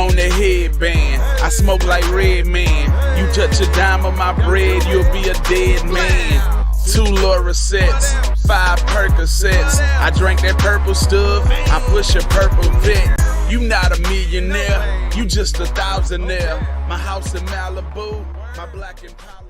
on the headband. I smoke like Red Man. You touch a dime of my bread, you'll be a dead man. 2 Loracets, 5 Percocets. I drank that purple stuff, I push a purple vet. You not a millionaire, you just a thousandaire. My house in Malibu, my black Impala.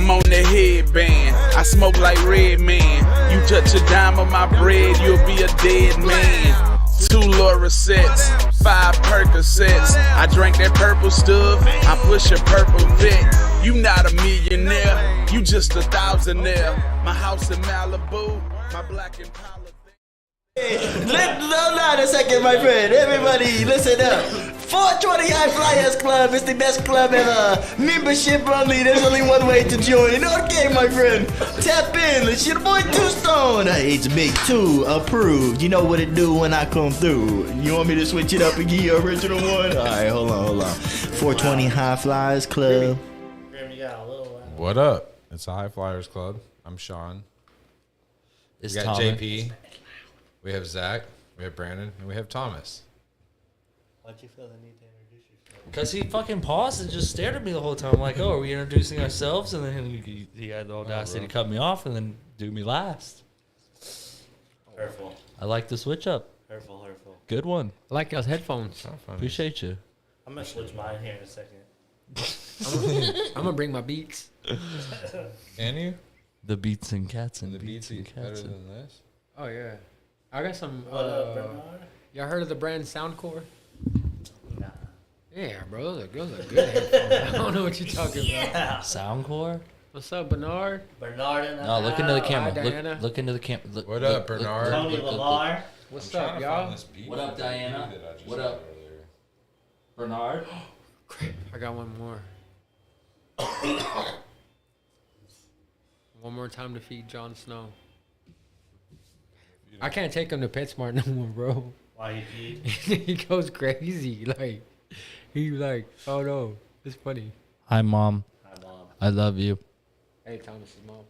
I'm on the headband. I smoke like Red Man. You touch a dime of my bread, you'll be a dead man. 2 Loracets, 5 Percocets. I drank that purple stuff, I push a purple vet. You not a millionaire, you just a thousandaire. My house in Malibu, my black Impala. Hold on a second, my friend. Everybody, listen up. 420 High Flyers Club is the best club ever. Membership only. There's only one way to join. Okay, my friend. Tap in. It's your boy Two Stone. It's Big Two approved. You know what it do when I come through. You want me to switch it up and give you an original one? All right, hold on. 420 High Flyers Club. What up? It's the High Flyers Club. I'm Sean. We got JP. We have Zach. We have Brandon. And we have Thomas. Why'd you feel the need to introduce yourself? Because he fucking paused and just stared at me the whole time. Like, oh, are we introducing ourselves? And then he had the audacity to cut me off and then do me last. Hurtful. I like the switch up. Hurtful. Good one. I like those headphones. Appreciate you. I'm going to switch mine here in a second. I'm gonna bring my beats. Can you? The beats and cats and The beats and better cats. than this? Oh yeah, I got some. What up, Bernard? Y'all heard of the brand Soundcore? Nah. Yeah, bro, those are good headphones. I don't know what you're talking about. Yeah. Soundcore? What's up, Bernard? Bernard and No, look into the camera. Hi, Diana. Look into the camera. What up, Bernard? Tony Lamarr. What's up, y'all? What up, Diana? What up? Bernard? Crap, I got one more. One more time to feed Jon Snow. I can't take him to PetSmart no more, bro. Why he peed? He goes crazy. He oh no, it's funny. Hi, Mom. Hi, Mom. I love you. Hey, Thomas's mom.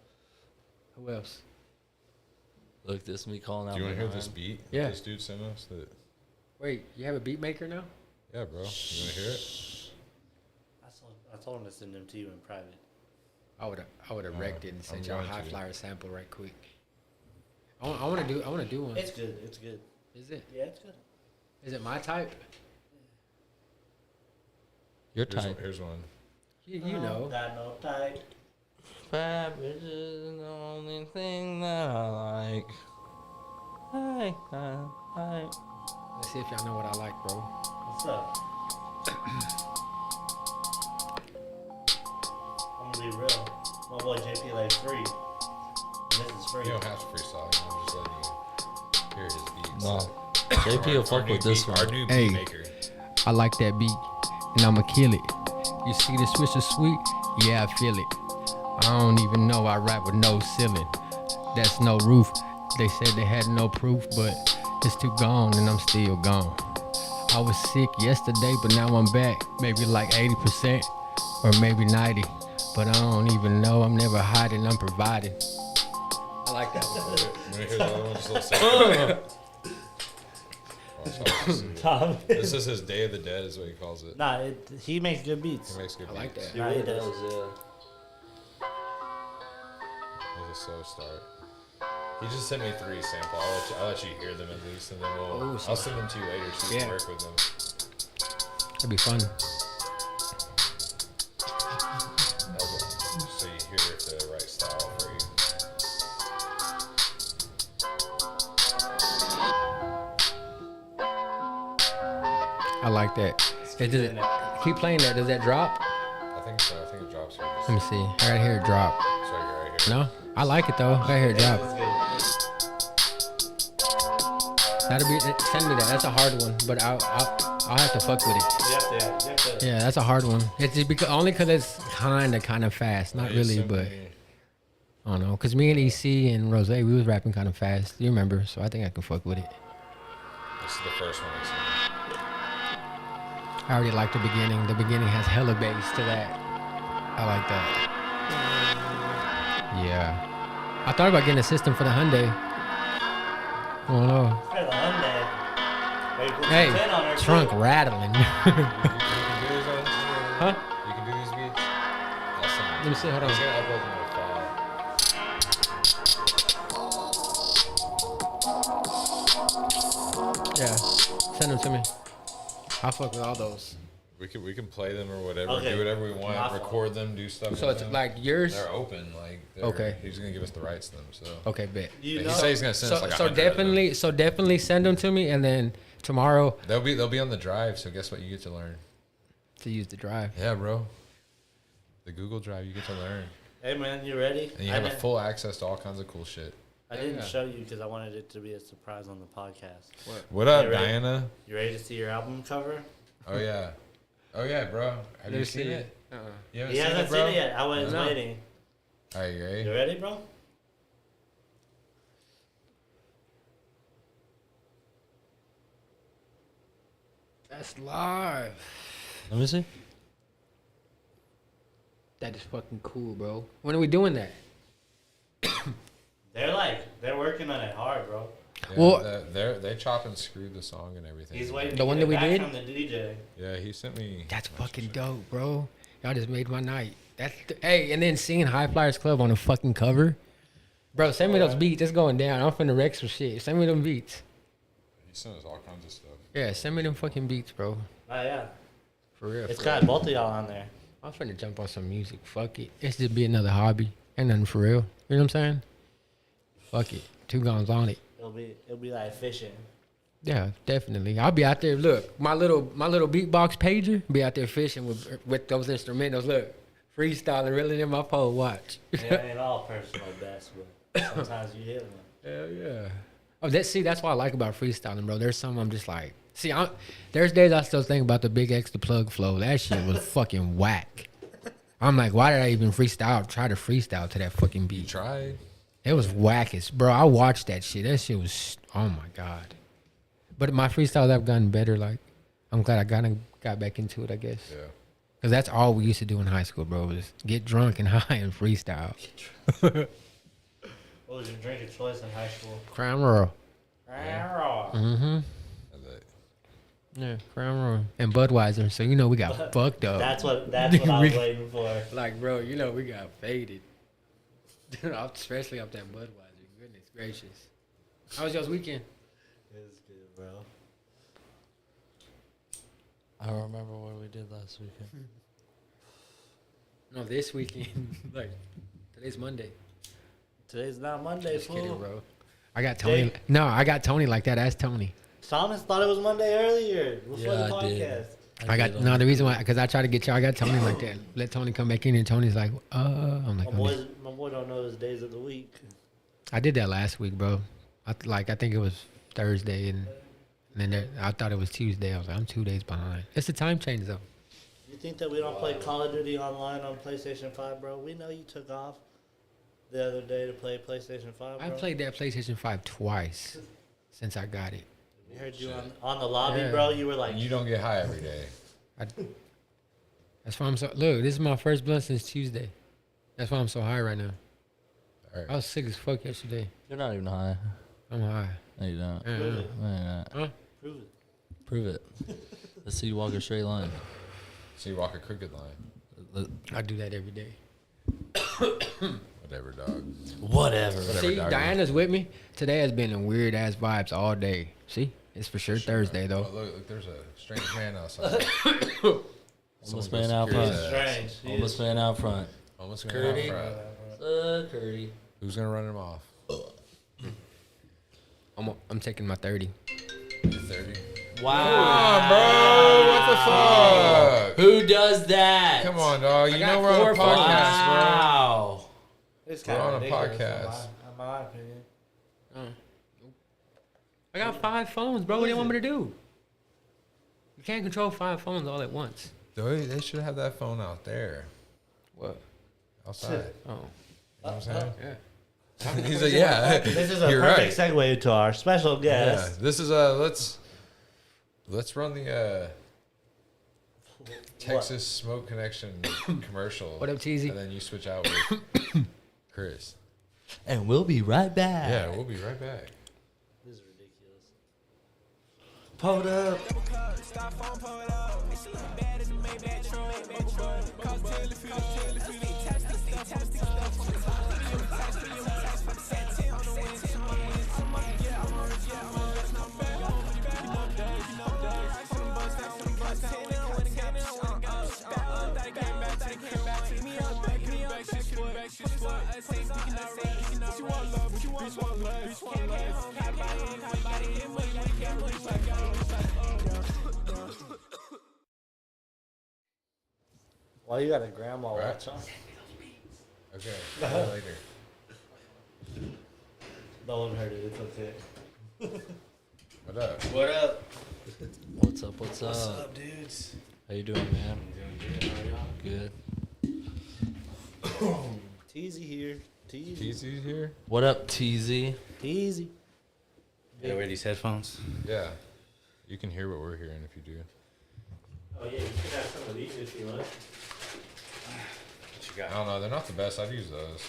Who else? Look, this me calling out. Do you want to my hear this mom. beat? Yeah. This dude sent us. Wait, you have a beat maker now? Yeah, bro. You want to hear it? I told him to send them to you in private. I would have wrecked it and sent I'm y'all a going high to. flyer sample right quick. I want to do one. It's good. It's good. Is it? Yeah, it's good. Is it my type? Your type. Here's one. You know. Got no type. Fab is the only thing that I like. Hi. Let's see if y'all know what I like, bro. What's up? I'm gonna be real. My boy JP like free. And this is free. You don't have to freestyle. I'm just letting you hear his beats. No. JP will fuck with this one. Our new Hey. beat maker. I like that beat, and I'ma kill it. You see the switch is sweet? Yeah, I feel it. I don't even know I rap with no ceiling. That's no roof. They said they had no proof, but it's too gone, and I'm still gone. I was sick yesterday, but now I'm back. Maybe like 80%, or maybe 90. But I don't even know. I'm never hiding. I'm providing. I like that one. Want to hear the other one? Just a little second. Tom. This is his Day of the Dead, is what he calls it. Nah, he makes good beats. He makes good I like beats. that. Nah, he does. It was a slow start. He just sent me 3 samples. I'll let you hear them at least, and then I'll send them to you later so you can work with them. That'd be fun. So you hear if the right style for you. I like that. Does it keep playing that? Does that drop? I think so. I think it drops here. Let me see. I gotta hear it drop. It's right here. No? I like it though. I gotta hear it drop. That'll be. Send me that. That's a hard one, but I'll have to fuck with it. You have to. Yeah, that's a hard one. It's just because only because it's kind of fast. Not really, but I don't know. Cause me and EC and Rose, we was rapping kind of fast. You remember? So I think I can fuck with it. This is the first one I sent. I already like the beginning. The beginning has hella bass to that. I like that. Yeah. I thought about getting a system for the Hyundai. I don't know. Hey, trunk rattling. You can do these on Huh? You can do these beats? I'll send them. Let me see. Hold on. He's gonna upload them to a file. Yeah. Send them to me. I'll fuck with all those. We can play them or whatever, Okay. do whatever we want, My record them, do stuff. So with it's them. like yours. They're open, like Okay. He's gonna give us the rights to them. So Okay, bet. You he know, says he's gonna send us like 100 of them. definitely send them to me, and then tomorrow They'll be on the drive. So guess what? You get to learn. to use the drive. Yeah, bro. The Google Drive, you get to learn, hey man, you ready? and you have a full access to all kinds of cool shit. I didn't Yeah. show you because I wanted it to be a surprise on the podcast. What up, You ready? Diana? You ready to see your album cover? Oh yeah, bro. Have you seen it? You haven't He hasn't it, bro? seen it yet. I was No. waiting. Are you ready? You ready, bro? That's live. Let me see. That is fucking cool, bro. When are we doing that? They're working on it hard, bro. Yeah, Well- they chop and screw the song and everything. He's waiting The to one get that we it back did? from the DJ. Yeah, he sent me. That's fucking dope, bro. Y'all just made my night. Hey, and then seeing High Flyers Club on the fucking cover. Bro, send me those beats. It's going down. I'm finna wreck some shit. Send me them beats. He sent us all kinds of stuff. Yeah, send me them fucking beats, bro. Oh yeah, For real. it's for got real. both of y'all on there. I'm finna jump on some music. Fuck it. It's just be another hobby. Ain't nothing for real. You know what I'm saying? Fuck it. 2 guns on it. It'll be like fishing. Yeah, definitely. I'll be out there. Look, my little beatbox pager be out there fishing with those instrumentals. Look, freestyling, reeling in my pole. Watch. It ain't all personal best, but sometimes you hit them. Hell yeah. Oh, that's what I like about freestyling, bro. There's some I'm just like, there's days I still think about the Big X the Plug flow. That shit was fucking whack. I'm like, why did I even try to freestyle to that fucking You beat? tried? It was wackest, bro. I watched that shit. That shit was, oh my god. But my freestyles have gotten better. Like, I'm glad I got back into it, I guess. Yeah. Because that's all we used to do in high school, bro, was get drunk and high and freestyle. What was your drink of choice in high school? Crown Royal. Yeah. Mm-hmm. Yeah, Crown Royal. And Budweiser. So, we got fucked up. That's what I was waiting for. Like, bro, we got faded. Especially off that Budweiser. Goodness gracious. How was y'all's weekend? It was good, bro. I don't remember what we did last weekend. No, this weekend. Like, today's Monday. Today's not Monday, Just kidding, fool. bro. I got Tony. Jake? No, I got Tony like that. Ask Tony. Thomas thought it was Monday earlier before Yeah, the I did. podcast. I got no. The reason why, because I try to get y'all. I got Tony like that. Let Tony come back in, and Tony's like, I'm like, My boy don't know his days of the week. I did that last week, bro. I think it was Thursday, and then I thought it was Tuesday. I was like, I'm 2 days behind. It's a time change though. You think that we don't play Call of Duty online on PlayStation 5, bro? We know you took off the other day to play PlayStation 5, bro. I played that PlayStation 5 twice since I got it. We heard you on the lobby, Yeah. bro. You were like, And you don't get high every day. That's why I'm so. Look, this is my first blunt since Tuesday. That's why I'm so high right now. All right. I was sick as fuck yesterday. You're not even high. I'm high. No, you don't. Yeah. prove it. No, you're not. Huh? Prove it. Prove it. Let's see you walk a straight line. So you walk a crooked line. I do that every day. Whatever, dog. Whatever. See, doggy. Diana's with me. Today has been a weird ass vibes all day. See, it's for sure Thursday Oh, though. look, there's a strange man outside. Homeless man out front. Strange. He Homeless is- man out front. Almost Curdy. front. Curdy. Who's gonna run him off? I'm taking my 30. 30. Wow. Bro, what the fuck? Who does that? Come on, dog. You got know we're on a 4 phones. podcast, Wow. It's We're kind on of a podcast. In my opinion. I got 5 phones, bro. What do you want me to do? You can't control 5 phones all at once. bro. They should have that phone out there. What? Outside. Oh, You know what I'm saying? yeah. He's like, yeah. This is a You're perfect right. segue to our special Yeah. guest. This is let's run the Texas Smoke Connection commercial. What up, Teasy? And then you switch out with Chris. And we'll be right back. Yeah, we'll be right back. This is ridiculous. Pulled up. Why you got a grandma Right. watch on? Okay. Later. No one heard it. It's okay. What up? What up? What's up? What's What's up? up, dudes? How you doing, man? Doing good. Good. Teasy here. Teasy. TZ's here? What up, TZ? Teasy. You wear these headphones? Yeah. You can hear what we're hearing if you do. Oh yeah, you can have some of these if you want. What you I got? don't know. They're not the best. I've used those.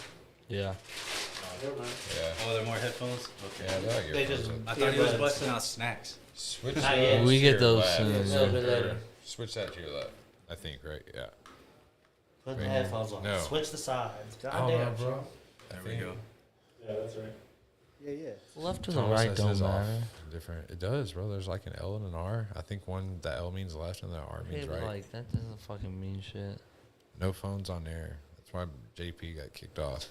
Yeah. Yeah. Oh, they're more headphones? Okay. Yeah, they're like They earphones. just- I thought he was Earbuds. busting out snacks. Switch Not those yet. We to get your those left. soon. A little bit later. Switch that to your left. I think, right? Yeah. Put the Right. headphones on. No. Switch the sides. God Oh, damn, no, bro. There we go. Yeah, that's right. Yeah, yeah. Left to the Thomas right says don't his off matter. different. It does, bro. There's like an L and an R. I think the L means left and the R Hey, means but right. like that doesn't fucking mean shit. No phones on air. That's why JP got kicked off.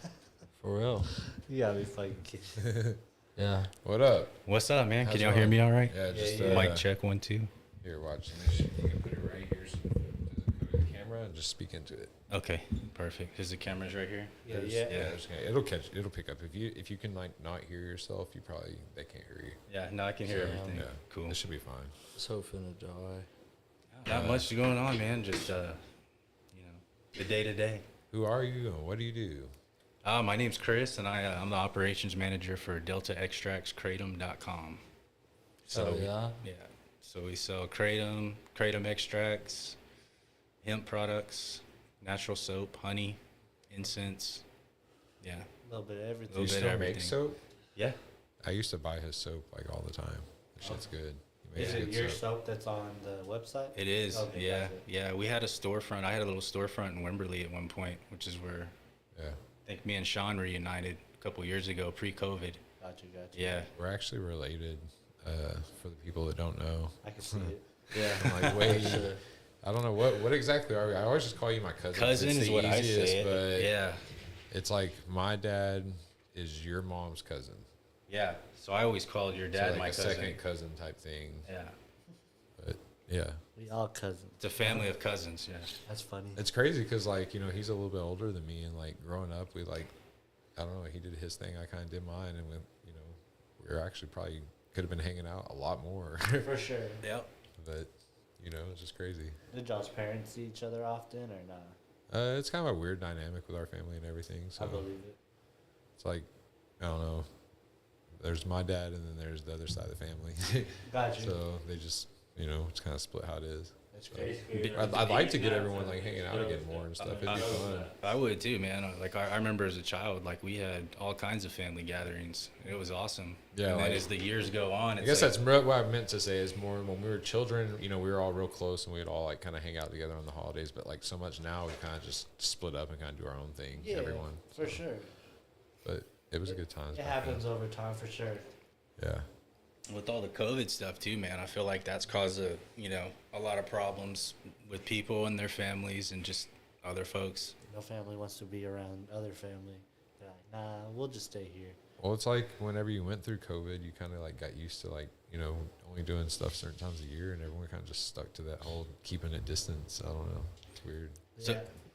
For real. You gotta be fucking kidding. Yeah. What up? What's up, man? How's Can it y'all hear going? me all right? Yeah, just yeah. Mic check 1 2. Here, watch. You can put it right here so it doesn't go to the camera and just speak into it. Okay, perfect. Is the cameras right here? Yeah, There's- yeah. there's it'll pick up. If you can like not hear yourself, they can't hear you. Yeah, no, I can hear Yeah. everything. Yeah, Cool. This should be fine. Just hoping to die. Not much going on, man. Just the day to day. Who are you and what do you do? My name's Chris, and I'm the operations manager for DeltaExtractsKratom.com. So yeah. Yeah. So we sell kratom extracts, hemp products, natural soap, honey, incense. Yeah. A little bit of everything. Do you bit of still make everything. soap? Yeah. I used to buy his soap like all the time. That shit's good. He makes Is it good your soap. soap that's on the website? It is. Okay, Yeah. gotcha. Yeah. We had a storefront. I had a little storefront in Wimberley at one point, which is where Yeah, I think me and Sean reunited a couple years ago, pre-COVID. Gotcha. Yeah. we're actually related. For the people that don't know, I can see it. Yeah. I'm like, wait, I don't know what exactly are we? I always just call you my cousin. 'cause Cousin it's is the what I easiest, say. But Yeah. it's like my dad is your mom's cousin. Yeah. So I always called your dad so like my a cousin. second cousin type thing. Yeah. But yeah, We all cousins. It's a family of cousins. Yeah. That's funny. it's crazy because like he's a little bit older than me, and like growing up, we like I don't know, he did his thing, I kind of did mine, and we were actually probably could have been hanging out a lot more. For sure. Yep. But it's just crazy. Did y'all's parents see each other often or not? It's kind of a weird dynamic with our family and everything. So I believe it. it's like I don't know. There's my dad, and then there's the other side of the family. Gotcha. So they just it's kind of split how it is. That's So crazy. I'd like to get everyone like hanging out again more and stuff. It'd be fun. I would too, man. Like I remember as a child, like we had all kinds of family gatherings. It was awesome. Yeah, And then like- as the years go on, I it's guess like, that's what I meant to say is more when we were children, we were all real close and we'd all like kind of hang out together on the holidays. But like so much now, we kind of just split up and kind of do our own thing. Yeah, Everyone. for sure. But it was a good time. It happens over time for sure. Yeah. with all the COVID stuff too, man. I feel like that's caused a lot of problems with people and their families and just other folks. No family wants to be around other family. They're like, nah, we'll just stay here. Well, it's like whenever you went through COVID, you kind of like got used to only doing stuff certain times a year, and everyone kind of just stuck to that whole keeping it distance. I don't know. It's weird.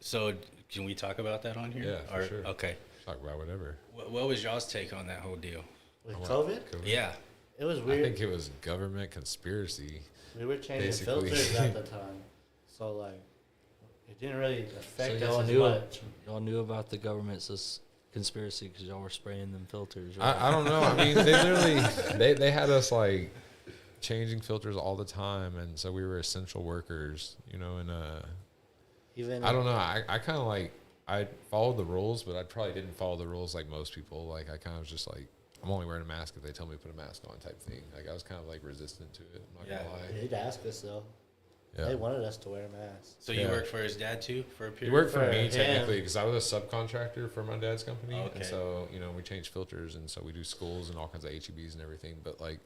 So can we talk about that on here? Yeah, for sure. Okay. Talk about whatever. What was y'all's take on that whole deal? With COVID, Yeah. it was I weird. think it was government conspiracy. We were changing basically. filters at the time, so like it didn't really affect y'all us as knew much. Y'all knew about the government's conspiracy because y'all were spraying them filters. Right? I don't know. I mean, they literally they had us like changing filters all the time, and so we were essential workers, and Even I don't know. I kind of like I followed the rules, but I probably didn't follow the rules like most people. Like I kind of was just like, I'm only wearing a mask if they tell me to put a mask on type thing. Like I was kind of like resistant to it. I'm not gonna lie. They'd ask us though. Yeah. They wanted us to wear masks. So you Yeah. worked for his dad too for a He period? worked for For me him. technically because I was a subcontractor for my dad's company, Okay. and so we change filters, and so we do schools and all kinds of HEBs and everything. But like,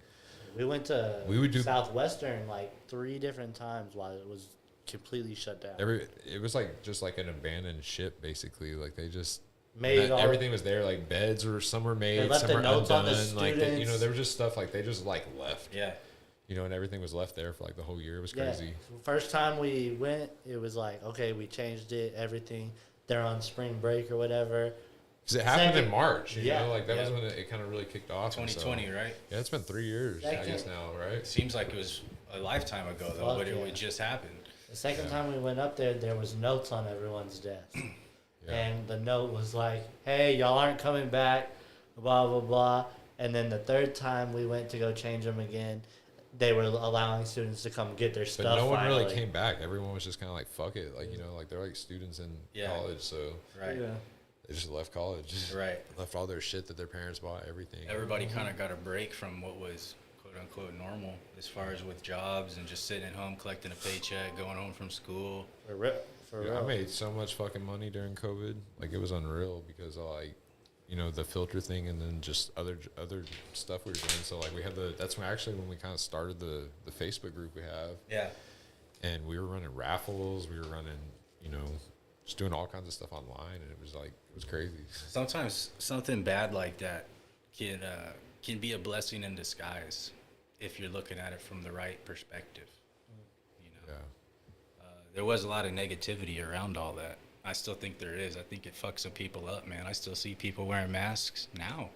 We went to We would do- Southwestern like 3 different times while it was completely shut down. it was like just like an abandoned ship basically. Like they just made all everything was there. Like beds were some were made, left some the were notes on the undone. Like you know, students. there was just stuff like they just like left. Yeah. You know, and everything was left there for like the whole year. It was Yeah. crazy. First time we went, it was like, okay, we changed it, everything. They're on spring break or whatever. Because it happened Second- in March. You yeah. know, like that was Yeah. when it kind of really kicked off. and so- 2020, right? Yeah, it's been 3 years, I Second- guess now, right? Seems like it was a lifetime ago though, Fuck but yeah. it just happened. The second time we went up there was notes on everyone's desk. Yeah. And the note was like, hey, y'all aren't coming back, blah, blah, blah. And then the third time we went to go change them again, they were allowing students to come get their But stuff. no one finally. really came back. Everyone was just kind of like, fuck it. Like, you know, like they're like students in Yeah. college, so Right. Yeah. they just left college. Right. Left all their shit that their parents bought, everything. Everybody kind of got a break from what was quote unquote normal as far as with jobs and just sitting at home collecting a paycheck, going home from school. For real. Yeah, I made so much fucking money during COVID. Like, it was unreal because of, like, you know, the filter thing and then just other stuff we were doing. So, like, we had that's when we kind of started the Facebook group we have. Yeah. And we were running raffles. We were running, you know, just doing all kinds of stuff online. And it was, like, it was crazy. Sometimes something bad like that can be a blessing in disguise if you're looking at it from the right perspective. You know, Yeah. there was a lot of negativity around all that. I still think there is. I think it fucks some people up, man. I still see people wearing masks now.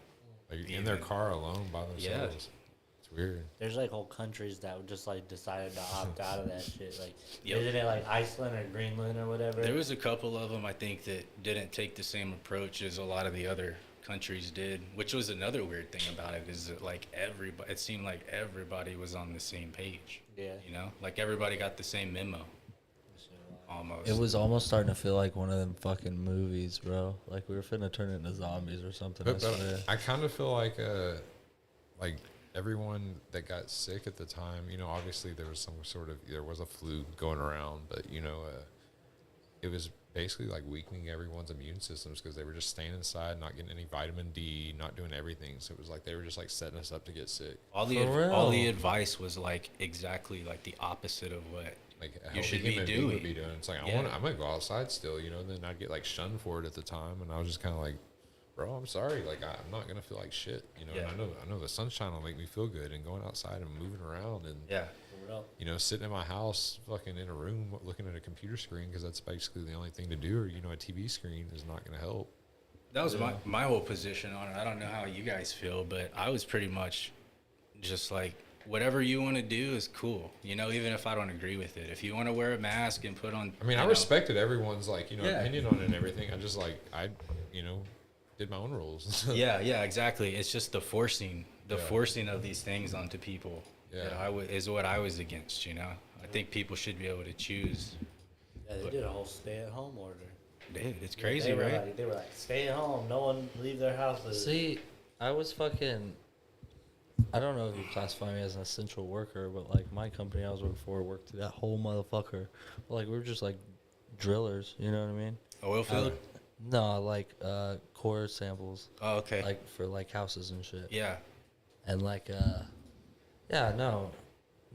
Like, in their car alone by themselves. Yeah. It's weird. There's like whole countries that would just like decided to opt out of that shit. Like, Yep. isn't it like Iceland or Greenland or whatever? There was a couple of them, I think, that didn't take the same approach as a lot of the other countries did, which was another weird thing about it, is that like it seemed like everybody was on the same page. Yeah. You know, like everybody got the same memo. Almost. It was almost starting to feel like one of them fucking movies, bro. Like we were finna turn into zombies or something. I But swear. I kind of feel like everyone that got sick at the time, you know, obviously there was a flu going around, but you know, it was basically like weakening everyone's immune systems because they were just staying inside, not getting any vitamin D, not doing everything. So it was like they were just like setting us up to get sick. all the advice was like exactly like the opposite of what Like a you healthy should be human being would doing. be doing. It's like Yeah. I'm gonna go outside still, you know. And then I'd get like shunned for it at the time, and I was just kind of like, bro, I'm sorry. Like I'm not gonna feel like shit, you know. Yeah. And I know the sunshine will make me feel good, and going outside and moving around and Yeah. you know, sitting in my house, fucking in a room, looking at a computer screen because that's basically the only thing to do. Or you know, a TV screen is not gonna help. That was my whole position on it. I don't know how you guys feel, but I was pretty much just like, whatever you want to do is cool. You know, even if I don't agree with it. If you want to wear a mask and put on, I mean, I respected everyone's like, you know, Yeah. opinion on it and everything. I just like you know, did my own rules. Yeah, exactly. It's just the forcing Yeah. of these things onto people. Yeah. That is what I was against. You know, I think people should be able to choose. Yeah, they did a whole stay-at-home order. Dude, it's crazy, They were right? Like, they were like, stay at home. No one leave their houses. See, I was fucking. I don't know if you classify me as an essential worker, but like my company I was working for worked through that whole motherfucker. But like we were just like drillers, you know what I mean? Oil field. No, like core samples, Oh, okay. like for like houses and shit. Yeah. And like yeah, no,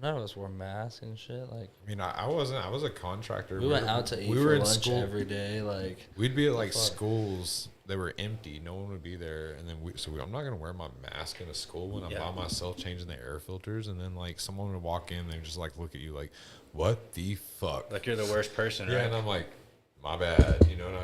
none of us wore masks and shit. Like I mean, I wasn't. I was a contractor. we went out to eat we for were in lunch school every day. Like We'd be at like fuck? schools that were empty. No one would be there. And then I'm not going to wear my mask in a school when I'm Yeah. by myself changing the air filters. And then like someone would walk in, they just like look at you like, what the fuck? Like you're the worst person, Yeah. right? And I'm like, my bad. You know, and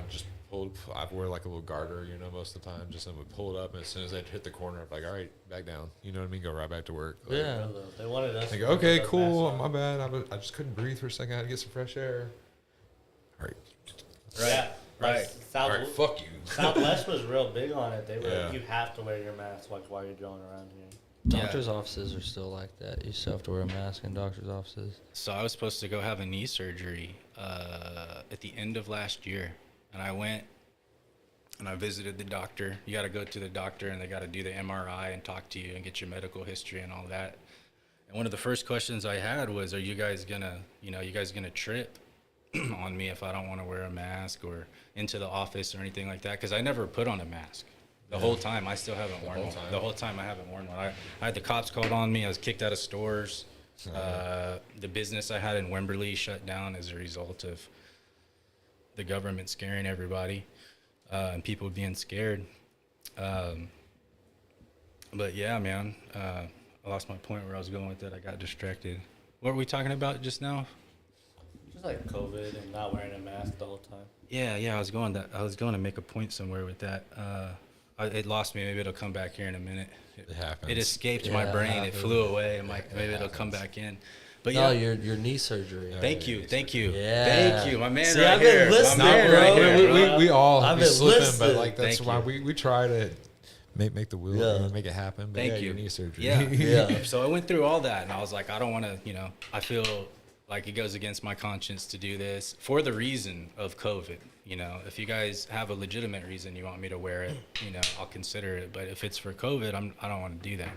I wear like a little garter, you know, most of the time. Just then we pull it up. And as soon as I'd hit the corner, I'm like, all right, back down. You know what I mean? Go right back to work. Like, yeah, They wanted us. Like, to put okay, those cool. masks My on. bad. I just couldn't breathe for a second. I had to get some fresh air. All right. Yeah, Right. like, South, All right. Fuck you. Southwest was real big on it. They were Yeah. like, you have to wear your mask like while you're going around here. doctors' offices are still like that. You still have to wear a mask in doctors' offices. So I was supposed to go have a knee surgery at the end of last year, and I went and I visited the doctor. You got to go to the doctor, and they got to do the MRI and talk to you and get your medical history and all that. And one of the first questions I had was, "Are you guys gonna trip on me if I don't want to wear a mask or into the office or anything like that?" Because I never put on a mask. The whole time, I still haven't worn one. The whole time, I haven't worn one. I had the cops called on me. I was kicked out of stores. The business I had in Wimberley shut down as a result of the government scaring everybody. and people being scared. But yeah, man, I lost my point where I was going with it. I got distracted. What were we talking about just now? Just like COVID and not wearing a mask the whole time. Yeah, I was going to make a point somewhere with that. It lost me. Maybe it'll come back here in a minute. It happens. It escaped my brain. It flew away. I'm like, maybe it'll come back in. But No, yeah, your knee surgery. thank you. Yeah. Thank you, my man. See, right I've been here. listening, My man bro. right here, bro. We all I've be been slipping, listening. but like that's Thank why you. we try to make the wheel make it happen. But Thank yeah, you. Your knee surgery. Yeah. Yeah. So I went through all that, and I was like, I don't want to, I feel like it goes against my conscience to do this for the reason of COVID. If you guys have a legitimate reason you want me to wear it, I'll consider it. But if it's for COVID, I don't want to do that.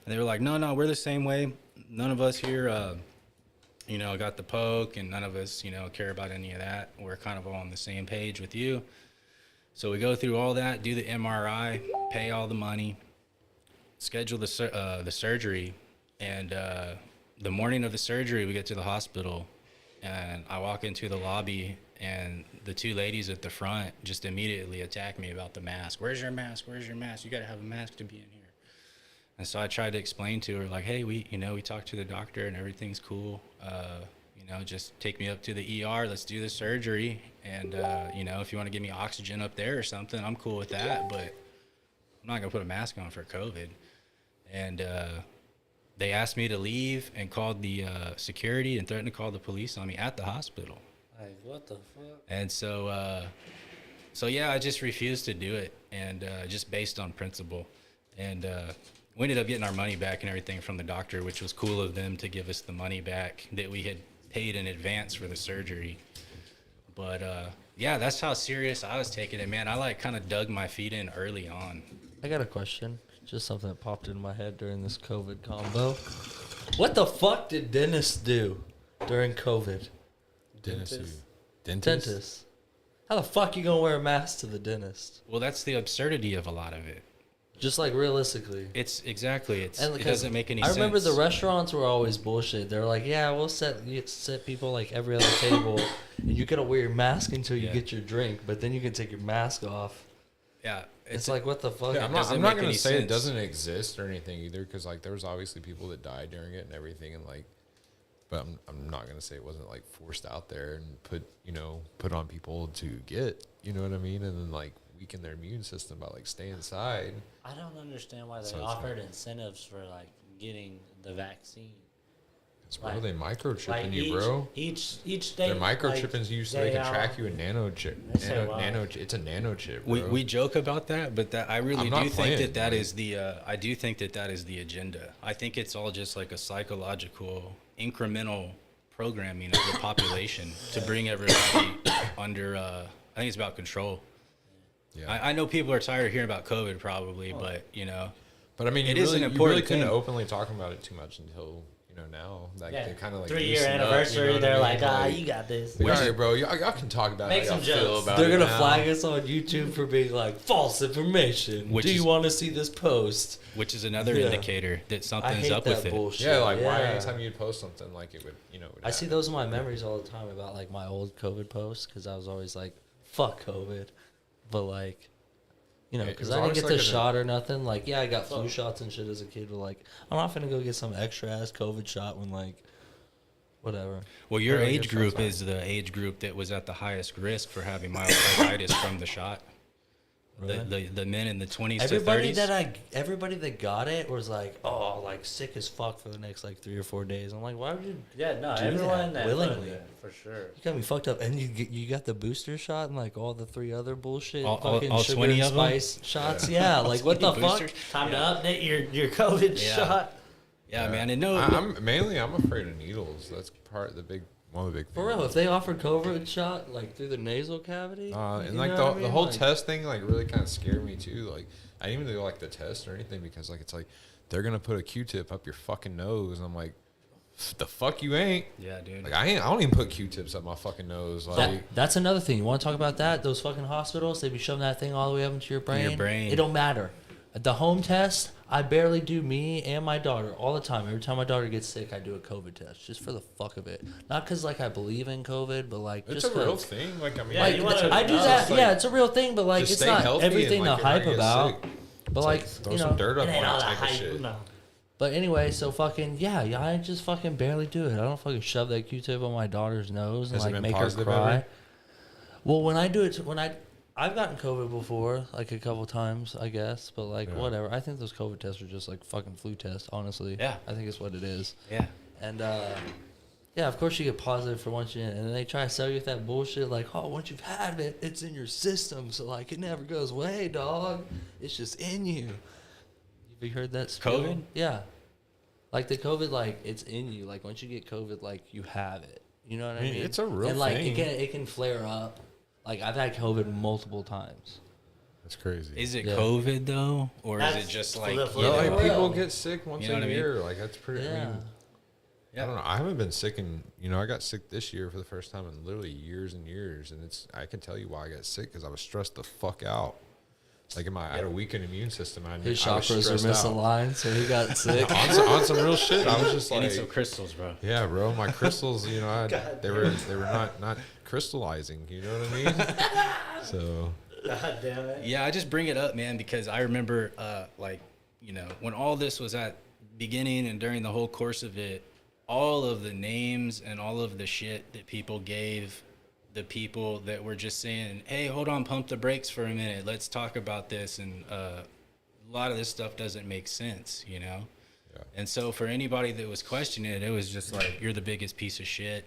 And they were like, no, we're the same way. None of us here, got the poke, and none of us, care about any of that. We're kind of all on the same page with you. So we go through all that, do the MRI, pay all the money, schedule the surgery, and the morning of the surgery, we get to the hospital, and I walk into the lobby, and the two ladies at the front just immediately attack me about the mask. Where's your mask? Where's your mask? You got to have a mask to be in here. And so I tried to explain to her, like, hey, we talked to the doctor, and everything's cool. Just take me up to the ER. Let's do the surgery. And, if you want to give me oxygen up there or something, I'm cool with that. But I'm not going to put a mask on for COVID. And they asked me to leave and called the security and threatened to call the police on me at the hospital. Like, what the fuck? And so yeah, I just refused to do it, and just based on principle. And we ended up getting our money back and everything from the doctor, which was cool of them to give us the money back that we had paid in advance for the surgery. But yeah, that's how serious I was taking it, man. I kind of dug my feet in early on. I got a question. Just something that popped into my head during this COVID combo. What the fuck did dentists do during COVID? Dentists. How the fuck you gonna wear a mask to the dentist? Well, that's the absurdity of a lot of it. Just like realistically. It's exactly. It And doesn't make any sense. I remember the restaurants were always bullshit. They're like, yeah, we'll set people like every other table, and you gotta wear your mask until you get your drink, but then you can take your mask off. Yeah, It's like, what the fuck? Yeah, I'm not doesn't going make to any say it sense. doesn't exist or anything either, because like there was obviously people that died during it and everything, and like, but I'm not going to say it wasn't like forced out there and put on people to get, you know what I mean, and then like weaken their immune system by like stay inside. I don't understand why they So it's offered incentives for like getting the vaccine. It's bro, Like- they microchipping Like you, bro. Each state. They're microchipping you so they can track you a nano chip. It's a nano chip. Bro. We joke about that, but that I really I'm not do think playing, that like- is the I do think that is the agenda. I think it's all just like a psychological incremental programming of the population to bring everybody under. I think it's about control. Yeah. I know people are tired of hearing about COVID, probably, but But I mean, It you is an really, you important really couldn't thing. openly talk about it too much until now. Like Yeah, they kind of like 3-year loosen up, anniversary. you know what They're I mean? like, you got this. all right, bro. Y'all can talk about Make how y'all some feel jokes. about They're it gonna now. flag us on YouTube for being like false information. Which Do you is- want to see this post? which is another Yeah. indicator that I something's hate up with that it. bullshit. Yeah, like why anytime you'd post something like it would, would I see happen. those in my memories all the time about like my old COVID posts because I was always like, "Fuck COVID," but like, Yeah, it because was I didn't always get like the a- shot or nothing. Like, yeah, I got flu shots and shit as a kid, but like, I'm not gonna go get some extra ass COVID shot when like, whatever. Well, your Yeah, I age guess group that's is the age group that was at the highest risk for having myocarditis from the shot. Really? The men in the 20s Everybody to 30s. everybody that got it was like, oh, like sick as fuck for the next like 3 or 4 days. I'm like, why would you? Yeah, no, Do everyone that that willingly. for sure. You got me fucked up, and you got the booster shot and like all the 3 other bullshit All fucking 20 sugar and of 'em? spice shots. Yeah, like what the 20 fuck? boosters? Time to update your COVID Yeah. shot. Yeah, man. And no, I'm afraid of needles. That's one of the big For real, if they offered COVID shot like through the nasal cavity, and you like know the what I mean? the whole Like, test thing like really kind of scared me too. Like I didn't even do like the test or anything because like it's like they're gonna put a Q-tip up your fucking nose, and I'm like, the fuck you ain't. yeah, dude. Like I don't even put Q-tips up my fucking nose. Like that's another thing. You want to talk about that? Those fucking hospitals, they be shoving that thing all the way up into your brain. brain. It don't matter. The home test, I barely do, me and my daughter all the time. Every time my daughter gets sick, I do a COVID test just for the fuck of it. Not because like I believe in COVID, but like It's just a real 'cause- thing. Like I mean, Yeah, Like, you wanna- I do no, that. it's like- Yeah, it's a real thing, but like just it's stay not healthy and, everything like, to you're not hype gonna get about. sick. But It's like, throw you some know. dirt up It on ain't all it the type of hype. shit. No. But anyway, so fucking yeah, I just fucking barely do it. I don't fucking shove that Q-tip on my daughter's nose and Has it like been make her positive cry. ever? Well, when I do it, I've gotten COVID before, like a couple times, I guess. But like Yeah. whatever. I think those COVID tests are just like fucking flu tests. Honestly. Yeah. I think it's what it is. Yeah. And yeah, of course you get positive for once you in, and then they try to sell you with that bullshit like, oh, once you've had it, it's in your system, so like it never goes away, dog. It's just in you. Have you heard that? spiel? COVID? Yeah. Like the COVID, like it's in you. Like once you get COVID, like you have it. You know what I I mean, mean? it's a real and like thing. it can flare up. Like I've had COVID multiple times. That's crazy. Is it Yeah. COVID though, or is That's it just for like the No, flu. Yeah, like they people will. get sick once You know a what I mean? year. Like that's pretty. I Yeah. mean, I don't know. I haven't been sick in. I got sick this year for the first time in literally years and years, and I can tell you why I got sick because I was stressed the fuck out. Like I had a weakened immune system. His I was chakras are stressed out. misaligned, so he got sick. on some real shit. I was just I need like, some crystals, bro. yeah, bro. My crystals, they were not crystallizing. You know what I mean? So God damn it. Yeah, I just bring it up, man, because I remember, when all this was at beginning and during the whole course of it, all of the names and all of the shit that people gave the people that were just saying, hey, hold on, pump the brakes for a minute. Let's talk about this. And a lot of this stuff doesn't make sense, Yeah. And so for anybody that was questioning it, it was just like, you're the biggest piece of shit,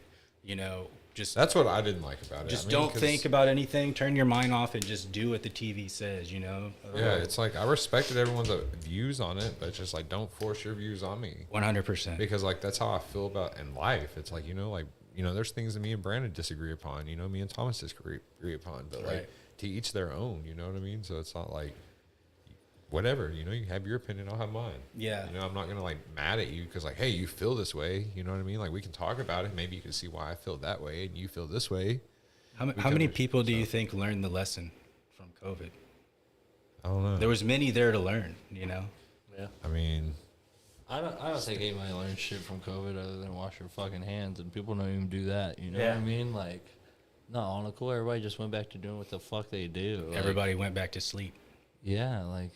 just that's what I didn't like about it. just I mean, don't 'cause- think about anything. Turn your mind off and just do what the TV says, Yeah, it's like I respected everyone's views on it, but it's just like don't force your views on me 100%. because like that's how I feel about in life. It's like there's things that me and Brandon disagree upon. Me and Thomas disagree upon, but like Right. to each their own. You know what I mean? So it's not like whatever. You have your opinion, I'll have mine. Yeah. I'm not gonna like mad at you because like hey, you feel this way. You know what I mean? Like we can talk about it. Maybe you can see why I feel that way and you feel this way. How can many understand people do you stuff. think learned the lesson from COVID? I don't know. There was many there to learn, Yeah. I mean, I don't think anybody learned shit from COVID other than wash your fucking hands, and people don't even do that. You know what I Yeah. mean? Like, no, on the cool, everybody just went back to doing what the fuck they do. Like, Everybody went back to sleep. Yeah, like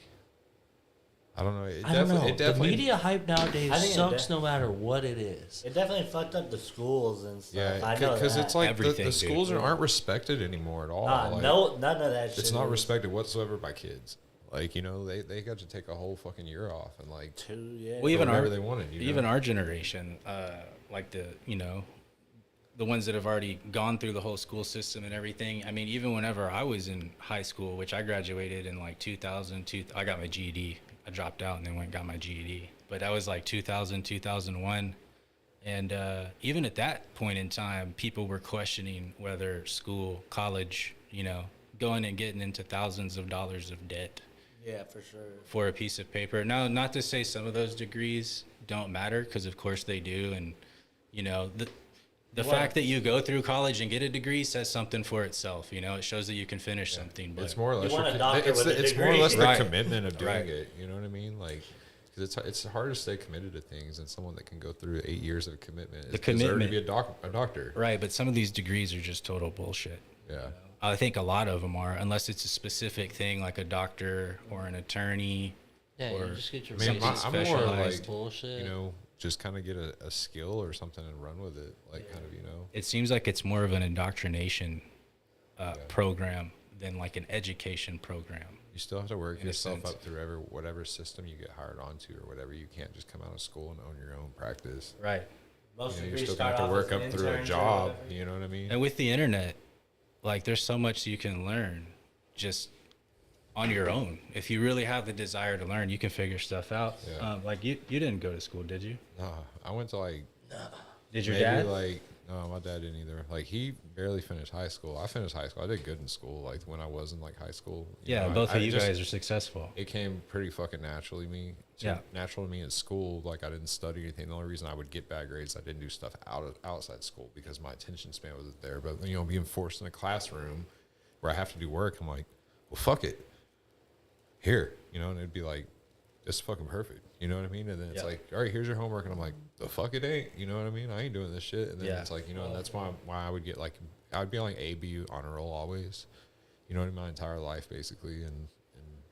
I don't know. I don't know. It definitely. The media hype nowadays I think it sucks de- no matter what it is. It definitely fucked up the schools and stuff. Yeah, I know because that. it's like Everything, the dude. schools aren't respected anymore at all. Like, no, none of that shit. it's not is respected whatsoever by kids. Like they got to take a whole fucking year off and like too, yeah. Well, even whatever our they wanted. even our generation, like the ones that have already gone through the whole school system and everything. I mean, even whenever I was in high school, which I graduated in like 2002, I got my GED. I dropped out and then went and got my GED. But that was like 2000, 2001. And even at that point in time, people were questioning whether school, college, going and getting into thousands of dollars of debt Yeah, for sure. for a piece of paper. Now, not to say some of those degrees don't matter, because of course they do. And, the fact that you go through college and get a degree says something for itself. It shows that you can finish something. But it's more or less want a your- doctor it's, with a it's more or degree. less the Right. commitment of doing Right. it. You know what I mean? Like because it's hard to stay committed to things, and someone that can go through 8 years of commitment is deserved to commitment. be a doctor. Right, but some of these degrees are just total bullshit. Yeah. I think a lot of them are, unless it's a specific thing like a doctor or an attorney. Yeah, Or you just get your I mean, basic I'm more specialized like bullshit. just kind of get a skill or something and run with it. Like kind of It seems like it's more of an indoctrination program than like an education program. you still have to work In a yourself sense. up through whatever system you get hired onto or whatever. You can't just come out of school and own your own practice. Right. Most You're degrees still start gonna have to off work as up through a interns or job. whatever. You know what I mean? And with the internet, like there's so much you can learn just on your own. If you really have the desire to learn, you can figure stuff out. Yeah. Like you didn't go to school, did you? Nah, I went to like Did your maybe dad? like no, my dad didn't either. Like he barely finished high school. I finished high school. I did good in school. Like when I was in like high school. Yeah, know, both I of you just- guys are successful. It came pretty fucking naturally Yeah. natural to me in school. Like I didn't study anything. The only reason I would get bad grades, I didn't do stuff outside school because my attention span wasn't there. But being forced in a classroom where I have to do work, I'm like, well, fuck it. here, you know, and it'd be like, it's fucking perfect. You know what I mean? And then it's like, all right, here's your homework. And I'm like, the fuck it ain't. You know what I mean? I ain't doing this shit. And then it's like, you know, and that's why I would get like, I would be on like A, B honor roll always, you know, in my entire life basically. And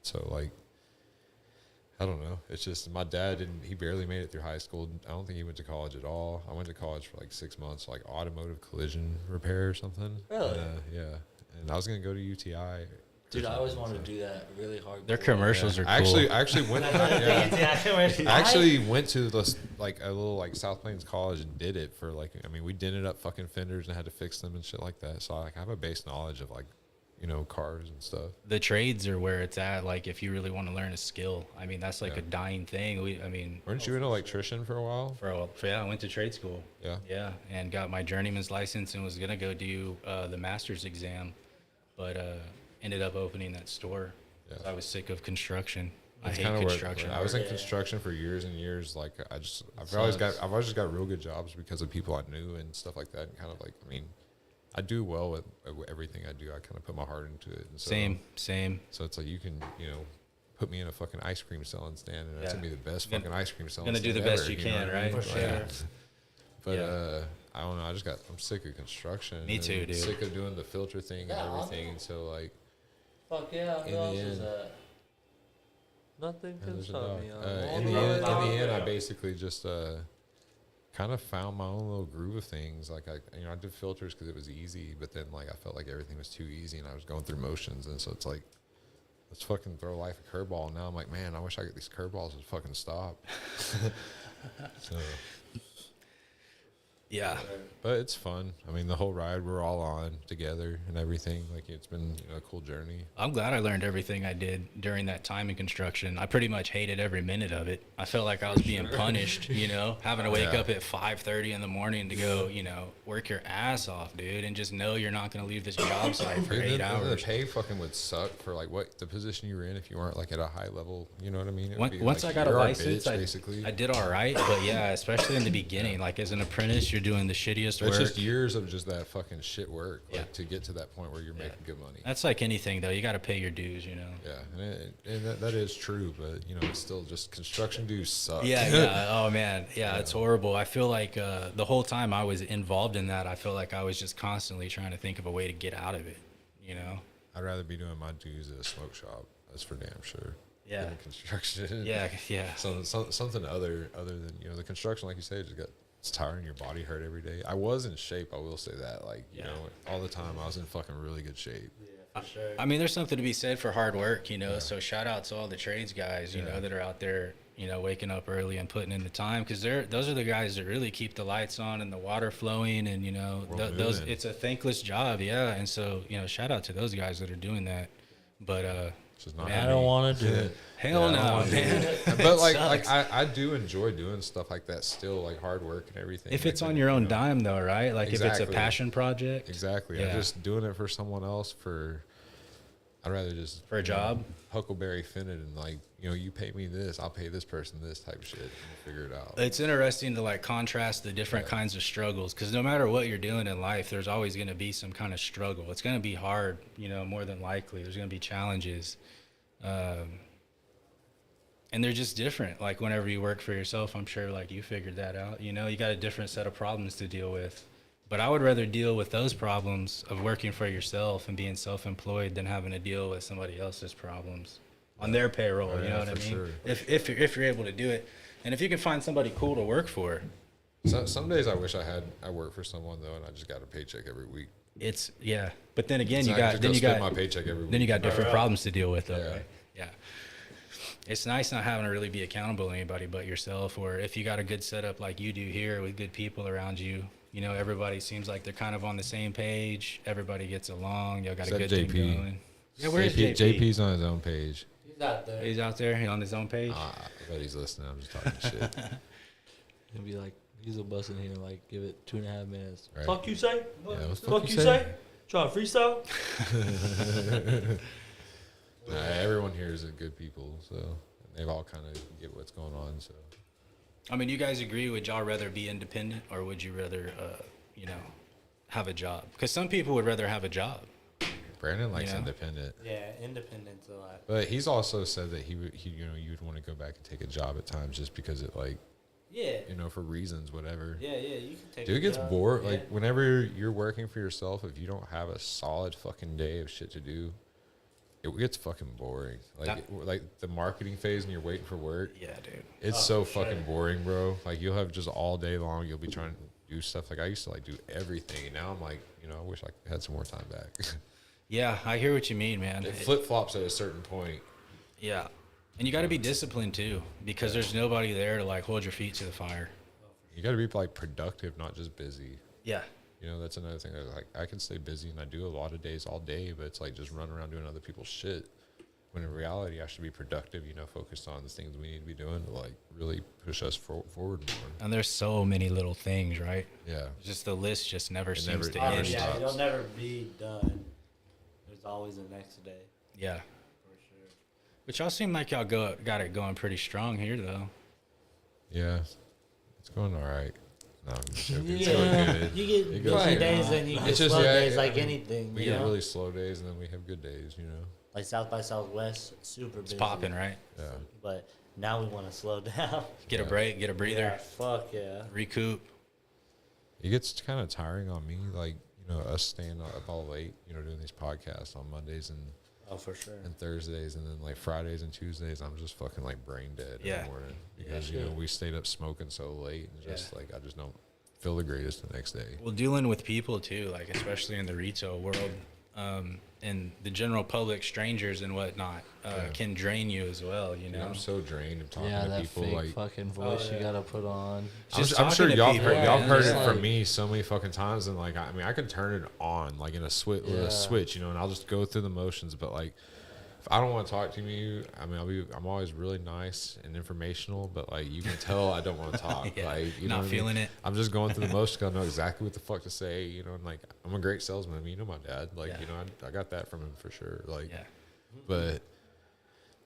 so like, I don't know. It's just my dad he barely made it through high school. I don't think he went to college at all. I went to college for like 6 months, like automotive collision repair or something. Really? Yeah. And I was going to go to UTI. Dude, I always wanted to do that really hard. Their commercials are cool. I actually went. I actually went to this like a little like South Plains college and did it for like. I mean, we dented up fucking fenders and had to fix them and shit like that. So I have a base knowledge of like, you know, cars and stuff. The trades are where it's at. Like if you really want to learn a skill, I mean, that's like a dying thing. Weren't you an electrician for a while? I went to trade school. Yeah, and got my journeyman's license and was gonna go do the master's exam, but ended up opening that store. Yeah. I was sick of construction. I hate construction. I was in construction for years and years. Like I've always just got real good jobs because of people I knew and stuff like that. And kind of like, I mean, I do well with everything I do. I kind of put my heart into it. And so, Same. So it's like you can, you know, put me in a fucking ice cream selling stand, and that's gonna be the best fucking ice cream selling stand. Gonna do the best you can, right? For sure. But I don't know. I'm sick of construction. Me too, dude. Sick of doing the filter thing and everything. And so like, fuck yeah. Who else is that? Nothing can stop me. In the end, I basically just kind of found my own little groove of things. Like I did filters because it was easy, but then like I felt like everything was too easy, and I was going through motions, and so it's like, let's fucking throw life a curveball. And now I'm like, man, I wish these curveballs would fucking stop. So. Yeah. But it's fun. I mean, the whole ride we're all on together and everything. Like, it's been, you know, a cool journey. I'm glad I learned everything I did during that time in construction. I pretty much hated every minute of it. I felt like I was being punished, you know, having to wake up at 5:30 in the morning to go, you know, work your ass off, dude, and just know you're not going to leave this job site for 8 hours. The pay fucking would suck for, like, what the position you were in if you weren't, like, at a high level, you know what I mean? Once like, I got a license, basically. I did all right, but yeah, especially in the beginning, like as an apprentice, you're doing the shittiest work. It's just years of just that fucking shit work, like, to get to that point where you're making good money. That's like anything, though. You got to pay your dues, you know. Yeah, and that is true, but you know, it's still just construction dues suck. Yeah. Oh man, yeah, it's horrible. I feel like the whole time I was involved in that, I feel like I was just constantly trying to think of a way to get out of it. You know. I'd rather be doing my dues at a smoke shop. That's for damn sure. Yeah. Than construction. Yeah. Something other than, you know, the construction, like you say, it's tiring. Your body hurt every day. I was in shape. I will say that. Like, you know, all the time I was in fucking really good shape. Yeah, for sure. I mean, there's something to be said for hard work, you know. So shout out to all the trades guys, you know, that are out there, you know, waking up early and putting in the time, because those are the guys that really keep the lights on and the water flowing, and you know, those it's a thankless job, and so, you know, shout out to those guys that are doing that. But I don't want to do it. Hell no, man. But like I do enjoy doing stuff like that still, like hard work and everything. If it's on your own dime, though, right? Like if it's a passion project. Exactly. Yeah. I'm just doing it for someone else I'd rather just for a job. Huckleberry Finn it and, like, you know, you pay me this, I'll pay this person this type of shit, and we'll figure it out. It's interesting to like contrast the different kinds of struggles, because no matter what you're doing in life, there's always going to be some kind of struggle. It's going to be hard, you know, more than likely. There's going to be challenges. And they're just different. Like whenever you work for yourself, I'm sure like you figured that out, you know, you got a different set of problems to deal with. But I would rather deal with those problems of working for yourself and being self-employed than having to deal with somebody else's problems on their payroll. You know what I mean? Sure. If you're able to do it, and if you can find somebody cool to work for. So, some days I wish I worked for someone though, and I just got a paycheck every week. It's but then again, So you I got just spend my paycheck every week. then you got different problems to deal with though, Yeah. right? Yeah. It's nice not having to really be accountable to anybody but yourself, or if you got a good setup like you do here with good people around you, you know, everybody seems like they're kind of on the same page. Everybody gets along. Y'all got a good thing going. Yeah, where's JP? JP's on his own page. He's out there. He's out there on his own page. I bet he's listening. I'm just talking shit. He'll be like, he's a bus in here, like, give it 2.5 minutes. Right. Fuck you say? Yeah, what the Fuck you say? Trying to freestyle? Nah, everyone here is good people, so they've all kind of get what's going on. So, I mean, you guys agree? Would y'all rather be independent, or would you rather, you know, have a job? Because some people would rather have a job. Brandon likes know? independent. Yeah, independence a lot. But he's also said that he you know, you would want to go back and take a job at times just because it like, Yeah. you know, for reasons, whatever. Yeah, you can take. Dude a gets job. bored. Yeah. Like whenever you're working for yourself, if you don't have a solid fucking day of shit to do, it gets fucking boring. Like like the marketing phase and you're waiting for work. Yeah, dude. It's so fucking boring, bro. Like you'll have just all day long. You'll be trying to do stuff. Like I used to like do everything. And now I'm like, you know, I wish I had some more time back. Yeah, I hear what you mean, man. It flip flops at a certain point. Yeah. And you got to be disciplined too, because there's nobody there to like hold your feet to the fire. You got to be like productive, not just busy. Yeah. You know, that's another thing. Like I can stay busy and I do a lot of days all day, but it's like just run around doing other people's shit. When in reality, I should be productive, you know, focused on the things we need to be doing to like really push us forward more. And there's so many little things, right? Yeah. Just the list just never seems never- to never end. stops. Yeah, you'll never be done. There's always the next day, Yeah. for sure. But y'all seem like y'all got it going pretty strong here, though. Yeah. It's going all right. No, I'm just joking. It's Yeah. going good. You get It busy goes- days and you get It's just, slow yeah, days yeah, like I mean, anything. We You get know? really slow days and then we have good days, you know? Like South by Southwest, super It's busy. popping, right? Yeah. But now we want to slow down. Get a break, get a breather, Yeah, fuck yeah. recoup. It gets kind of tiring on me, like, you know, us staying up all late, you know, doing these podcasts on Mondays and Oh, for sure. Thursdays, and then like Fridays and Tuesdays, I'm just fucking like brain dead in Yeah. the morning because you know we stayed up smoking so late and just Yeah. like I just don't feel the greatest the next day. Well, dealing with people too, like especially in the retail world, and the general public, strangers and whatnot, can drain you as well. You Dude, know, I'm so drained of talking Yeah, to that people. fake Like fucking voice you gotta put on. Just I'm sure talking to y'all people, heard, y'all man, heard just it from like- me so many fucking times, and like I mean I can turn it on like in a switch with Yeah. a switch, you know, and I'll just go through the motions. But like if I don't want to talk to you, I mean I'm always really nice and informational, but like you can tell I don't want to talk. Yeah, Like you not know what I mean? feeling it. I'm just going through the motions 'cause I know exactly what the fuck to say, you know, and like I'm a great salesman. I mean, you know my dad, like Yeah. you know I got that from him for sure. Like, yeah. but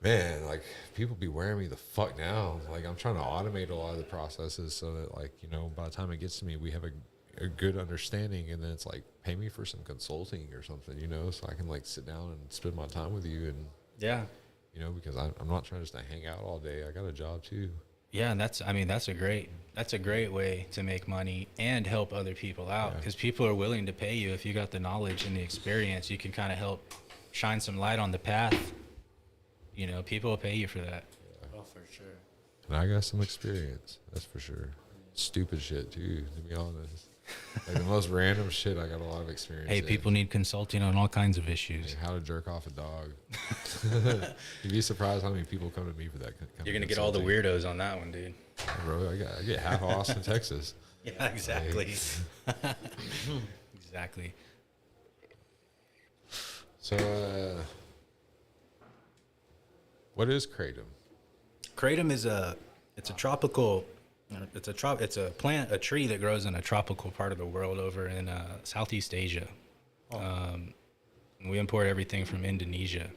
man, like people be wearing me the fuck down. Like I'm trying to automate a lot of the processes so that like, you know, by the time it gets to me, we have a good understanding, and then it's like pay me for some consulting or something, you know, so I can like sit down and spend my time with you, and Yeah. you know, because I'm not trying just to hang out all day. I got a job too. Yeah, and that's a great way to make money and help other people out, because people are willing to pay you if you got the knowledge and the experience. You can kind of help shine some light on the path. You know, people will pay you for that. Oh, for sure. And I got some experience, that's for sure. Stupid shit too, to be honest. Like the most random shit, I got a lot of experience. Hey, in. people need consulting on all kinds of issues. Like how to jerk off a dog. You'd be surprised how many people come to me for that. Kind You're of gonna get all the consulting. weirdos on that one, dude. Bro, I get half of Austin, Texas. Yeah, exactly. Exactly. So, what is kratom? Kratom is it's a tropical, it's a plant, a tree that grows in a tropical part of the world over in Southeast Asia. We import everything from Indonesia.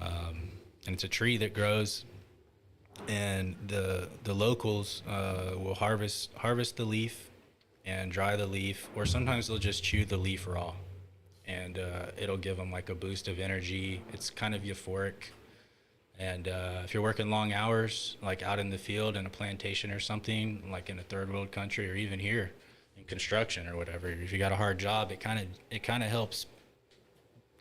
And it's a tree that grows, and the locals will harvest the leaf and dry the leaf, or sometimes they'll just chew the leaf raw, and it'll give them like a boost of energy. It's kind of euphoric. And if you're working long hours, like out in the field in a plantation or something, like in a third world country, or even here in construction or whatever, if you got a hard job, it kind of helps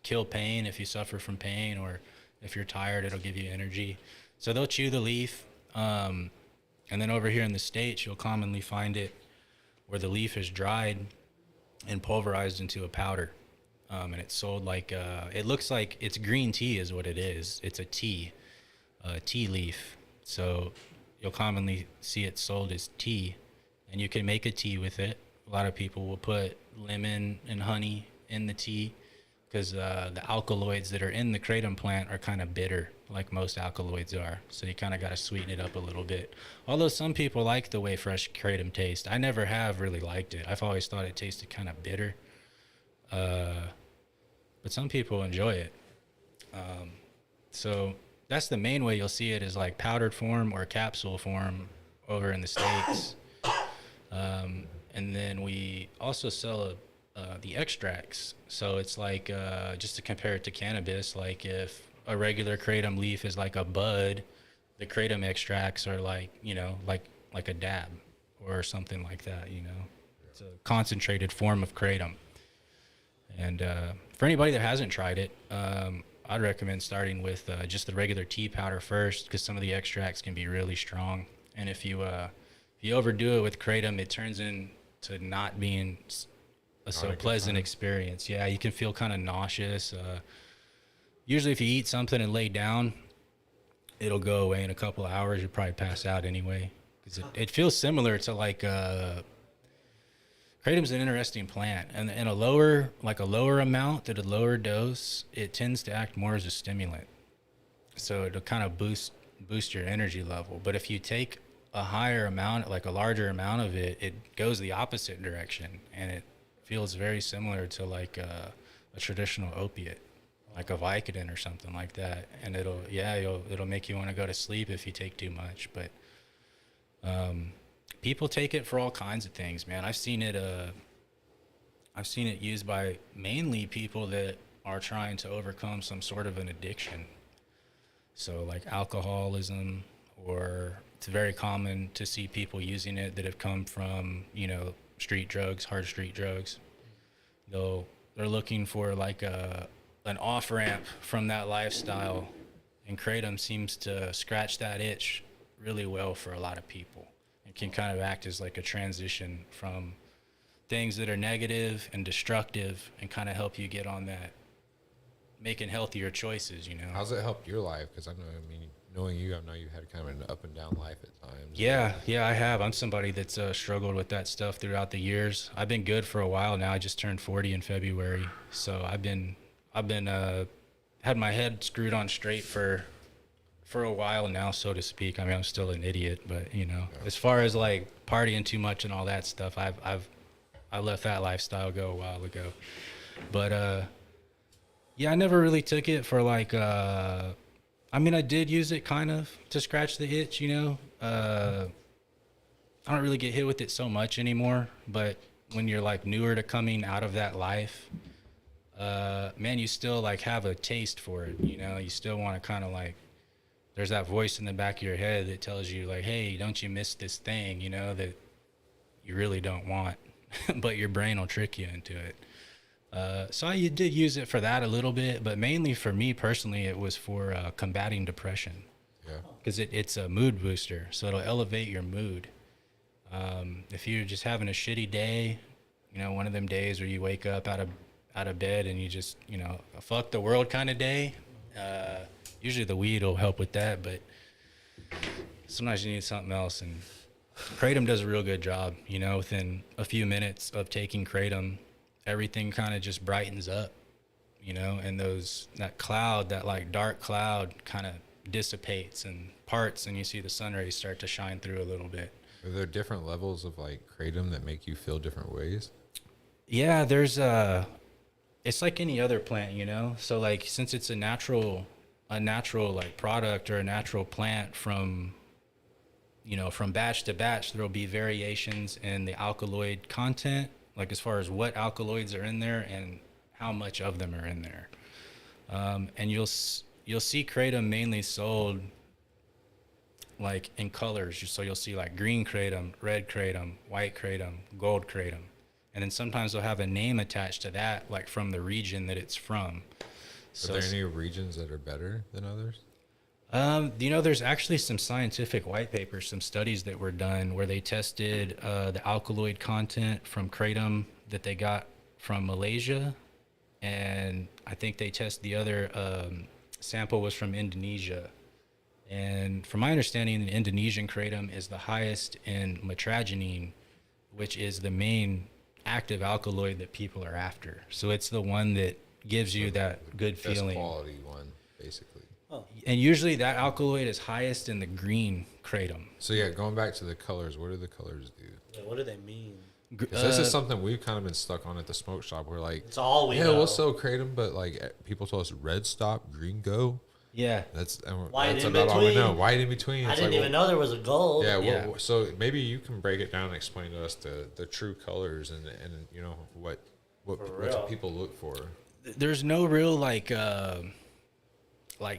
kill pain if you suffer from pain, or if you're tired, it'll give you energy. So they'll chew the leaf. And then over here in the States, you'll commonly find it where the leaf is dried and pulverized into a powder. And it's sold like, it looks like it's green tea is what it is. It's a tea leaf. So you'll commonly see it sold as tea, and you can make a tea with it. A lot of people will put lemon and honey in the tea, because the alkaloids that are in the kratom plant are kind of bitter, like most alkaloids are. So you kind of got to sweeten it up a little bit. Although some people like the way fresh kratom tastes. I never have really liked it. I've always thought it tasted kind of bitter. But some people enjoy it. So that's the main way you'll see it, is like powdered form or capsule form over in the States. And then we also sell a the extracts. So it's like, just to compare it to cannabis, like if a regular kratom leaf is like a bud, the kratom extracts are like, you know, like a dab or something like that, you know. It's a concentrated form of kratom. And for anybody that hasn't tried it, I'd recommend starting with just the regular tea powder first, because some of the extracts can be really strong. And if you overdo it with kratom, it turns into not being a so pleasant experience. Yeah, you can feel kind of nauseous. Usually if you eat something and lay down, it'll go away in a couple of hours. You'll probably pass out anyway, because it feels similar to like kratom's an interesting plant, and in a lower amount at a lower dose, it tends to act more as a stimulant. So it'll kind of boost your energy level. But if you take a higher amount, like a larger amount of it, it goes the opposite direction, and it feels very similar to like a traditional opiate, like a Vicodin or something like that. And it'll make you want to go to sleep if you take too much. But people take it for all kinds of things, man. I've seen it used by mainly people that are trying to overcome some sort of an addiction. So like alcoholism, or it's very common to see people using it that have come from, you know, street drugs, hard street drugs. They're looking for like an off-ramp from that lifestyle, and kratom seems to scratch that itch really well for a lot of people. It can kind of act as like a transition from things that are negative and destructive, and kind of help you get on that making healthier choices, you know. How's it helped your life? Because knowing you, I know you had kind of an up and down life at times. Yeah, I have. I'm somebody that's struggled with that stuff throughout the years. I've been good for a while now. I just turned 40 in February, so I've been had my head screwed on straight for a while now, so to speak. I mean, I'm still an idiot, but you know, as far as like partying too much and all that stuff, I left that lifestyle go a while ago. But yeah, I never really took it for like I mean, I did use it kind of to scratch the itch, you know. I don't really get hit with it so much anymore, but when you're like newer to coming out of that life, man, you still like have a taste for it, you know. You still want to kind of like, there's that voice in the back of your head that tells you like, hey, don't you miss this thing, you know, that you really don't want, but your brain will trick you into it. So I did use it for that a little bit, but mainly for me personally, it was for combating depression. Yeah. Because it's a mood booster, so it'll elevate your mood. If you're just having a shitty day, you know, one of them days where you wake up out of bed and you just, you know, a fuck the world kind of day, usually the weed will help with that, but sometimes you need something else. And kratom does a real good job, you know. Within a few minutes of taking kratom, everything kind of just brightens up, you know, and that like dark cloud kind of dissipates and parts, and you see the sun rays start to shine through a little bit. Are there different levels of like kratom that make you feel different ways? Yeah, there's it's like any other plant, you know. So like, since it's a natural like product or a natural plant, from, you know, from batch to batch, there'll be variations in the alkaloid content, like as far as what alkaloids are in there and how much of them are in there. And you'll see kratom mainly sold like in colors. So you'll see like green kratom, red kratom, white kratom, gold kratom. And then sometimes they'll have a name attached to that, like from the region that it's from. Are there any regions that are better than others? You know, there's actually some scientific white papers, some studies that were done where they tested the alkaloid content from kratom that they got from Malaysia, and I think they tested the other sample was from Indonesia. And from my understanding, the Indonesian kratom is the highest in metragenine, which is the main active alkaloid that people are after. So it's the one that gives you that good feeling. Best quality one, basically. And usually that alkaloid is highest in the green kratom. So yeah, going back to the colors, what do the colors do? Yeah, what do they mean? This is something we've kind of been stuck on at the smoke shop. We're like, It's all we yeah, know. we'll sell kratom, but like people told us red stop, green go. Yeah. That's White in about all we between. know. White in between. I It's didn't like, even know there was a gold. Yeah, Yeah. so maybe you can break it down and explain to us the true colors and you know What do real. people look for? There's no real like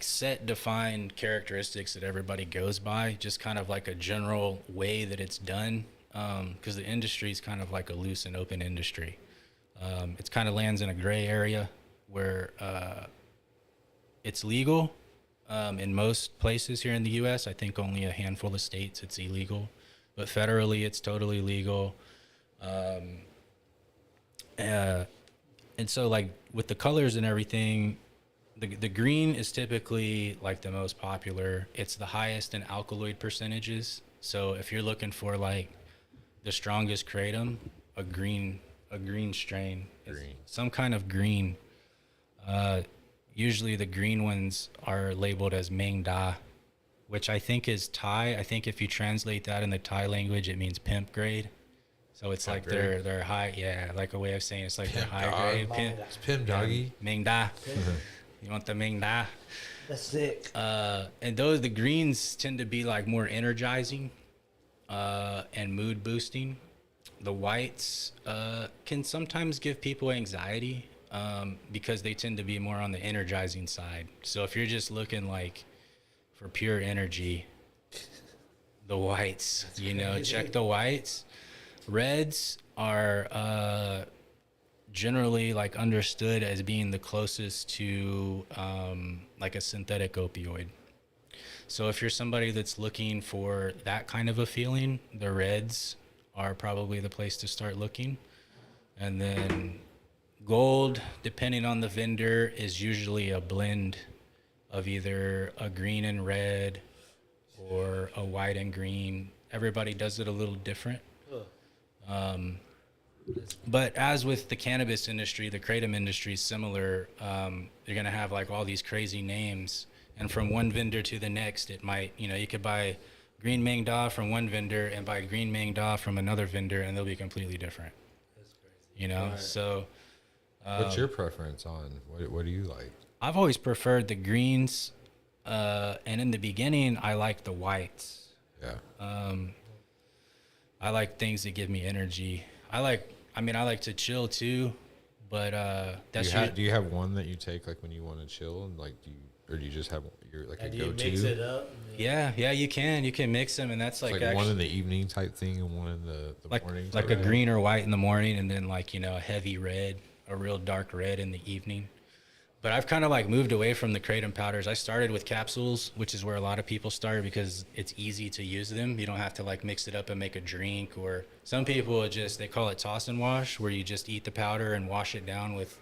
set defined characteristics that everybody goes by, just kind of like a general way that it's done, because the industry is kind of like a loose and open industry. It's kind of lands in a gray area where it's legal in most places here in the U.S. I think only a handful of states it's illegal, but federally it's totally legal. And so like with the colors and everything, the green is typically like the most popular. It's the highest in alkaloid percentages. So if you're looking for like the strongest kratom, a green strain, some kind of green. Usually the green ones are labeled as Meng Da, which I think is Thai. I think if you translate that in the Thai language, it means pimp grade. So it's like they're high, yeah, like a way of saying it's like they're high grade. It's Pim Doggy. Meng Da. You want the Meng Da? That's sick. And the greens tend to be like more energizing and mood boosting. The whites can sometimes give people anxiety because they tend to be more on the energizing side. So if you're just looking like for pure energy, the whites, check the whites. Reds are generally like understood as being the closest to like a synthetic opioid. So if you're somebody that's looking for that kind of a feeling, the reds are probably the place to start looking. And then gold, depending on the vendor, is usually a blend of either a green and red or a white and green. Everybody does it a little different. But as with the cannabis industry, the kratom industry is similar. You're going to have like all these crazy names. And from one vendor to the next, it might, you could buy green Meng Da from one vendor and buy green Meng Da from another vendor, and they'll be completely different. That's crazy. Right. So. What's your preference on? What do you like? I've always preferred the greens. And in the beginning, I liked the whites. Yeah. I like things that give me energy. I like to chill too, but that's do you have one that you take like when you want to chill, and like do you just have your like a Do go-to? you mix it up? Yeah, you can mix them, and that's like one in the evening type thing and one in the morning. Like a green or white in the morning, and then like a heavy red, a real dark red in the evening. But I've kind of like moved away from the kratom powders. I started with capsules, which is where a lot of people start because it's easy to use them. You don't have to like mix it up and make a drink, or some people they call it toss and wash, where you just eat the powder and wash it down with,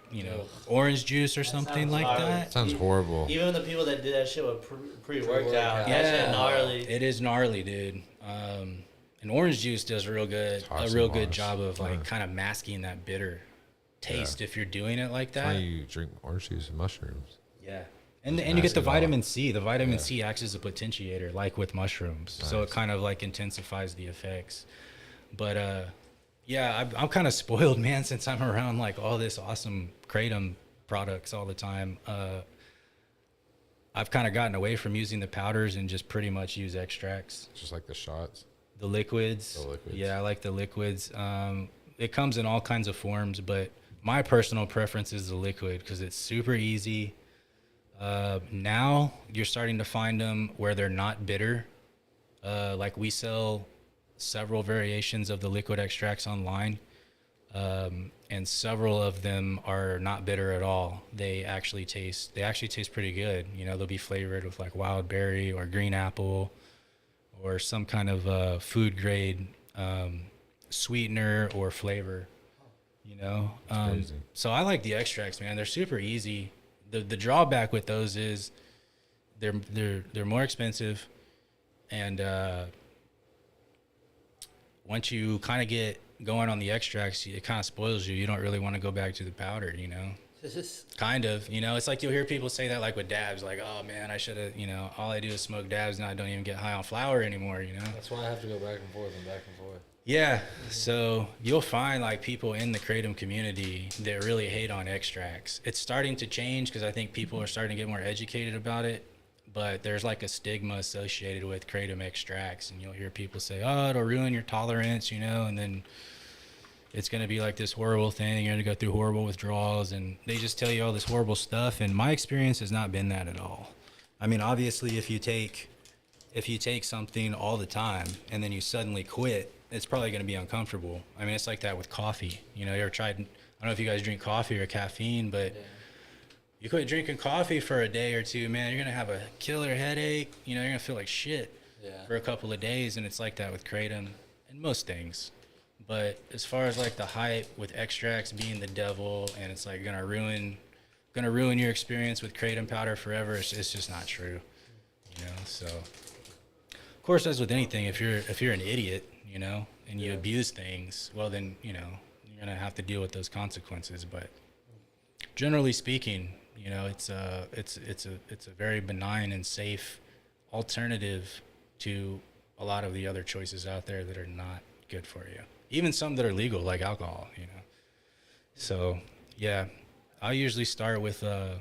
orange juice or something like that. Sounds horrible. Even the people that did that shit with pre-workout, that shit gnarly. It is gnarly, dude. And orange juice does a real good job of like kind of masking that bitter taste if you're doing it like that. That's why you drink orange juice and mushrooms. Yeah. And you get the vitamin C. The vitamin C acts as a potentiator, like with mushrooms. Nice. So it kind of like intensifies the effects. But I'm kind of spoiled, man, since I'm around like all this awesome kratom products all the time. I've kind of gotten away from using the powders and just pretty much use extracts. Just like the shots? The liquids. Yeah, I like the liquids. It comes in all kinds of forms, but my personal preference is the liquid because it's super easy. Now you're starting to find them where they're not bitter. Like we sell several variations of the liquid extracts online, and several of them are not bitter at all. They actually taste pretty good. They'll be flavored with like wild berry or green apple or some kind of food grade sweetener or flavor. So I like the extracts, man. They're super easy. The drawback with those is they're more expensive, and once you kind of get going on the extracts, it kind of spoils you. You don't really want to go back to the powder, Kind of, it's like you'll hear people say that like with dabs, like, oh man, I should have, all I do is smoke dabs and I don't even get high on flower anymore, That's why I have to go back and forth and back and forth. Yeah, so you'll find like people in the kratom community that really hate on extracts. It's starting to change because I think people are starting to get more educated about it, but there's like a stigma associated with kratom extracts, and you'll hear people say, oh, it'll ruin your tolerance, and then it's going to be like this horrible thing. You're going to go through horrible withdrawals, and they just tell you all this horrible stuff. And my experience has not been that at all. I mean, obviously, if you take something all the time and then you suddenly quit, it's probably going to be uncomfortable. I mean, it's like that with coffee. You know, you ever tried, I don't know if you guys drink coffee or caffeine, but you quit drinking coffee for a day or two, man, you're going to have a killer headache. You know, you're going to feel like shit for a couple of days. And it's like that with Kratom and most things. But as far as like the hype with extracts being the devil and it's like gonna ruin your experience with Kratom powder forever, it's just not true, you know. So of course, as with anything, if you're an idiot, you know, and you abuse things, well then, you know, you're gonna have to deal with those consequences. But generally speaking, you know, it's a very benign and safe alternative to a lot of the other choices out there that are not good for you. Even some that are legal, like alcohol, you know. So, yeah, I usually start with a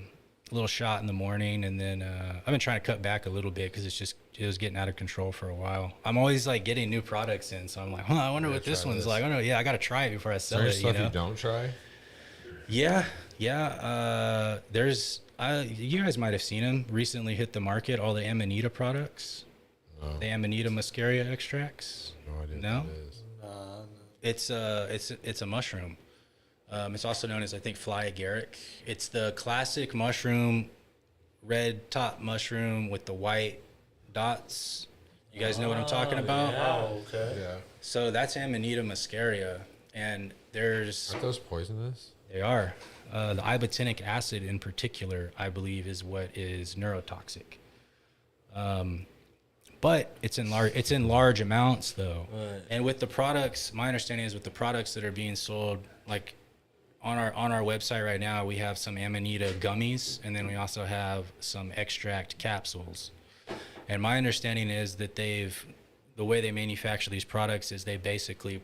little shot in the morning, and then I've been trying to cut back a little bit because it was getting out of control for a while. I'm always like getting new products in, so I'm like, I wonder what this one's like. I got to try it before I sell it. Stuff you know? you don't try? Yeah. You guys might have seen them recently hit the market. All the Amanita products, the Amanita muscaria extracts. No idea. No. What it is. It's a mushroom. It's also known as, I think, fly agaric. It's the classic mushroom, red top mushroom with the white dots. You guys know what I'm talking about? Oh, okay. Yeah. So that's Amanita muscaria, and there's Aren't those poisonous? they are the ibotenic acid in particular, I believe, is what is neurotoxic. But it's in large amounts though. Right. And with the products, my understanding is with the products that are being sold, like on our website right now, we have some Amanita gummies, and then we also have some extract capsules. And my understanding is that the way they manufacture these products is they basically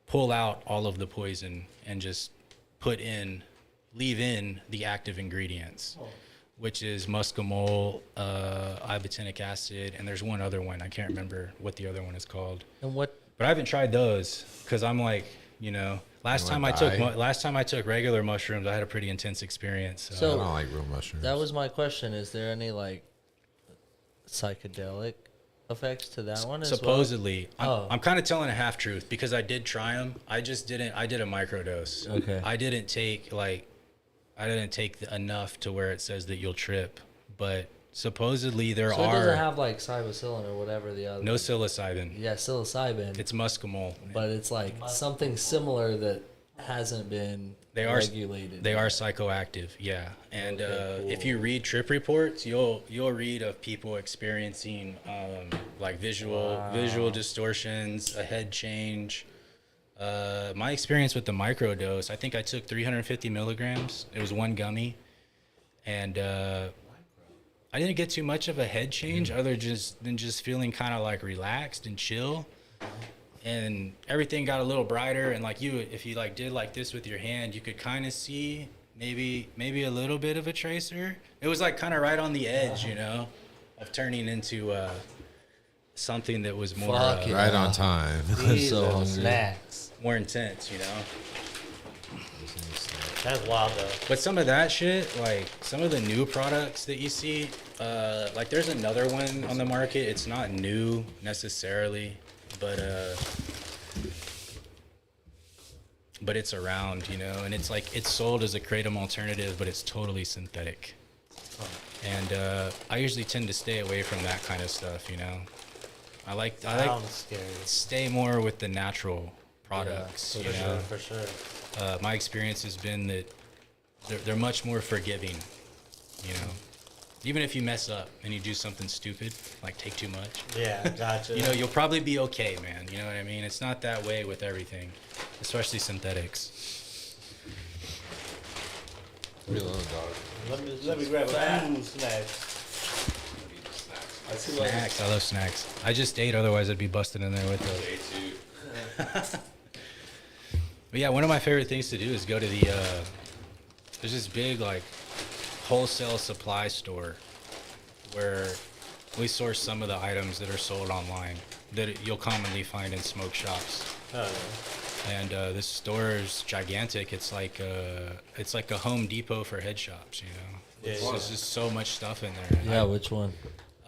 pull out all of the poison and just leave in the active ingredients. Which is muscimol, ibotenic acid, and there's one other one. I can't remember what the other one is called. But I haven't tried those because I'm like, you know, last time I took regular mushrooms, I had a pretty intense experience. So I don't like real mushrooms. That was my question. Is there any like psychedelic effects to that one? Supposedly, well? I'm kind of telling a half truth because I did try them. I did a microdose. Okay. I didn't take enough to where it says that you'll trip, but supposedly there So are. it doesn't have like psilocybin or whatever the other. No psilocybin. Yeah, psilocybin. It's muscimol. But it's like something similar that hasn't been regulated. They are psychoactive, yeah. And cool. if you read trip reports, you'll read of people experiencing like visual distortions, a head change. My experience with the microdose, I think I took 350 milligrams. It was one gummy, and I didn't get too much of a head change other than just feeling kind of like relaxed and chill. And everything got a little brighter, and like if you like did like this with your hand, you could kind of see maybe a little bit of a tracer. It was like kind of right on the edge, you know, of turning into something that was more right on time. So snacks. more intense, you know. That's wild though. But some of that shit, like some of the new products that you see, like there's another one on the market. It's not new necessarily, but it's around, you know, and it's like it's sold as a Kratom alternative, but it's totally synthetic. And I usually tend to stay away from that kind of stuff, you know. I like stay more with the natural products, you know. For sure. My experience has been that they're much more forgiving, you know. Even if you mess up and you do something stupid, like take too much. Yeah, gotcha. You know, you'll probably be okay, man. You know what I mean? It's not that way with everything, especially synthetics. Leave me alone, dog. Let me grab a few snacks. Snacks, I love snacks. I just ate, otherwise I'd be busted in there with it. But yeah, one of my favorite things to do is go to there's this big like wholesale supply store where we source some of the items that are sold online that you'll commonly find in smoke shops. And this store is gigantic. It's like a Home Depot for head shops, you know. There's just so much stuff in there. Yeah, which one?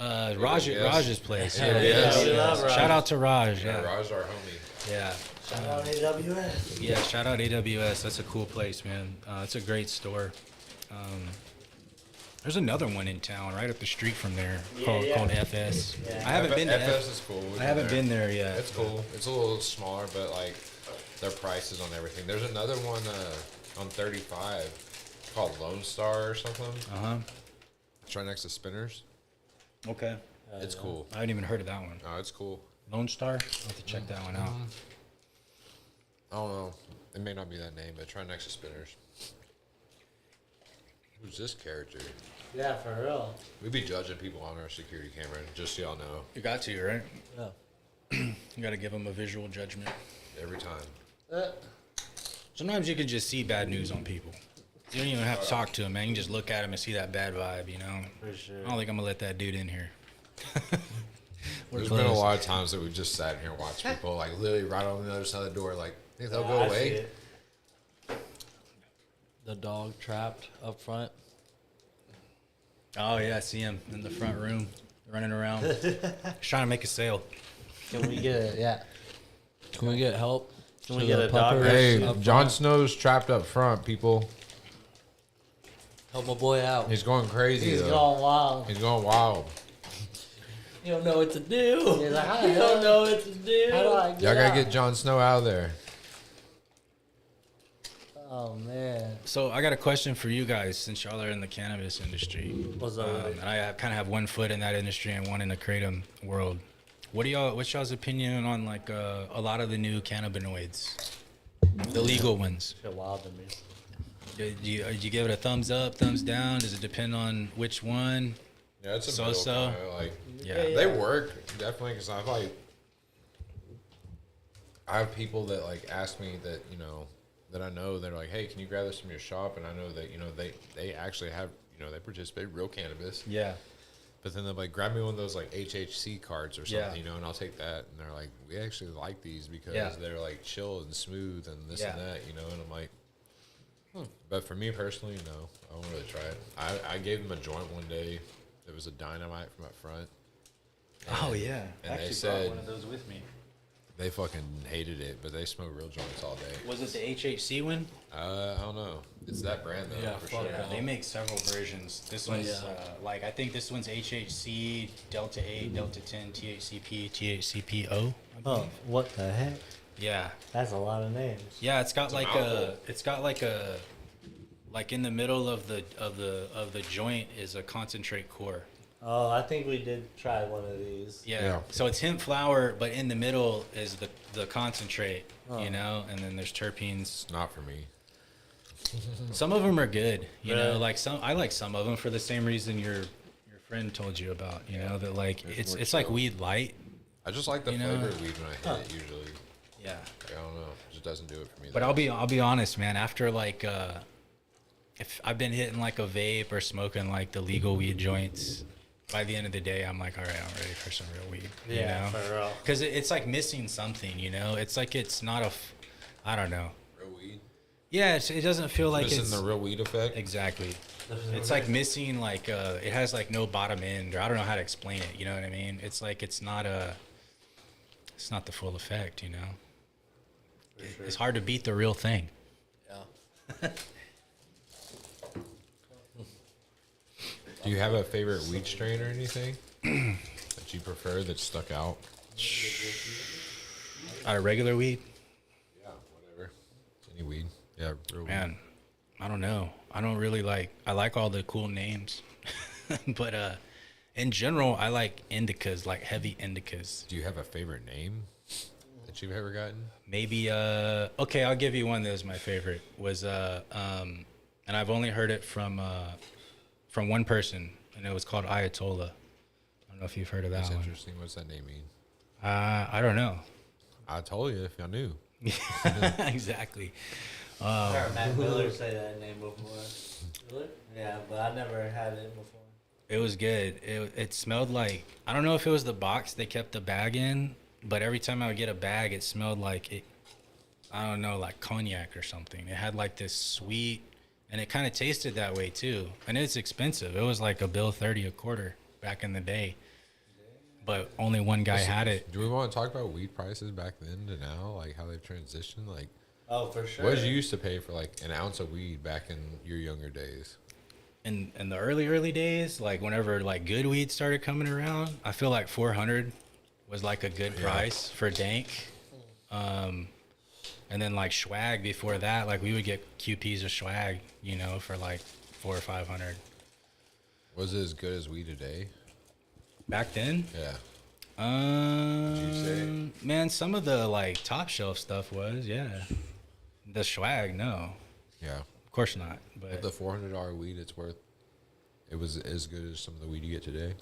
Raj's place. Yeah. We love Raj. Shout out to Raj. Yeah, Yeah. Raj, our homie. Yeah. Shout out AWS. Yeah, shout out AWS. That's a cool place, man. It's a great store. There's another one in town right up the street from there called FS. Yeah. I haven't been to FS is cool. I haven't been there yet. It's cool. It's a little smaller, but like their prices on everything. There's another one on 35 called Lone Star or something. It's right next to Spinners. Okay. It's cool. I haven't even heard of that one. Oh, it's cool. Lone Star? I'll have to check that one out. I don't know. It may not be that name, but it's right next to Spinners. Who's this character? Yeah, for real. We be judging people on our security camera, just so y'all know, You got to, right? Yeah. You got to give them a visual judgment. every time. Sometimes you can just see bad news on people. You don't even have to talk to them, man. You can just look at them and see that bad vibe, you know? For sure. I don't think I'm going to let that dude in here. There's been a lot of times that we've just sat in here and watched people, like, literally right on the other side of the door, like, think they'll go I see away? it. The dog trapped up front. Oh, yeah, I see him in the front room running around. He's trying to make a sale. Can we get it? Yeah. Can we get help? Can we to get the a dog? puppers Hey, up Jon front? Snow's trapped up front, people. Help my boy out. He's going crazy, He's though. going wild. He's going wild. You don't know what to do. He's like, how the You hell don't know what to do. How do I get Y'all gotta out? get Jon Snow out of there. Oh, man. So I got a question for you guys, since y'all are in the cannabis industry. What's up with it? And I kind of have one foot in that industry and one in the kratom world. What's y'all's opinion on like a lot of the new cannabinoids, the legal ones? Shit wild to me. Do you give it a thumbs up, thumbs down? Does it depend on which one? Yeah, it's a So-so. middle kinda, like, Yeah. they work, definitely, because I have people that, like, ask me that, you know, that I know, they're like, hey, can you grab this from your shop? And I know that, you know, they actually have, you know, they participate in real cannabis. Yeah. But then they're like, grab me one of those, like, HHC cards or something, Yeah. you know, and I'll take that. And they're like, we actually like these because Yeah. they're, like, chill and smooth and this Yeah. and that, you know. And I'm like, But for me personally, no, I won't really try it. I gave them a joint one day. It was a dynamite from up front. Oh yeah. And I they actually said- brought one of those with me. They fucking hated it, but they smoke real joints all day. Was it the HHC one? I don't know. It's that brand though, Yeah, for fuck sure. Yeah, they make several versions. This one's like I think this one's HHC, Delta 8, Delta 10, THCP, THCPO. Oh, what the heck? Yeah, That's a lot of names. yeah. It's got a like mouthful. like in the middle of the joint is a concentrate core. Oh, I think we did try one of these. Yeah. Yeah. So it's hemp flower, but in the middle is the concentrate. You know, and then there's terpenes. It's not for me. Some of them are good, you know. Really? Like I like some of them for the same reason your friend told you about. You know that like It's more it's like chill. weed light. I just like the You know? flavor of weed when I hit it usually. Yeah. Like, I don't know. It just doesn't do it for me. But though. I'll be honest, man. After like if I've been hitting like a vape or smoking like the legal weed joints, by the end of the day, I'm like, all right, I'm ready for some real weed. Yeah, you know? for real. Because it's like missing something, you know. It's like it's not I don't know. real weed. Yeah, it doesn't feel like Missing it's the real weed effect. exactly. It's like missing like it has like no bottom end, or I don't know how to explain it. You know what I mean? It's like it's not the full effect. You know, it's hard to beat the real thing. Yeah. Do you have a favorite weed strain or anything that you prefer that stuck out? Out of regular weed, Yeah, whatever. Any weed. Yeah, real weed. man, I don't know. I don't really like. I like all the cool names, but in general, I like indicas, like heavy indicas. Do you have a favorite name that you've ever gotten? Maybe okay, I'll give you one that was my favorite. Was and I've only heard it from one person, and it was called Ayatollah. I don't know if you've heard of that That's one. interesting. What's that name mean? I don't know. I told you if I knew. Exactly. I heard Matt Miller say that name before. Really? Yeah, but I never had it before. It was good. It smelled like, I don't know if it was the box they kept the bag in, but every time I would get a bag, it smelled like I don't know, like cognac or something. It had like this sweet, and it kind of tasted that way too. And it's expensive. It was like $1.30 a quarter back in the day. But only one guy had it. Do we want to talk about weed prices back then to now, like how they've transitioned? Like, Oh, for sure. what did you used to pay for like an ounce of weed back in your younger days? In the early days, like whenever like good weed started coming around, I feel like 400 was like a good price for dank. And then like swag before that, like we would get QPs of swag, you know, for like 400 or 500. Was it as good as weed today? Back then, Yeah. Would you say? Man, some of the like top shelf stuff was, yeah. The swag, no, Yeah. of course not. But The $400 weed, it was as good as some of the weed you get today.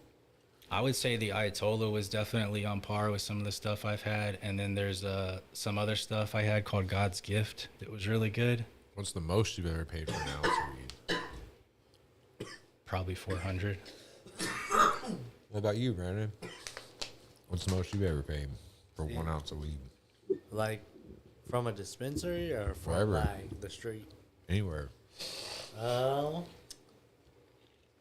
I would say the Ayatollah was definitely on par with some of the stuff I've had. And then there's some other stuff I had called God's Gift that was really good. What's the most you've ever paid for an ounce of weed? Probably 400. What about you, Brandon? What's the most you've ever paid for 1 ounce of weed? Like, from a dispensary or from Wherever. like the street? Anywhere.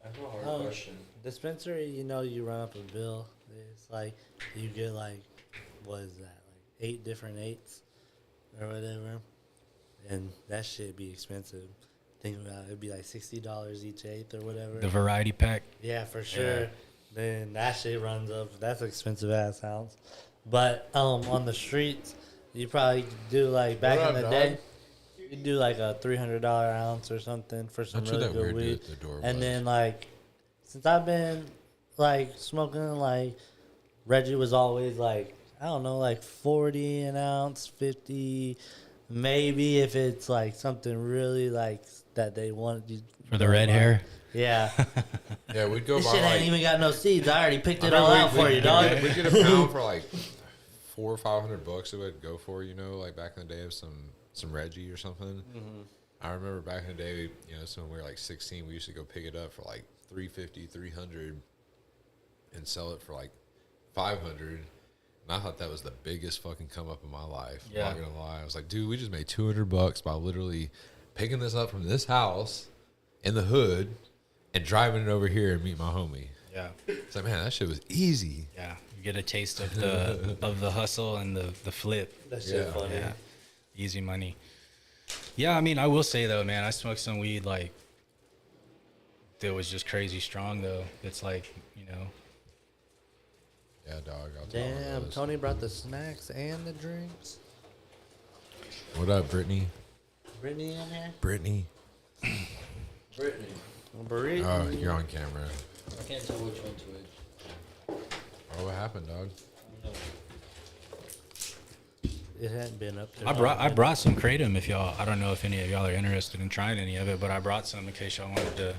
That's a hard question. Dispensary, you know, you run up a bill. It's like you get like, what is that? Like 8 different eights or whatever, and that shit be expensive. Think about it, it'd be like $60 each eighth or whatever. The variety pack. Yeah, for sure. Then that shit runs up. That's expensive ass ounce. But on the streets, you probably do like back in the day. You do like a $300 ounce or something for some Not really that good weird weed. at the door And was. then like, since I've been like smoking, like Reggie was always like, I don't know, like 40 an ounce, 50, maybe if it's like something really like that they want you For the red hair. Yeah. Yeah, we'd go This buy shit like... ain't even got no seeds. I already picked it I mean, all out for you, dog. We get a pound for like $400 or $500 it would go for, you know, like back in the day of some Reggie or something. I remember back in the day, you know, so when we were like 16, we used to go pick it up for like $350, $300 and sell it for like $500. And I thought that was the biggest fucking come up in my life. Yeah. I'm not gonna lie. I was like, dude, we just made $200 by literally picking this up from this house in the hood and driving it over here and meet my homie. Yeah. It's like, man, that shit was easy. Yeah. You get a taste of the hustle and the flip. That shit Yeah. funny. Yeah. Easy money. Yeah, I mean, I will say though, man, I smoked some weed like that was just crazy strong though. It's like, you know. Yeah, dog. I'll tell you Damn, those. Tony brought the snacks and the drinks. What up, Brittany? Brittany in here? Brittany. Brittany. Burrito. Oh, you're on camera. I can't tell which one to which. Oh, what happened, dog? It hadn't been up there. I brought some kratom if y'all. I don't know if any of y'all are interested in trying any of it, but I brought some in case y'all wanted to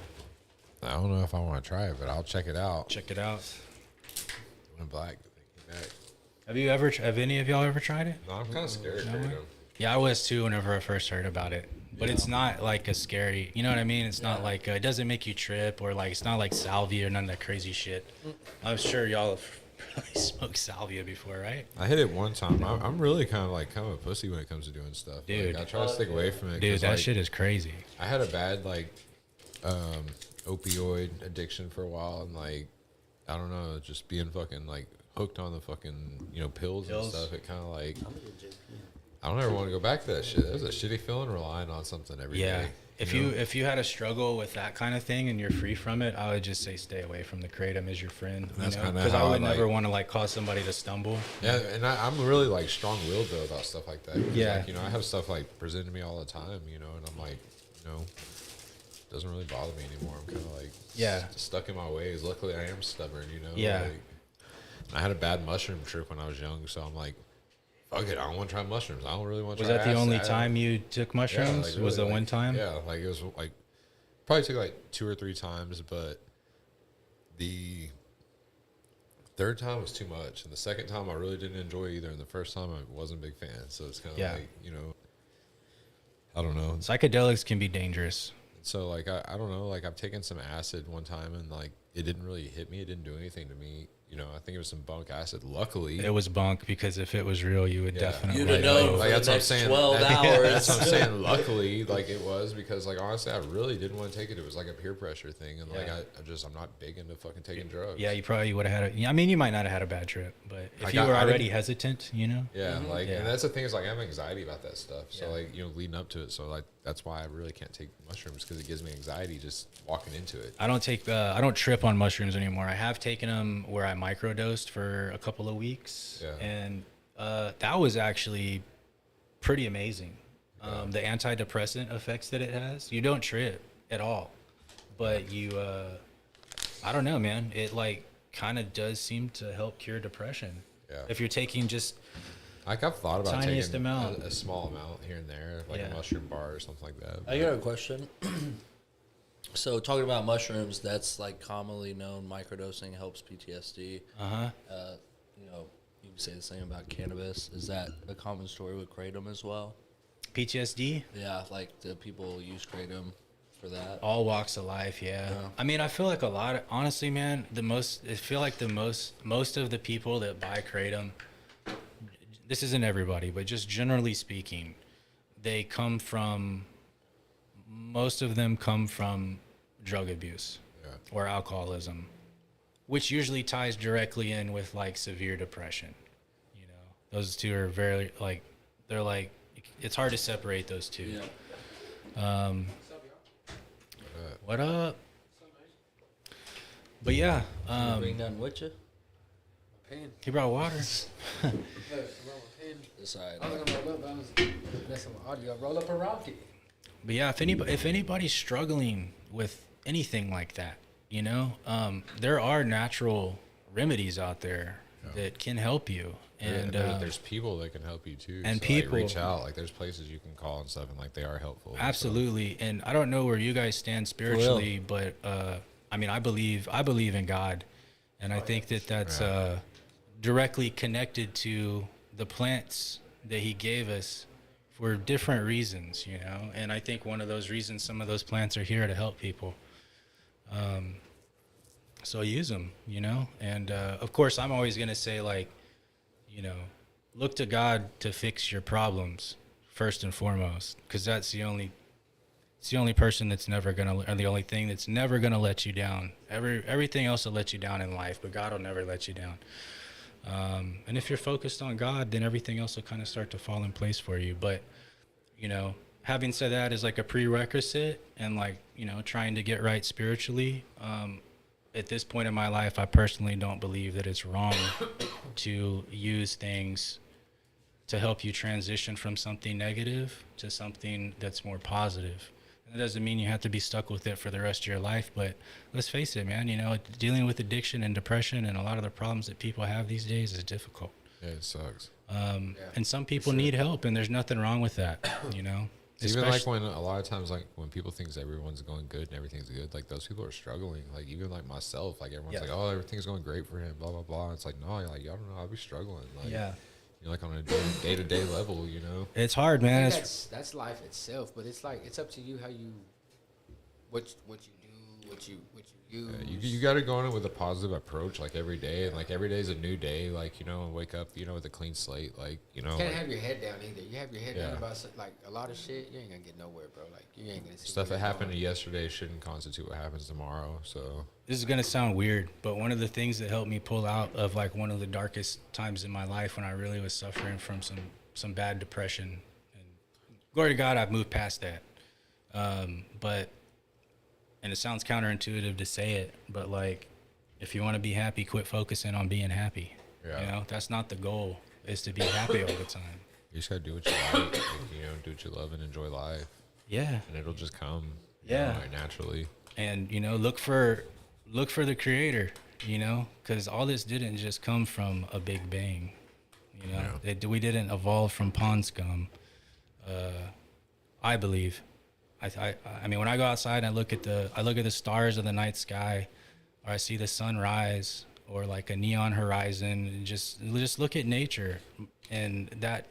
I don't know if I want to try it, but I'll check it out. check it out. When black, they came back. Have any of y'all ever tried it? No, I'm kind of scared. No Kratom. way. Yeah, I was too whenever I first heard about it. But it's not like a scary, you know what I mean? It's not like, it doesn't make you trip or like, it's not like salvia or none of that crazy shit. I'm sure y'all have probably smoked salvia before, right? I hit it one time. I'm really kind of a pussy when it comes to doing stuff. Dude. Like, I try to stick away from it. Dude, 'cause, that like, shit is crazy. I had a bad opioid addiction for a while, and like I don't know, just being fucking like hooked on the fucking pills and stuff. It kind of like I don't ever want to go back to that shit. It was a shitty feeling relying on something every day. Yeah. If you had a struggle with that kind of thing and you're free from it, I would just say stay away from the kratom as your friend. That's kinda Because I how I would never like- want to like cause somebody to stumble. Yeah, and I'm really like strong-willed though about stuff like that. 'Cause, Yeah. like, I have stuff like presented to me all the time, and I'm like, it doesn't really bother me anymore. I'm kind of like stuck in my ways. Luckily, I am stubborn, Yeah. Like, I had a bad mushroom trip when I was young, so I'm like, fuck it, I don't want to try mushrooms. I don't really want to Was try that the only acid. time you took mushrooms? like, Was the really, one like, time? Yeah, like it was like probably took like 2 or 3 times, but the third time was too much, and the second time I really didn't enjoy either, and the first time I wasn't a big fan. So it's kind of like I don't know. Psychedelics can be dangerous. So like I don't know, like I've taken some acid one time and like it didn't really hit me. It didn't do anything to me. I think it was some bunk acid. Luckily, It was bunk, because if it was real, you would definitely. You'd have known like, for that's the what I'm next saying. 12 That's hours. what I'm saying. Luckily, like it was, because like honestly, I really didn't want to take it. It was like a peer pressure thing, and like I'm not big into fucking taking drugs. Yeah, you probably would have had I mean, you might not have had a bad trip, but if Like, you were I already didn't- hesitant, you know. Yeah, like, Yeah. and that's the thing is like I have anxiety about that stuff. So Yeah. like leading up to it, so like that's why I really can't take mushrooms, because it gives me anxiety just walking into it. I don't trip on mushrooms anymore. I have taken them where I microdosed for a couple of weeks, Yeah. and that was actually pretty amazing. The antidepressant effects that it has, you don't trip at all, but you, I don't know, man. It like kind of does seem to help cure depression. Yeah. If you're taking just Like I've thought about Tiniest taking amount. a small amount here and there, like Yeah. a mushroom bar or something like that. I got a question. So talking about mushrooms, that's like commonly known microdosing helps PTSD. You know, you can say the same about cannabis. Is that a common story with kratom as well? PTSD, Yeah, like the people use kratom for that. all walks of life. Yeah. Yeah. I mean, I feel like honestly, man, most of the people that buy kratom, this isn't everybody, but just generally speaking, most of them come from drug abuse or alcoholism, which usually ties directly in with like severe depression. You know, those two are very it's hard to separate those two. Yeah. What up? But yeah, Bring that with you? he brought water. Decide. I was gonna roll up, but I was messing with audio. Roll up a rocket. But yeah, if anybody's struggling with anything like that, you know, there are natural remedies out there that can help you. And there's people that can help you too. and so, people- like, reach out. Like there's places you can call and stuff, and like they are helpful. and stuff. absolutely. And I don't know where you guys stand spiritually, but I mean, I believe in God, and I think that's directly connected to the plants that He gave us for different reasons, you know. And I think one of those reasons, some of those plants are here to help people. So use them, you know. And of course, I'm always gonna say, like, you know, look to God to fix your problems first and foremost, because it's the only person that's never gonna, or the only thing that's never gonna let you down. Everything else will let you down in life, but God will never let you down. And if you're focused on God, then everything else will kind of start to fall in place for you. But, you know, having said that is like a prerequisite, and like, you know, trying to get right spiritually. At this point in my life, I personally don't believe that it's wrong to use things to help you transition from something negative to something that's more positive. That doesn't mean you have to be stuck with it for the rest of your life, but let's face it, man, you know, dealing with addiction and depression and a lot of the problems that people have these days is difficult. Yeah, it sucks. And some people need help, and there's nothing wrong with that, you know. It's even like when a lot of times, like when people think everyone's going good and everything's good, like those people are struggling. Like even like myself, like everyone's like, oh, everything's going great for him, blah blah blah. It's like, no, like y'all don't know, I'll be struggling. Like, Yeah. you know, like on a day-to-day level, you know. It's hard, man. That's life itself, but it's like it's up to you how you what you do, what you use. Yeah, you got to go in with a positive approach, like every day, and like every day is a new day. Like, you know, wake up, you know, with a clean slate. Like, you know, You can't like, have your head down either. You have your head down Yeah. about like a lot of shit, you ain't gonna get nowhere, bro. Like you ain't gonna see stuff where that you're happened going. yesterday shouldn't constitute what happens tomorrow. So This is going to sound weird, but one of the things that helped me pull out of like one of the darkest times in my life when I really was suffering from some bad depression, and glory to God, I've moved past that. But, and it sounds counterintuitive to say it, but like, if you want to be happy, quit focusing on being happy. Yeah. You know, that's not the goal, is to be happy all the time. you just got to do what you like, like, you know, do what you love and enjoy life, Yeah. and it'll just come. you Yeah. know, like, naturally. And, you know, look for the creator, you know, because all this didn't just come from a big bang. You know, we didn't evolve from pond scum. I believe. I mean, when I go outside and I look at the stars of the night sky, or I see the sunrise, or like a neon horizon, and just look at nature, and that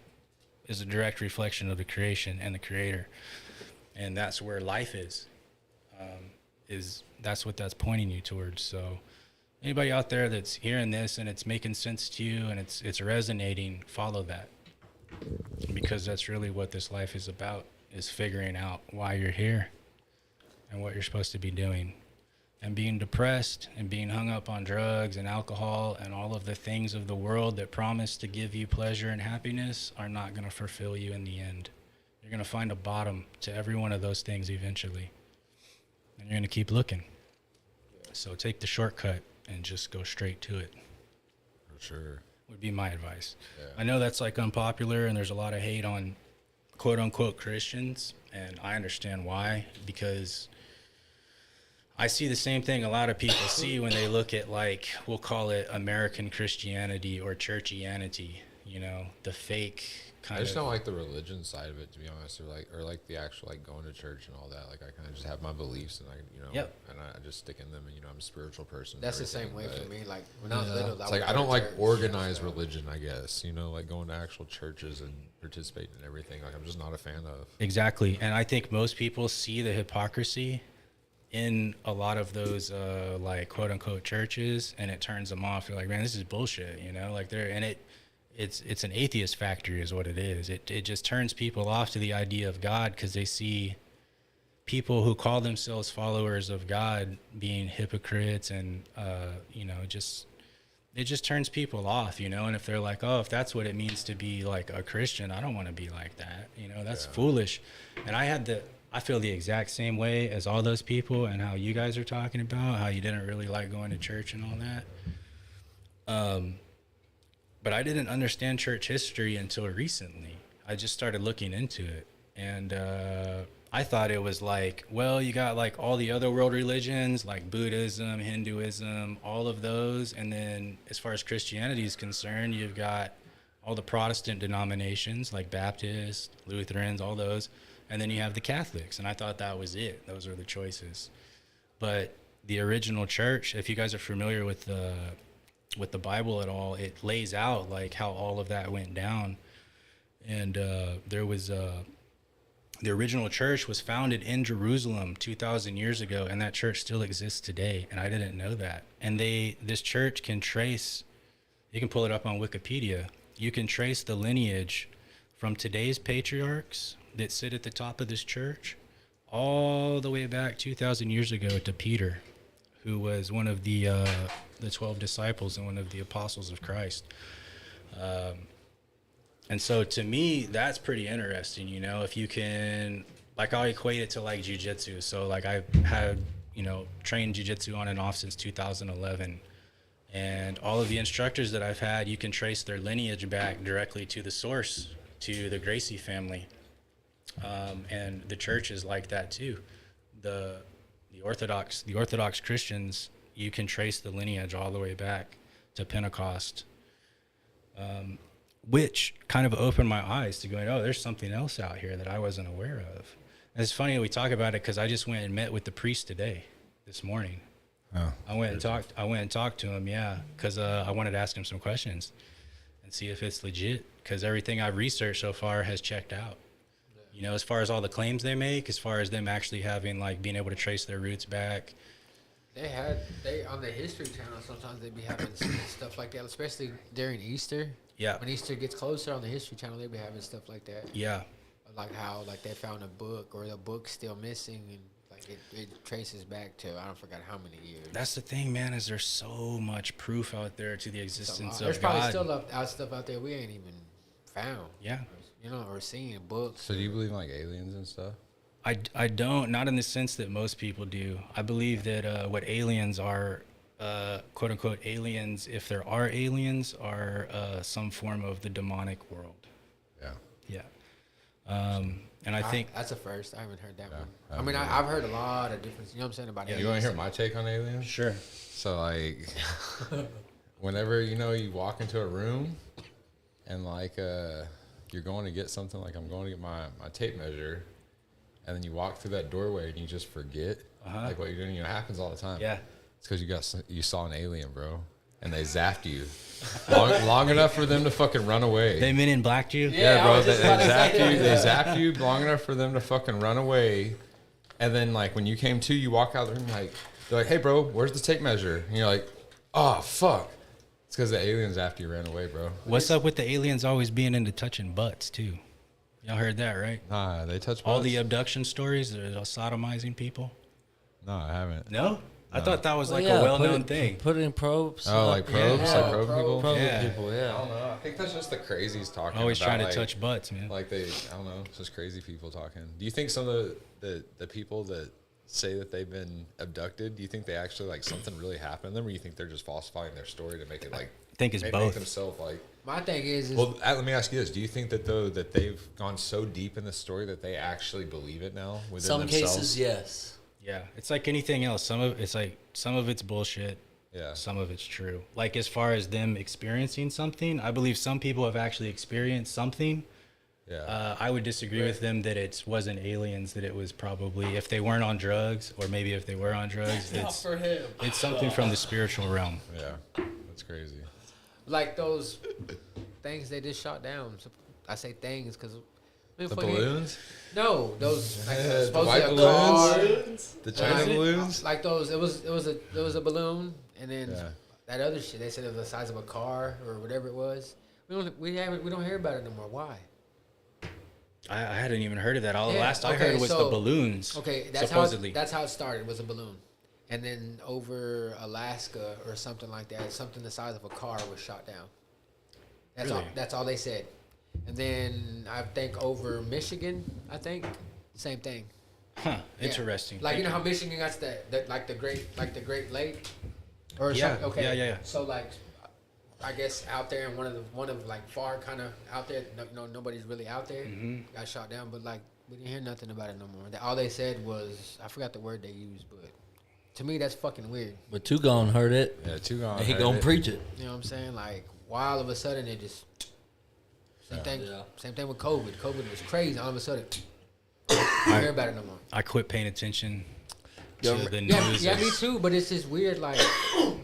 is a direct reflection of the creation and the creator, and that's where life is. That's what that's pointing you towards. So, Anybody out there that's hearing this and it's making sense to you and it's resonating, follow that. Because that's really what this life is about, is figuring out why you're here and what you're supposed to be doing. And being depressed and being hung up on drugs and alcohol and all of the things of the world that promise to give you pleasure and happiness are not going to fulfill you in the end. You're going to find a bottom to every one of those things eventually. And you're going to keep looking. So take the shortcut and just go straight to it. For sure. Would be my advice. Yeah. I know that's like unpopular and there's a lot of hate on quote unquote Christians, and I understand why, because I see the same thing a lot of people see when they look at, like, we'll call it American Christianity or churchianity, you know, the fake kind I just of. don't like the religion side of it, to be honest, or like the actual, like, going to church and all that. Like, I kind of just have my beliefs, and and I just stick in them, and I'm a spiritual person. That's the same way for me. Like when I was little, It's like I don't like organized religion, I guess. Like going to actual churches and participating in everything. Like, I'm just not a fan of. Exactly, and I think most people see the hypocrisy in a lot of those like quote unquote churches, and it turns them off. They're like, man, this is bullshit, like it's an atheist factory is what it is. It just turns people off to the idea of God, because they see people who call themselves followers of God being hypocrites, and it just turns people off, and if they're like, oh, if that's what it means to be like a Christian, I don't want to be like that, that's foolish. And I feel the exact same way as all those people, and how you guys are talking about how you didn't really like going to church and all that. But I didn't understand church history until recently. I just started looking into it, and I thought it was like, well, you got like all the other world religions, like Buddhism, Hinduism, all of those, and then as far as Christianity is concerned, you've got all the Protestant denominations like Baptists, Lutherans, all those, and then you have the Catholics, and I thought that was it. Those are the choices. But the original church, if you guys are familiar with the Bible at all, it lays out like how all of that went down. And there was the original church was founded in Jerusalem 2,000 years ago, and that church still exists today, and I didn't know that. And this church can trace, you can pull it up on Wikipedia, you can trace the lineage from today's patriarchs that sit at the top of this church all the way back 2,000 years ago to Peter, who was one of the 12 disciples and one of the apostles of Christ. And so to me, that's pretty interesting, if you can, like, I'll equate it to like jiu-jitsu. So like I had, trained jiu-jitsu on and off since 2011. And all of the instructors that I've had, you can trace their lineage back directly to the source, to the Gracie family. And the church is like that too. The Orthodox Christians, you can trace the lineage all the way back to Pentecost, which kind of opened my eyes to going, oh, there's something else out here that I wasn't aware of. And it's funny we talk about it, because I just went and met with the priest this morning. Oh, I went and talked to him, because I wanted to ask him some questions and see if it's legit, because everything I've researched so far has checked out. As far as all the claims they make, as far as them actually having, like, being able to trace their roots back. They on the History Channel, sometimes they be having stuff like that, especially during Easter. Yeah. When Easter gets closer on the History Channel, they be having stuff like that. Yeah. Like how, like, they found a book, or the book's still missing, and like it traces back to, I don't forget how many years. That's the thing, man, is there's so much proof out there to the existence of God. There's probably still stuff out there we ain't even found. Yeah. Or seen books. So do you believe in like aliens and stuff? I don't, not in the sense that most people do. I believe that what aliens are, quote unquote aliens, if there are aliens, are some form of the demonic world. Yeah. Yeah. And I think that's a first. I haven't heard that one. I I mean, haven't I've heard a lot of different. You know what I'm saying about aliens. You want to hear my take on aliens? sure. So like, whenever you walk into a room, and like you're going to get something, like I'm going to get my tape measure, and then you walk through that doorway and you just forget like what you're doing. It happens all the time. Yeah. It's because you saw an alien, bro, and they zapped you long enough for them to fucking run away. They Men in Blacked you? Yeah, bro. They zapped you long enough for them to fucking run away. And then, like, when you came to, you walk out of the room, like, they're like, hey, bro, where's the tape measure? And you're like, Oh, fuck. It's because the aliens after you ran away, bro. What's up with the aliens always being into touching butts, too? Y'all heard that, right? Nah, they touch All butts? the abduction stories, they're sodomizing people. No, I haven't. No? I thought that was like yeah, a well-known put thing. Put in probes. Oh, like probes? Yeah. Like probe people? Probe Yeah. people, I yeah. don't know. I think that's just the crazies talking Always about, trying to like, touch butts, man. Like I don't know, it's just crazy people talking. Do you think some of the people that say that they've been abducted, do you think they actually, like, something really happened to them, or you think they're just falsifying their story to make it, like, I think it's make both. themselves, like... My thing is Well, let me ask you this. Do you think that, though, that they've gone so deep in the story that they actually believe it now within Some themselves? cases, yes. Yeah, it's like anything else. Some of it's bullshit. Yeah. Some of it's true. Like, as far as them experiencing something, I believe some people have actually experienced something. Yeah. I would disagree with them that it wasn't aliens, that it was probably, if they weren't on drugs, or maybe if they were on drugs, it's something from the spiritual realm. Yeah. That's crazy. like those things they just shot down. So I say things because The balloons? No, those like, The supposedly white a car. balloons? The China balloons? Like those, it was a balloon, and then Yeah. that other shit. They said it was the size of a car or whatever it was. We don't hear about it no more. Why? I hadn't even heard of that. All the Yeah, last I okay, heard was so- the balloons. Okay, that's supposedly. how it started. Was a balloon, and then over Alaska or something like that, something the size of a car was shot down. That's all. Really? That's all they said. And then I think over Michigan, same thing. Huh, Yeah. interesting. Like you know how Michigan got the Great Lake, or Yeah, something. Okay. yeah. So like, I guess out there in one of like far kind of out there, nobody's really out there. Mm-hmm. Got shot down, but like we didn't hear nothing about it no more. All they said was I forgot the word they used, but to me that's fucking weird. But Tugon heard it. Yeah, two gone. And he gonna preach it. You know what I'm saying? Like why all of a sudden it just same thing. Yeah. Same thing with COVID. COVID was crazy. All of a sudden, don't hear about it no more. I quit paying attention to the Yeah, news. yeah, me too. But it's just weird, like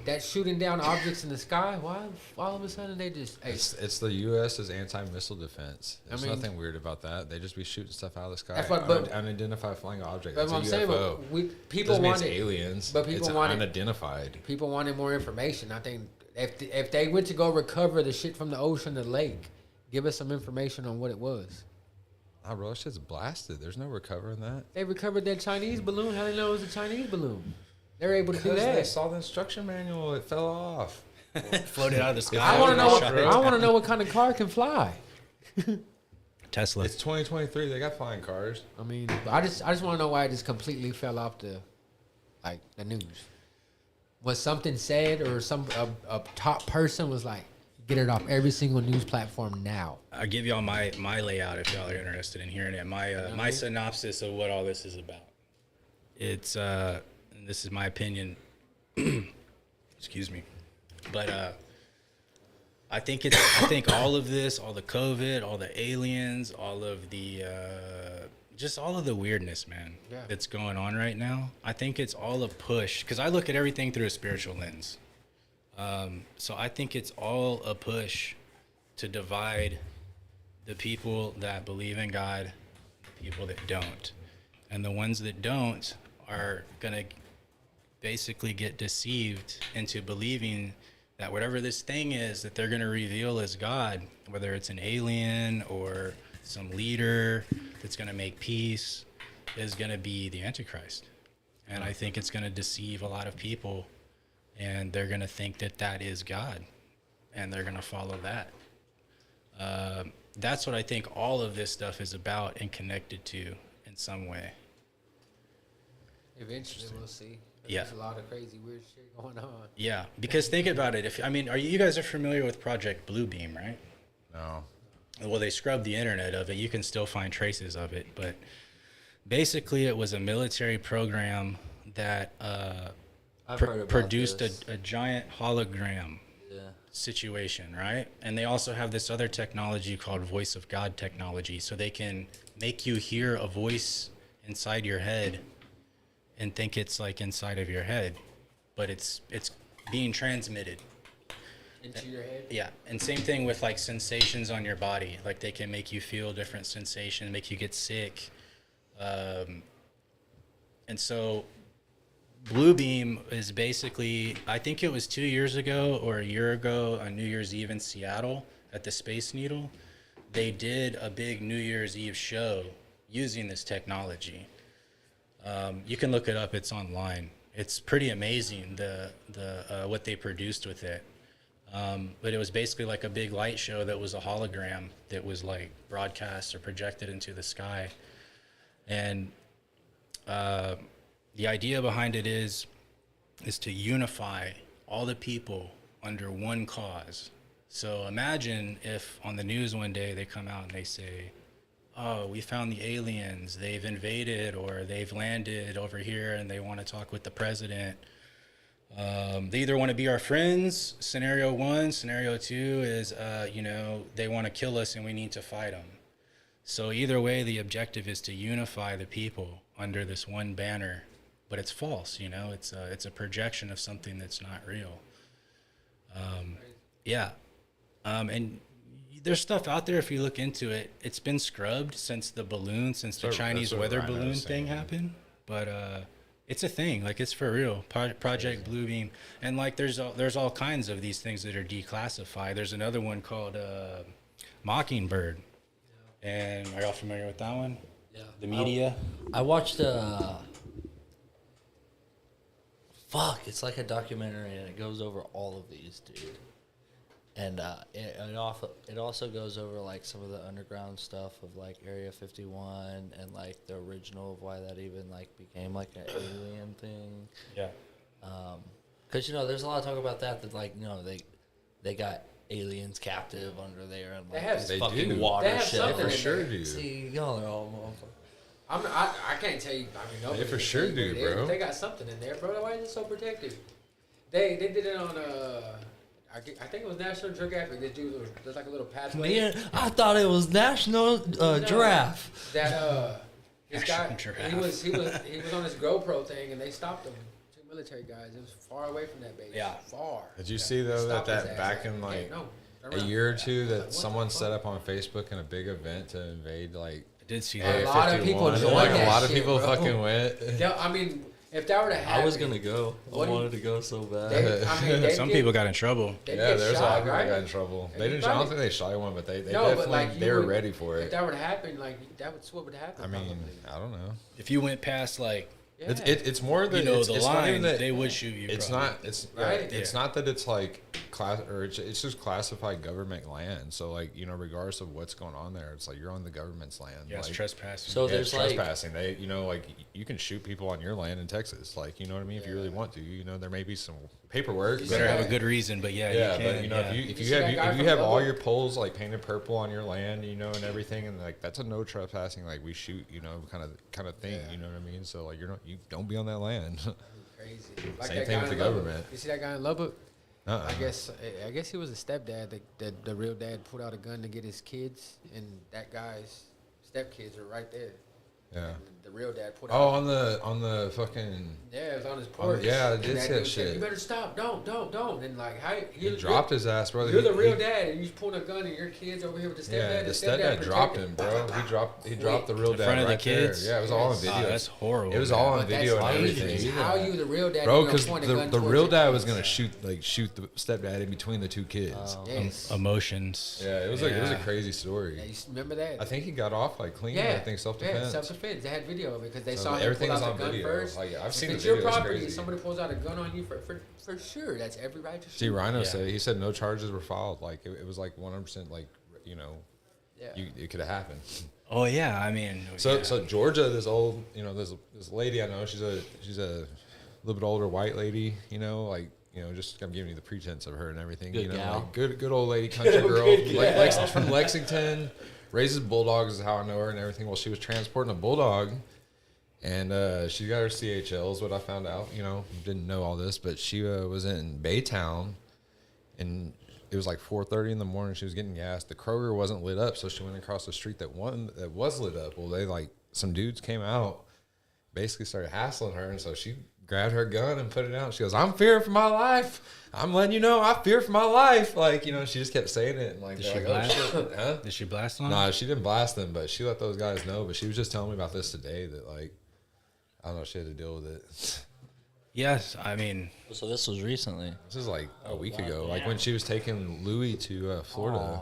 that shooting down objects in the sky. Why all of a sudden they just? Hey, It's the U.S.'s anti-missile defense. There's mean- nothing weird about that. They just be shooting stuff out of the sky. That's what- but- Unidentified flying object. that's That's what a I'm saying. UFO. But people Doesn't mean it's wanted aliens. but people it's wanted- unidentified. people wanted more information. I think if they went to go recover the shit from the ocean, the lake, give us some information on what it was. Oh, bro, that shit's blasted. There's no recovering that. They recovered that Chinese balloon. How do they know it was a Chinese balloon? They're able to do Because they that. saw the instruction manual. It fell off. floated out of the sky. I want to know. Shot I want to know what kind of car can fly. Tesla. It's 2023. They got flying cars. I mean, I just want to know why it just completely fell off the news. Was something said or a top person was like, get it off every single news platform now. I'll give y'all my layout if y'all are interested in hearing it. My synopsis of what all this is about. It's and this is my opinion. Excuse me, but I think all of this, all the COVID, all the aliens, all of the just all of the weirdness, man, that's going on right now. I think it's all a push because I look at everything through a spiritual lens. So I think it's all a push to divide the people that believe in God, the people that don't. And the ones that don't are going to basically get deceived into believing that whatever this thing is that they're going to reveal as God, whether it's an alien or some leader that's going to make peace, is going to be the Antichrist. And I think it's going to deceive a lot of people. And they're going to think that that is God, and they're going to follow that. That's what I think all of this stuff is about and connected to in some way. Eventually, we'll see. Yeah. There's a lot of crazy, weird shit going on. Yeah, because think about it. Are you guys are familiar with Project Bluebeam, right? No. Well, they scrubbed the internet of it. You can still find traces of it, but basically, it was a military program that I've heard about produced this. a giant hologram situation, right? And they also have this other technology called voice of God technology, so they can make you hear a voice inside your head and think it's like inside of your head, but it's being transmitted Into your head? Yeah, and same thing with like sensations on your body. Like they can make you feel different sensations, make you get sick. And so Bluebeam is basically, I think it was 2 years ago or a year ago on New Year's Eve in Seattle at the Space Needle. They did a big New Year's Eve show using this technology. You can look it up. It's online. It's pretty amazing what they produced with it. But it was basically like a big light show that was a hologram that was like broadcast or projected into the sky. And the idea behind it is to unify all the people under one cause. So imagine if on the news one day they come out and they say, oh, we found the aliens, they've invaded or they've landed over here and they want to talk with the president. They either want to be our friends, scenario one. Scenario two is, they want to kill us and we need to fight them. So either way, the objective is to unify the people under this one banner, but it's false, it's a projection of something that's not real. And there's stuff out there, if you look into it, it's been scrubbed since the Chinese weather balloon thing happened. But it's a thing, like it's for real. Project Bluebeam, and like there's all kinds of these things that are declassified. There's another one called Mockingbird, and are y'all familiar with that one? Yeah. The media. I watched it's like a documentary and it goes over all of these, dude. And it also goes over like some of the underground stuff of like Area 51 and like the original of why that even like became like an alien thing. Yeah. Because there's a lot of talk about that like they got aliens captive under there and like They fucking do. watershed. They have something For sure, dude. See, y'all are all motherfuckers. I can't tell you. I mean, They for sure do, bro. They got something in there, bro. Why is it so protected? They did it on I think it was National Geographic. They do there's like a little pathway. Man, I thought it was National Giraffe. That this guy National he was on this GoPro thing and they stopped him. Two military guys. It was far away from that base. Yeah. Far. Did you see though Stopped his that ass. back in like no, a year or two that someone set up on Facebook in a big event to invade like I did see A that. lot of people joined like a that lot of shit, people bro. fucking went. Yeah, I mean, if that were to happen, I was gonna go. I What do you- wanted to go so bad. they Some people got in trouble. They'd Yeah, get there's a lot shot, of people right? that got in trouble. And They you didn't. I don't probably- think they shot anyone, but they No, but definitely like they were ready for If it. that were to happen, like that's what would happen. I mean, probably. I don't know. If you went past like Yeah. It's more that it's the not even line, that they would shoot you. It's probably. not. It's Right? It's not that it's like class or it's just classified government land. So like regardless of what's going on there, it's like you're on the government's land. Yeah, it's like, trespassing. So yeah, it's there's like trespassing. They like you can shoot people on your land in Texas. Like you know what I mean. If you really want to, there may be some paperwork. you but- better have a good reason, but yeah, yeah, you can. but yeah. if You you see have that guy if you from have all Caldo? your poles like painted purple on your land, and everything, and like that's a no trespassing. Like we shoot, kind of thing. You know what I mean? So like you don't be on that land. Crazy. Like Same that thing guy with in the Lubbock. government. You see that guy in Lubbock? Uh-uh. I guess he was a stepdad. The real dad pulled out a gun to get his kids, and that guy's stepkids are right there. Yeah. And the real dad pulled Oh, out. on the fucking. Yeah, it was on his porch. yeah, I And did that see dude that said, shit. You better stop. Don't. And like, how He dropped his ass, brother. You're He- the real he- dad, and you just pulling a gun, and your kids over here with the stepdad. Yeah, the stepdad stepdad dropped protected him, bro. He dropped the real In dad front of the right there. kids? Yeah, it was all on Yes. video. Oh, that's horrible. It was man. all on But that's video and dangerous. everything. How you the real dad? Bro, you gonna because point a the gun the towards real your dad kids? was gonna shoot the stepdad in between the two kids. Yes. Emotions. Yeah, it was a crazy story. Yeah, you remember that? I think he got off like clean. Yeah, I think self Yeah, defense. self-defense. They had video of it because they So saw him everything pull was out on the gun video. first. Like, I've If seen the it's your video, it's property, crazy. somebody pulls out a gun on you for sure. That's every right to shoot. See, Rhino Yeah. said no charges were filed. Like it was like 100% like Yeah. it could have happened. Oh yeah, I mean. So yeah. so Georgia, this old this lady I know, she's a little bit older white lady, just I'm giving you the pretense of her and everything. Good gal. Like good old lady, country girl, from Lexington, raises bulldogs is how I know her and everything. Well, she was transporting a bulldog, and she got her CHLs. What I found out, didn't know all this, but she was in Baytown, and it was like 4:30 in the morning. She was getting gas. The Kroger wasn't lit up, so she went across the street that was lit up. Well, some dudes came out, basically started hassling her, and so she grabbed her gun and put it out. She goes, "I'm fearing for my life. I'm letting you know, I fear for my life." Like, she just kept saying it, and Did she they're blast? "Oh shit, huh?" Did she blast on? Nah, she didn't blast them, but she let those guys know. But she was just telling me about this today that I don't know, she had to deal with it. Yes, I mean, So this was recently. This is like a week ago, like when she was taking Louie to Florida.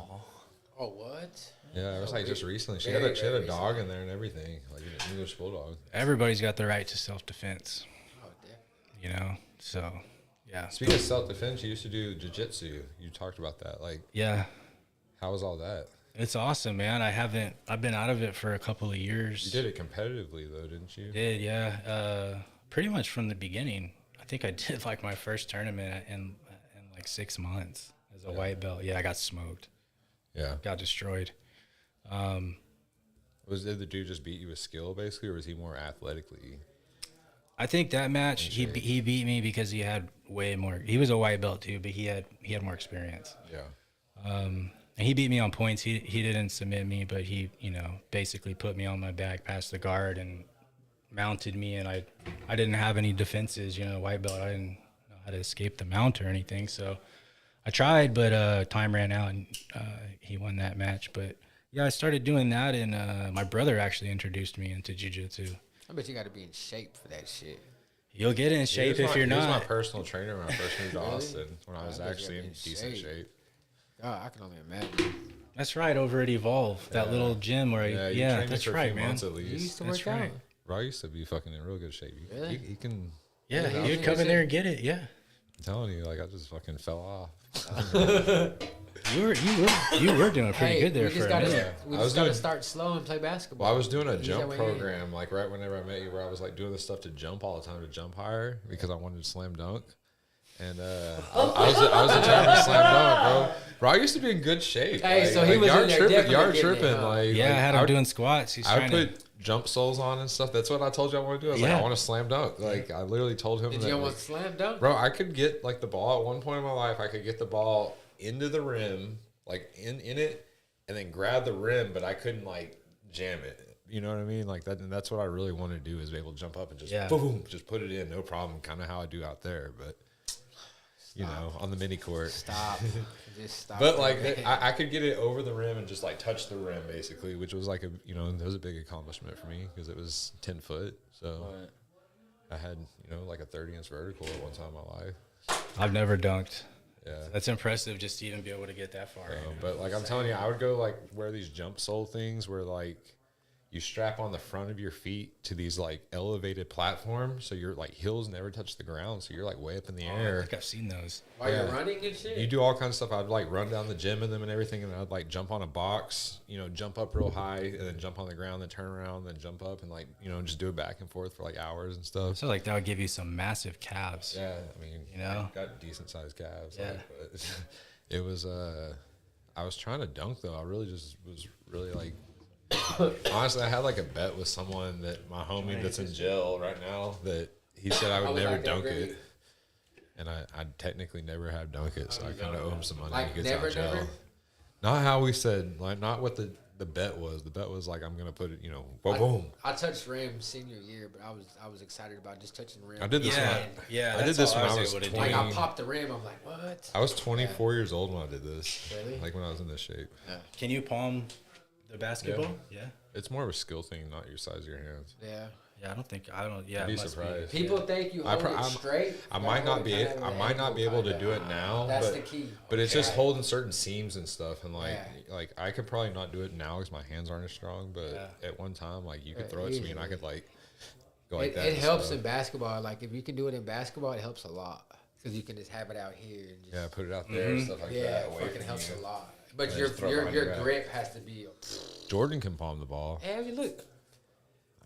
Oh, what? Yeah, it was like just recently. She Very, had a very dog in there and everything, like an English bulldog. everybody's got the right to self-defense, Oh, damn. you know? So, yeah. Speaking of self-defense, you used to do jiu-jitsu. You talked about that. Like, Yeah. how was all that? It's awesome, man. I've been out of it for a couple of years. You did it competitively, though, didn't you? Did, yeah. Pretty much from the beginning. I think I did like my first tournament in like 6 months as a white belt. Yeah, I got smoked. Yeah. Got destroyed. Did the dude just beat you with skill, basically, or was he more athletically? I think that match he beat me because he had way more. He was a white belt too, but he had more experience. Yeah. And he beat me on points. He didn't submit me, but he, you know, basically put me on my back past the guard and mounted me, and I didn't have any defenses, you know, white belt. I didn't know how to escape the mount or anything. So I tried, but time ran out, and he won that match. But yeah, I started doing that, and my brother actually introduced me into jiu-jitsu. I bet you got to be in shape for that shit. You'll get in shape if you're He was my not. personal trainer when I first moved to Really? Austin, when I was I bet you actually gotta in be in decent shape. shape. God, I can only imagine. That's right, over at Evolve, that little gym where, you yeah, trained me that's for a right, few man. months at You least. used to That's work right. out. Bro, I used to be fucking in real good shape. Really? He can. Yeah, Yeah, you'd come in there and get it. Yeah, I'm telling you, like I just fucking fell off. you were doing pretty Hey, good there we for just a gotta, minute. we I was just gotta doing- start slow and play basketball. Well, I was doing a Ease jump our way in. program, like right whenever I met you, where I was like doing this stuff to jump all the time, to jump higher because I wanted to slam dunk. And I was determined to slam dunk, bro. Bro, I used to be in good shape. Hey, like, so he like, was y'all in there tripping, definitely y'all getting it, tripping. huh? Like, Yeah, like, I had him doing squats. He's I trying would to. put jump soles on and stuff. That's what I told you I want to do. I was like, Yeah. I want to slam dunk. Like, I literally told him Did that. you like, almost slam dunk? bro, I could get like the ball at one point in my life. I could get the ball into the rim, like in it, and then grab the rim, but I couldn't like jam it. You know what I mean? Like that, and that's what I really want to do is be able to jump up and just boom, just put it in, no problem. Kind of how I do out there, but you know, on the mini court. Stop. Just stop. But like I could get it over the rim and just like touch the rim basically, which was like that was a big accomplishment for me because it was 10 foot. So I had like a 30-inch vertical at one time in my life. I've never dunked. Yeah. That's impressive just to even be able to get that far. But like I'm telling you, I would go like wear these jump sole things where like you strap on the front of your feet to these like elevated platforms, so your like heels never touch the ground, so you're like way up in the I air. think I've seen those. While you're running and shit? You do all kinds of stuff. I'd like run down the gym in them and everything, and I'd like jump on a box, jump up real high, and then jump on the ground, then turn around, then jump up, and like just do it back and forth for like hours and stuff. So like that would give you some massive calves. Yeah, I mean, know? I got decent sized calves. Yeah. Like, but it was. I was trying to dunk though. I really just was really like. Honestly, I had like a bet with someone that my homie that's in jail right now that he said I would never dunk it, and I technically never have dunk it, so I kind of owe him some money. Like, when he gets never, out of jail. never? Not how we said, like not what the bet was. The bet was like I'm gonna put it, boom. I touched rim senior year, but I was excited about just touching rim. I did this Yeah, one. yeah. I did that's this all when I was able to do. 20. Like I popped the rim, I'm like, what? I was 24 years old when I did this. Really? Like when I was in this shape. Can you palm the basketball? Yeah. It's more of a skill thing, not your size of your hands. Yeah. Yeah, I don't. Yeah, I'd be it must surprised. People think you hold it straight. I might not be. I might not be able to do it now. That's but, the key. But it's just holding certain seams and stuff, and like, Yeah. like I could probably not do it now because my hands aren't as strong. But at one time, like you could throw it to me, and I could like go like that. It and helps stuff. in basketball. Like if you can do it in basketball, it helps a lot because you can just have it out here and just Yeah, put it out there and stuff like yeah, that. it away fucking from helps you. a lot. But Yeah, your just throw it behind your back. grip has to be. Jordan can palm the ball. Hey, look,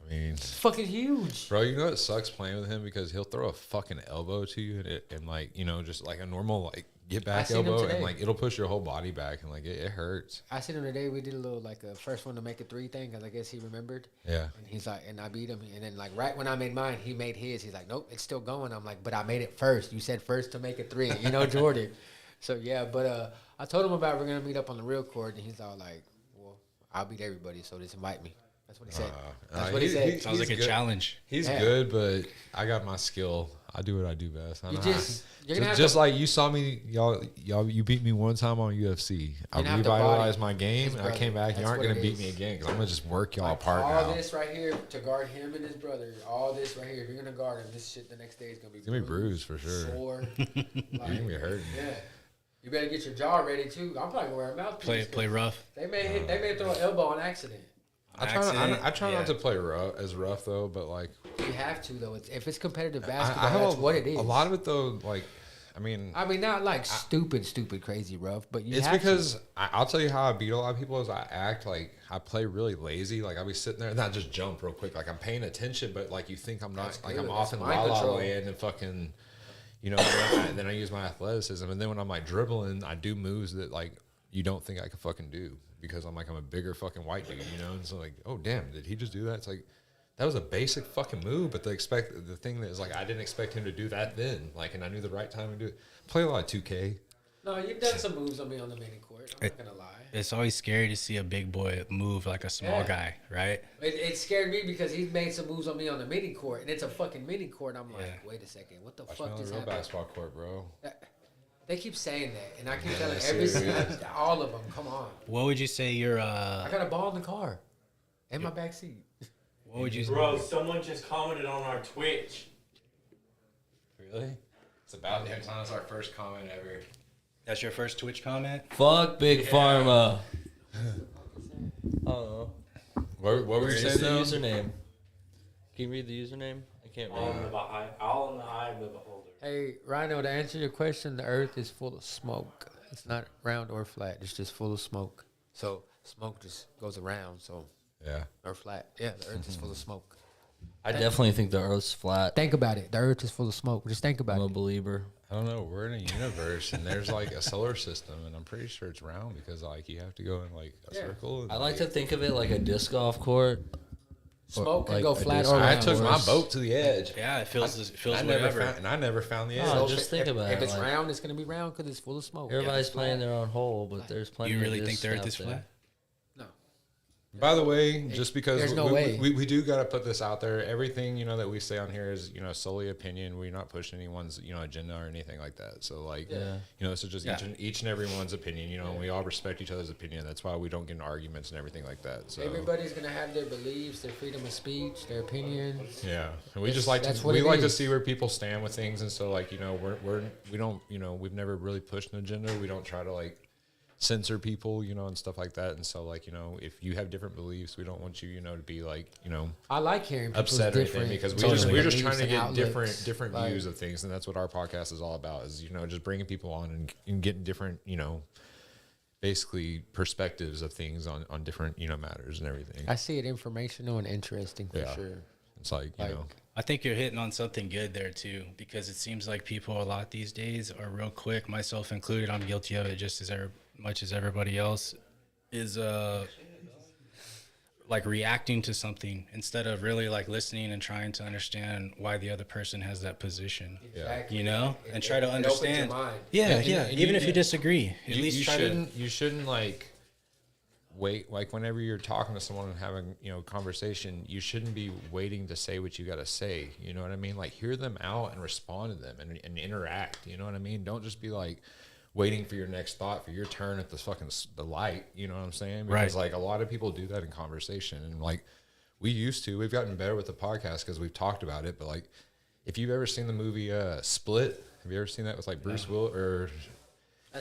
I mean, it's fucking huge. bro, you know it sucks playing with him because he'll throw a fucking elbow to you and like just like a normal like get back seen him elbow today. and like it'll push your whole body back and like it hurts. I seen him today. We did a little like a first one to make a 3 thing because I guess he remembered. Yeah. And he's like, and I beat him. And then like right when I made mine, he made his. He's like, nope, it's still going. I'm like, but I made it first. You said first to make a 3. Jordan. So yeah, but I told him about we're gonna meet up on the real court, and he's all like, well, I'll beat everybody, so just invite me. That's what he said. That's what he said. Sounds like a good. challenge. He's Yeah. good, but I got my skill. I do what I do best. You're gonna have just to, like you saw me, y'all. You beat me one time on UFC. I You're gonna have to revitalized body my game, his and I came brother. back. You That's aren't what gonna it beat is. me again because I'm gonna just work y'all like, apart all now. this right here to guard him and his brother. All this right here. If you're gonna guard him, this shit the next day is gonna be It's gonna be bruised for sure. Sore. You're gonna be hurting. Yeah. You better get your jaw ready too. I'm probably gonna wear a mouthpiece. Play rough. They may throw an elbow on accident. I try not to play rough though, but like You have to though. If it's competitive I basketball, have that's what it is. A lot of it though, like I mean, not like stupid, crazy rough, but you it's have because I'll tell you how I beat a lot of people is I act like I play really lazy. Like I'll be sitting there and I just jump real quick. Like I'm paying attention, but like you think I'm not. That's like good. I'm That's off in mind la la control. land and fucking, and then I use my athleticism. And then when I'm like dribbling, I do moves that like you don't think I could fucking do because I'm a bigger fucking white dude, And so like, oh damn, did he just do that? It's like that was a basic fucking move, but the thing that is like I didn't expect him to do that then. Like, and I knew the right time to do it. Play a lot of 2K. No, you've done some moves on me on the mini court. I'm not gonna lie. It's always scary to see a big boy move like a small guy, right? It scared me because he made some moves on me on the mini court, and it's a fucking mini court. I'm like, wait a second, what the Watch fuck me on just the real happened? basketball court, bro. They keep saying that, and I keep telling serious. all of them, come on. What would you say your I got a ball in the car, in my back seat. what would you Bro, someone just commented on our Twitch. Really? It's about damn time. It's our first comment ever. That's your first Twitch comment? Fuck Big Pharma. I don't know. What were you Where's saying the now? username? Can you read the username? I can't All in read. the eye of the beholder. Hey, Rhino, to answer your question, the Earth is full of smoke. It's not round or flat. It's just full of smoke. So smoke just goes around. So Yeah. or flat. Yeah, the Earth is full of smoke. I definitely think the Earth's flat. Think about it. The Earth is full of smoke. Just think I'm about a it. believer. I don't know. We're in a universe, and there's like a solar system, and I'm pretty sure it's round because like you have to go in like a circle. And, I like to think of it like a disc golf court. Smoke can like go a flat disc- or I round. took my boat to the edge. Yeah, it feels I whatever. never found the edge. Oh, So just think about if it, it's like- round, it's gonna be round because it's full of smoke. Everybody's playing their own hole, but there's plenty. You of really think discs the Earth out is there. flat? No. By the way, just because there's no way. we do got to put this out there. Everything that we say on here is solely opinion. We're not pushing anyone's agenda or anything like that. So like this is just each and everyone's opinion. And we all respect each other's opinion. That's why we don't get in arguments and everything like that. So Everybody's gonna have their beliefs, their freedom of speech, their opinions. yeah, and we just like That's to what we it like to is. see where people stand with things. And so like we don't we've never really pushed an agenda. We don't try to like censor people, and stuff like that. And so like, if you have different beliefs, we don't want you, to be like, I like hearing people's upset or anything different because totally we're just beliefs trying to and get outlooks. different Like, views of things. And that's what our podcast is all about is, just bringing people on and getting different, basically perspectives of things on different, matters and everything. I see it informational and interesting for Yeah. sure. It's like, I think you're hitting on something good there too, because it seems like people a lot these days are real quick, myself included. I'm guilty of it just as much as everybody else is like reacting to something instead of really like listening and trying to understand why the other person has that position. Exactly. And try to It opens your understand. mind. Yeah, and even if you disagree, at least you try to. shouldn't like wait, like whenever you're talking to someone and having conversation, you shouldn't be waiting to say what you got to say. You know what I mean? Like hear them out and respond to them and interact. You know what I mean? Don't just be like waiting for your next thought for your turn at the light. You know what I'm saying? Because like a lot of people do that in conversation, and like we've gotten better with the podcast because we've talked about it. But like if you've ever seen the movie Split, have you ever seen that with like Bruce Willis or?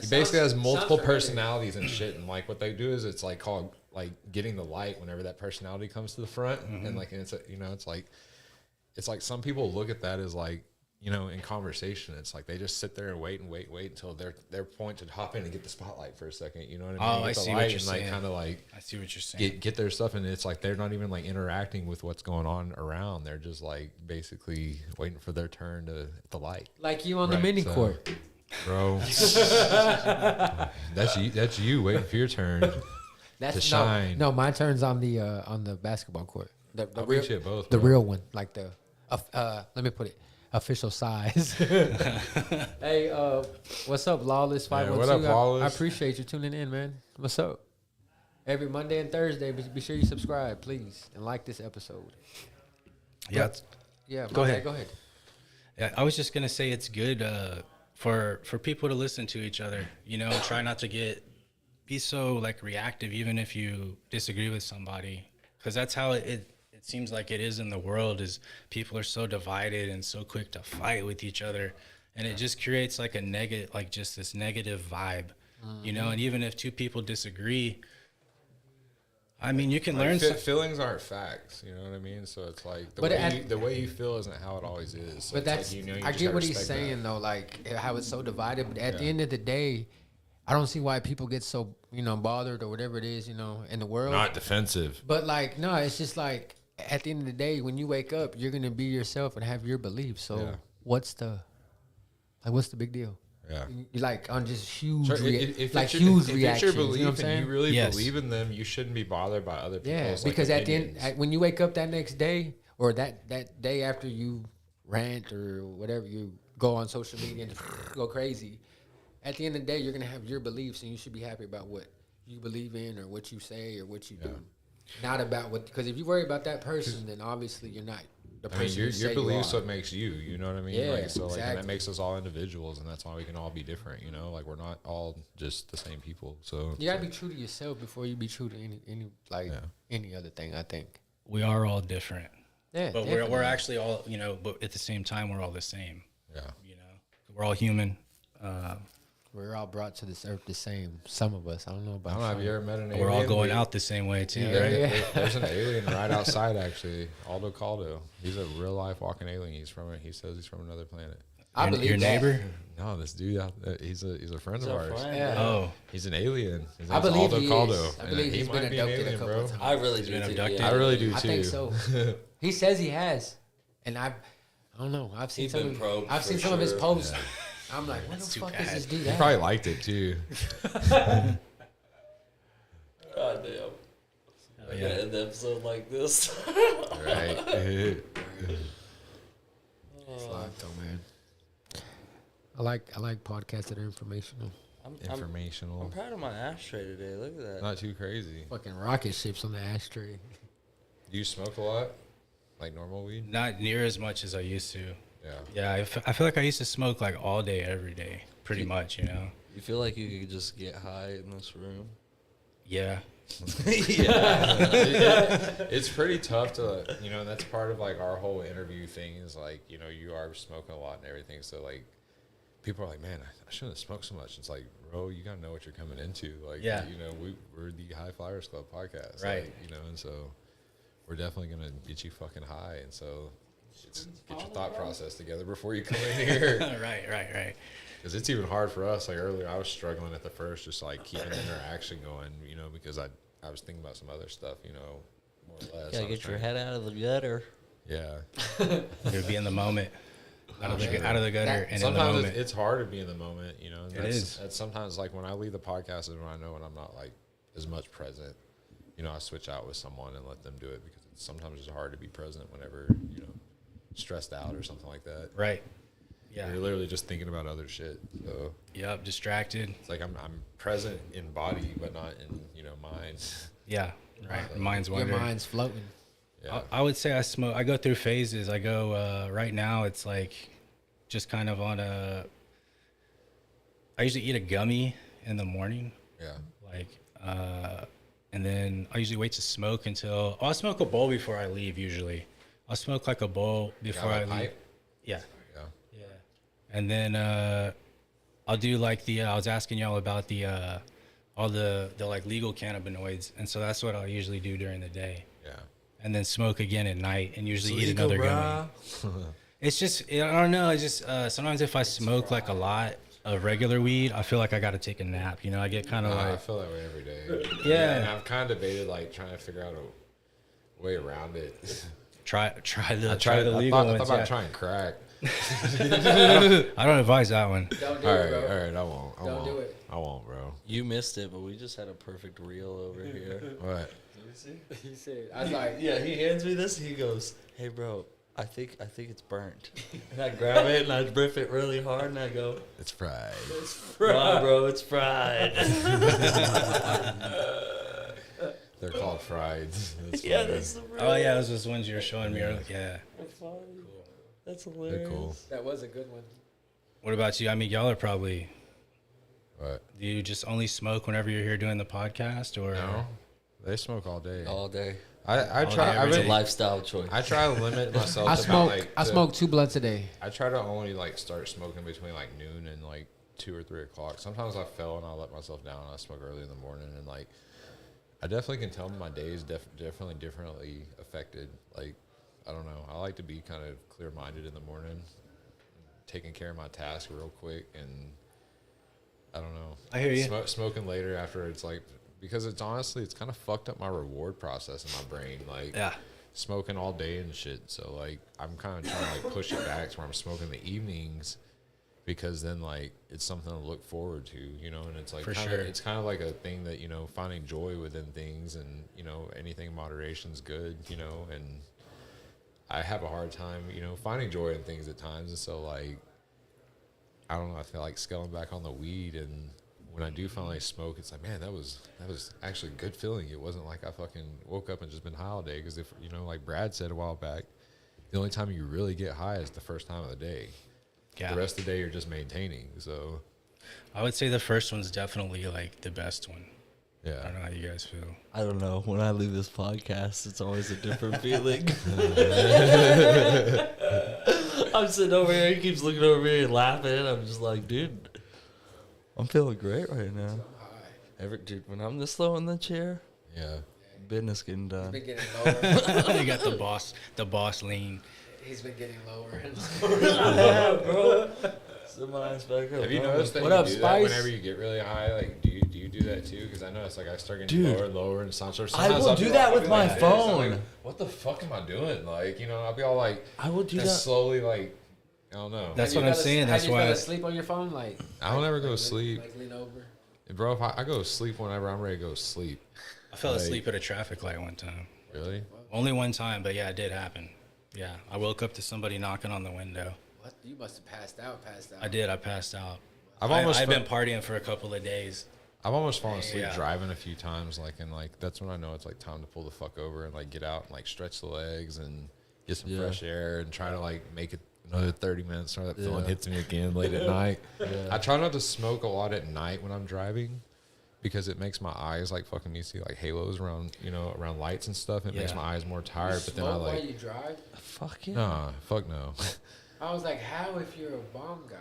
He basically has multiple personalities and shit, and like what they do is it's like called like getting the light whenever that personality comes to the front, and like and it's like some people look at that as like in conversation, it's like they just sit there and wait until their point to hop in and get the spotlight for a second. You know what I mean? Oh, I Get the see light what you're and saying. like kind of like I see what you're saying. get their stuff, and it's like they're not even like interacting with what's going on around. They're just like basically waiting for their turn to hit the light. Like you on the Right, mini so- court. Bro, that's you waiting for your turn to shine. No, my turn's on the basketball court. The I real, appreciate both. the bro. real one, like the let me put it, official size. Hey, what's up, Lawless 512? what up, Lawless? I appreciate you tuning in, man. What's up? Every Monday and Thursday, be sure you subscribe, please, and like this episode. Yeah. Yeah, Go ahead. Go ahead. Yeah, I was just gonna say it's good for people to listen to each other. You know, try not to be so like reactive, even if you disagree with somebody, because that's how it seems like it is in the world. Is people are so divided and so quick to fight with each other, and it just creates like a negative, like just this negative vibe. You know, and even if two people disagree, I mean, you can learn. Feelings aren't facts, you know what I mean? So it's like the way you feel isn't how it always is. So But that's, like, you know, you I just get gotta what he's respect saying that. though, like how it's so divided. But at the end of the day, I don't see why people get so, you know, bothered or whatever it is, you know, in the world. Not defensive. But like, no, it's just like at the end of the day, when you wake up, you're gonna be yourself and have your beliefs. So Yeah. what's the big deal? Yeah. You like on just huge, Sure, if like it's your, huge if reactions. it's your belief you know what I'm and saying? you really Yes. believe in them, you shouldn't be bothered by other people's Yeah, like, because at the opinions. end, when you wake up that next day or that day after you rant or whatever, you go on social media and go crazy. At the end of the day, you're gonna have your beliefs, and you should be happy about what you believe in or what you say or what you do, not about what. Because if you worry about that person, then obviously you're not the I mean, person. your you say beliefs you are. what makes you. You know what I mean? Yeah, like, so like, and that exactly. makes us all individuals, and that's why we can all be different. You know, like we're not all just the same people. So You gotta be true to yourself before you be true to any other thing. I think. We are all different, Yeah, but definitely. we're actually all, you know. But at the same time, we're all the same. yeah. You know, we're all human. We're all brought to this earth the same. Some of us, I don't know I about. don't know. Have some. you ever met an alien? We're all going out the same way too, Yeah, right? yeah. There's an alien right outside, actually. Caldo. He's a real life walking alien. He says he's from another planet. I believe your that. neighbor. No, this dude out there, he's a friend of ours. Yeah. Oh, He's an alien. His I name's believe Aldo he Caldo. is. I believe He he's might been be an abducted a alien, couple bro. of times. I really been do too. abducted. Yeah. I really do too. I think so. He says he has, and I don't know. I've seen He's some. been probed I've seen for some of his sure. posts. I'm like, what That's the too fuck is bad. this dude? He at? probably liked it too. God damn. I yeah. gotta end the episode like this. Right. It's live though, man. I like podcasts that are informational. I'm Informational. proud of my ashtray today. Look at that. Not too crazy. Fucking rocket ships on the ashtray. Do you smoke a lot? Like normal weed? Not near as much as I used to. Yeah. Yeah, I feel like I used to smoke like all day, every day, pretty much. You know. You feel like you could just get high in this room? Yeah. It's pretty tough to, you know, and that's part of like our whole interview thing is like, you know, you are smoking a lot and everything. So like, people are like, man, I shouldn't have smoked so much. It's like, bro, you gotta know what you're coming into. Like, Yeah. you know, we're the High Flyers Club podcast, Right. Like, you know, and so we're definitely gonna get you fucking high, and so get your thought process together before you come in here. right. Because it's even hard for us. Like earlier, I was struggling at the first, just like keeping the interaction going, you know, because I was thinking about some other stuff, you know, more or less. Gotta I was get your trying- head out of the gutter. Yeah. To be in the moment, out of the gutter, and in the Sometimes moment. it's hard to be in the moment, you know. And It is. That's sometimes like when I leave the podcast is when I know when I'm not like as much present. You know, I switch out with someone and let them do it because sometimes it's hard to be present whenever, you know, stressed out or something like that. Right. Yeah. You're literally just thinking about other shit. So Yep. Distracted. it's like I'm present in body, but not in, you know, mind. Yeah. Right. Mind's Your wandering. mind's floating. Yeah. I would say I smoke. I go through phases. I go right now. It's like just kind of on a. I usually eat a gummy in the morning, Yeah. like, and then I usually wait to smoke until. I'll smoke a bowl before I leave. Usually, I'll smoke like a bowl before I Got a leave. pipe? Yeah. Yeah. Yeah. And then I'll do like the. I was asking y'all about the all the like legal cannabinoids, and so that's what I'll usually do during the day. Yeah. And then smoke again at night, and usually eat another gummy. It's just, I don't know. It's just sometimes if I smoke like a lot of regular weed, I feel like I got to take a nap. You know, I get kind of I like, feel that way every day. Yeah. And I've kind of debated like trying to figure out a way around it. try the I legal thought ones. about Yeah. trying crack. I don't advise that one. Don't do All it, right, bro. all right, I won't. I Don't won't. do it. I won't, bro. You missed it, but we just had a perfect reel over here. What? He said, I was like, Yeah, he hands me this. He goes, "Hey, bro, I think it's burnt." And I grab it and I rip it really hard, and I go, It's fried. "Nah, bro, it's fried." They're called fried. That's Yeah, funny. that's the real. Oh yeah, those was ones you were showing me earlier. Yeah. That's They're hilarious. cool. That was a good one. What about you? I mean, y'all are probably. But Do you just only smoke whenever you're here doing the podcast, or no, they smoke all day. All day. I All try. day, I every It's a really, lifestyle choice. I try to limit myself. I to smoke. About, like, I smoke 2 blunts a day. I try to only like start smoking between like noon and like 2 or 3 o'clock. Sometimes I fail and I'll let myself down. I smoke early in the morning and like I definitely can tell my day is definitely differently affected. Like I don't know. I like to be kind of clear minded in the morning, taking care of my task real quick, and I don't know. I hear you. Smoking later after it's like because it's honestly it's kind of fucked up my reward process in my brain. Like Yeah. smoking all day and shit. So like I'm kind of trying to like push it back to where I'm smoking the evenings because then like it's something to look forward to, you know, and it's like For kinda, sure. it's kind of like a thing that, you know, finding joy within things and, you know, anything in moderation is good, you know, and I have a hard time, you know, finding joy in things at times. And so like, I don't know, I feel like scaling back on the weed, and when I do finally smoke, it's like, man, that was actually a good feeling. It wasn't like I fucking woke up and just been high all day. Because if, you know, like Brad said a while back, the only time you really get high is the first time of the day. Yeah. The rest of the day you're just maintaining. So I would say the first one's definitely like the best one. I yeah, don't know how you guys feel. I don't know. When I leave this podcast, it's always a different feeling. I'm sitting over here. He keeps looking over me and laughing. I'm just like, dude, I'm feeling great right now. Dude, when I'm this low in the chair, yeah. business getting He's done. been getting lower. You got the boss lean. He's been getting lower. Bro, sit my ass back up. Have you bro. noticed that What you up, do Spice? that whenever you get really high? Like, do you do that too? Because I know it's like I start getting Dude. lower and lower, and sometimes I will I'll do be that like- with I'll be my like this. I'm phone. like, what the fuck am I doing? Like, you know, I'll be all like, I will do and that. slowly, like, I don't know. That's Have what you I'm saying. Have That's you why. fell asleep on your phone? Like I don't ever go to like, sleep. Like lean over. Bro, if I go to sleep whenever I'm ready to go to sleep. I fell like- asleep at a traffic light one time. Really? Only one time, but yeah, it did happen. Yeah, I woke up to somebody knocking on the window. What? You must have passed out. I did. I passed out. I've almost I've fe- been partying for a couple of days. I've almost fallen asleep Yeah. driving a few times, like, and like that's when I know it's like time to pull the fuck over and like get out and like stretch the legs and get some Yeah. fresh air and try to like make it another 30 minutes or that feeling Yeah. hits me again late at night. I try not to smoke a lot at night when I'm driving because it makes my eyes like fucking me see like halos around, you know, around lights and stuff. It makes Yeah. my eyes more tired, but then I Smoke while like, you drive. Fuck yeah. nah, fuck no. I was like, how if you're a bomb guy?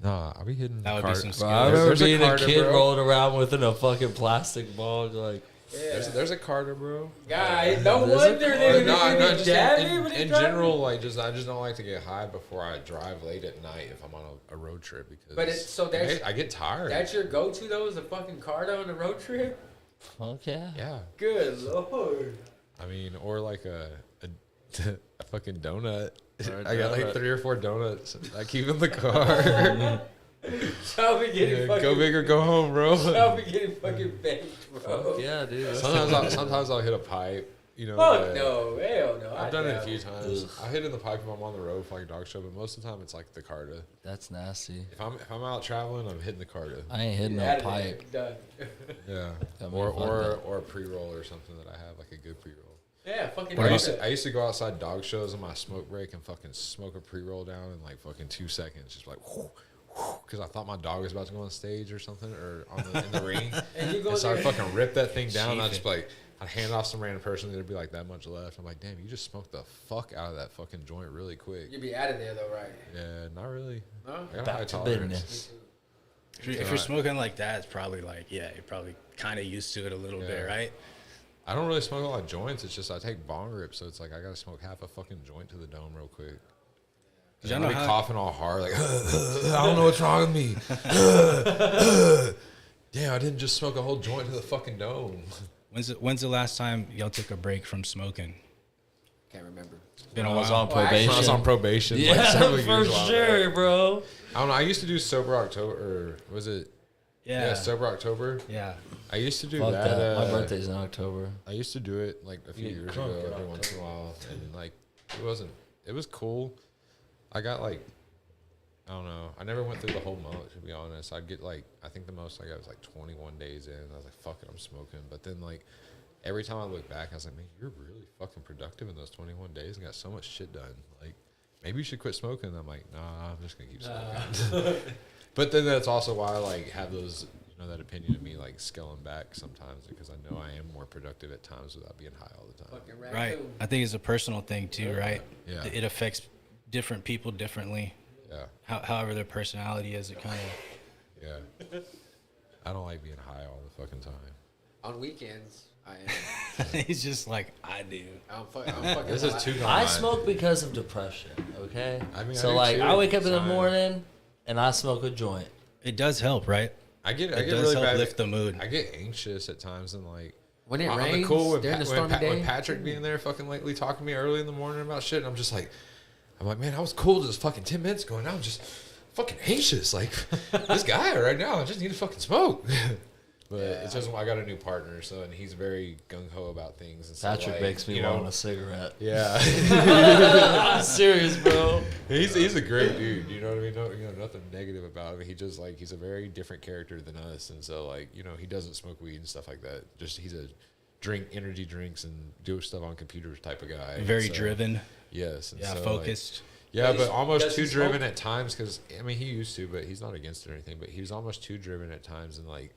Nah, I'll be hitting That the would be car. some Bro, I There's remember a being a Carter, kid bro. rolling around with in a fucking plastic bong, like, Yeah. There's a Carter, bro. Guy, no There's a wonder car. they No, just dad in general, like I just don't like to get high before I drive late at night if I'm on a road trip because. But it's- so that's- I get tired. That's your go-to though, is a fucking Cardo on a road trip. fuck yeah. yeah. Good lord. I mean, or like a fucking donut. Or a I got like donut. 3 or 4 donuts I keep in the car. I'll be getting Yeah, fucking. go big or go home, bro. I'll be getting fucking baked, bro. Fuck yeah, dude. Sometimes I'll hit a pipe. You know. Fuck no, hell no. I've done it a few doubt. times. I hit in the pipe if I'm on the road for like a dog show, but most of the time it's like the Carta. That's nasty. If I'm out traveling, I'm hitting the Carta. I ain't hitting Get no outta there. pipe. Done. Yeah. I mean, Or fuck that. or a pre-roll or something that I have, like a good pre-roll. Yeah, fucking. I used to go outside dog shows on my smoke break and fucking smoke a pre-roll down in like fucking 2 seconds, just like because I thought my dog was about to go on stage or something or in the ring, And you go and so I there. fucking rip that thing down. And I Sheath just like I'd hand off some random person, there'd be like that much left. I'm like, damn, you just smoked the fuck out of that fucking joint really quick. You'd be out of there though, right? Yeah, not really. No. I got Back high to tolerance. business. If you're smoking like that, it's probably like, yeah, you're probably kind of used to it a little Yeah. bit, right? I don't really smoke a lot of joints. It's just I take bong rips, so it's like I gotta smoke half a fucking joint to the dome real quick. Cause y'all I'll know be how, coughing all hard, like I don't know what's wrong with me. Damn, I didn't just smoke a whole joint to the fucking dome. when's the last time y'all took a break from smoking? Can't remember. Been a I was while. on probation. I was on probation. like, Yeah, several for years while sure, back. bro. I don't know. I used to do sober October, or was it? Yeah. Sober October. Yeah. I used to do Fuck that. that. My birthday's in October. I used to do it like a few get years drunk ago, in every once in a while, and like it was cool. I got like, I don't know. I never went through the whole month, to be honest. I'd get like, I think the most I got was like 21 days in. I was like, fuck it, I'm smoking. But then like, every time I look back, I was like, man, you're really fucking productive in those 21 days and got so much shit done. Like, maybe you should quit smoking. And I'm like, nah, I'm just gonna keep smoking. But then that's also why I like have those, that opinion of me like scaling back sometimes, because I know I am more productive at times without being high all the time. Right. I think it's a personal thing too, right? Yeah. It affects different people differently. Yeah. However their personality is, it kind of. Yeah. I don't like being high all the fucking time. On weekends, I am. He's just like, I do. I'm fucking This is too I common. smoke because of depression. Okay. I mean, so I do like too. I wake up in the Fine. morning and I smoke a joint. It does help, right? I get It does really help bad. lift the mood. I get anxious at times and like. When it I'm rains cool with, during the stormy day. with Patrick being there fucking lately talking to me early in the morning about shit, and I'm just like, man, I was cool just fucking 10 minutes ago, and now I'm just fucking anxious. Like, this guy right now, I just need to fucking smoke. But it's just, I got a new partner, so, and he's very gung-ho about things. And so, Patrick like, makes me want a cigarette. Yeah. I'm serious, bro. He's a great dude, you know what I mean? No, nothing negative about him. He just, like, he's a very different character than us, and so, like, he doesn't smoke weed and stuff like that. Just, he's a energy drinks and do stuff on computers type of guy. Very So, driven. Yes. And Yeah, so, focused. yeah, but almost does too he driven smoke? at times, because, I mean, he used to, but he's not against it or anything, but he was almost too driven at times, and, like,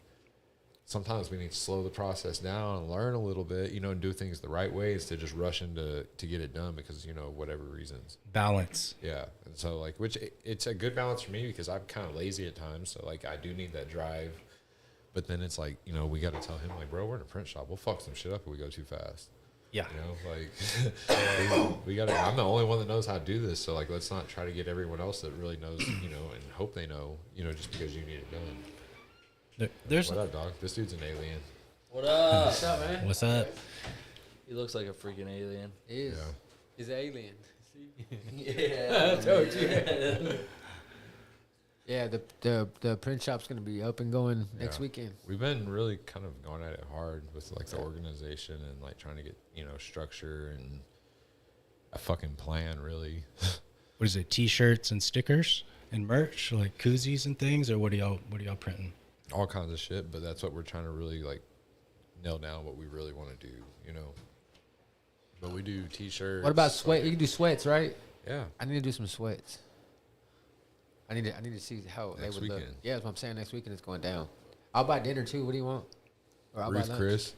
sometimes we need to slow the process down and learn a little bit, and do things the right way instead of just rushing to get it done because, whatever reasons. Balance. Yeah. And so, like, it's a good balance for me because I'm kind of lazy at times. So, like, I do need that drive. But then it's like, we got to tell him, like, bro, we're in a print shop. We'll fuck some shit up if we go too fast. Yeah. Like, we got to, I'm the only one that knows how to do this. So, like, let's not try to get everyone else that really knows, and hope they know, just because you need it done. There's What up, dog? This dude's an alien. What up? What's up, man? what's up? He looks like a freaking alien. He is. Yeah. He's an alien. Yeah. I told you. Yeah, the print shop's gonna be up and going next Yeah. weekend. We've been really kind of going at it hard with like the organization and like trying to get, structure and a fucking plan really. What is it? T-shirts and stickers and merch, like koozies and things, or what are y'all printing? All kinds of shit, but that's what we're trying to really like nail down what we really want to do, But we do t-shirts. What about sweat? You can do sweats, right? Yeah. I need to do some sweats. I need to see how Next they would look. weekend. Yeah, that's what I'm saying. Next weekend it's going down. I'll buy dinner too. What do you want? Or I'll buy Ruth lunch. Chris.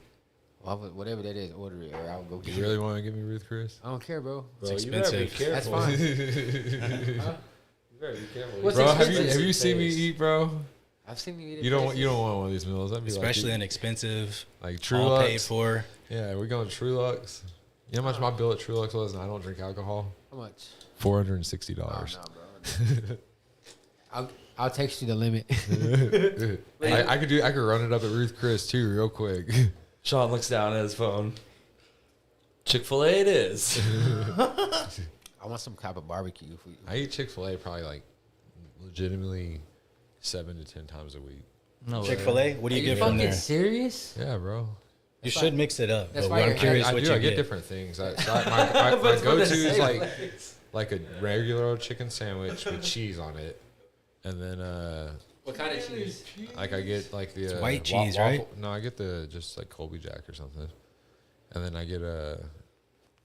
Well, whatever that is, order it, or I'll go get You it. really want to give me Ruth Chris? I don't care, bro. It's Bro, you better be expensive. That's careful. fine. You better be careful. What's Bro, expensive? have you seen me eat, bro? I've seen you eat it. You don't want one of these meals. That'd be Especially like, inexpensive. like True All paid Lux. for. Yeah, we're going True Lux. You know how much my bill at True Lux was, and I don't drink alcohol? How much? $460. Oh, no, bro. I'll text you the limit. I could run it up at Ruth Chris too, real quick. Sean looks down at his phone. Chick-fil-A it is. I want some type of barbecue. I eat Chick-fil-A probably like legitimately 7 to 10 times a week. No way. Chick-fil-A, what do you Are you get from fucking there? serious? Yeah, bro. You should mix it up. that's But why I'm you're- curious I what do. you I get get. different things. My go-to is like a regular old chicken sandwich with cheese on it, and then What kind of cheese? like I get like the white cheese, right? No, I get the just like Colby Jack or something, and then I get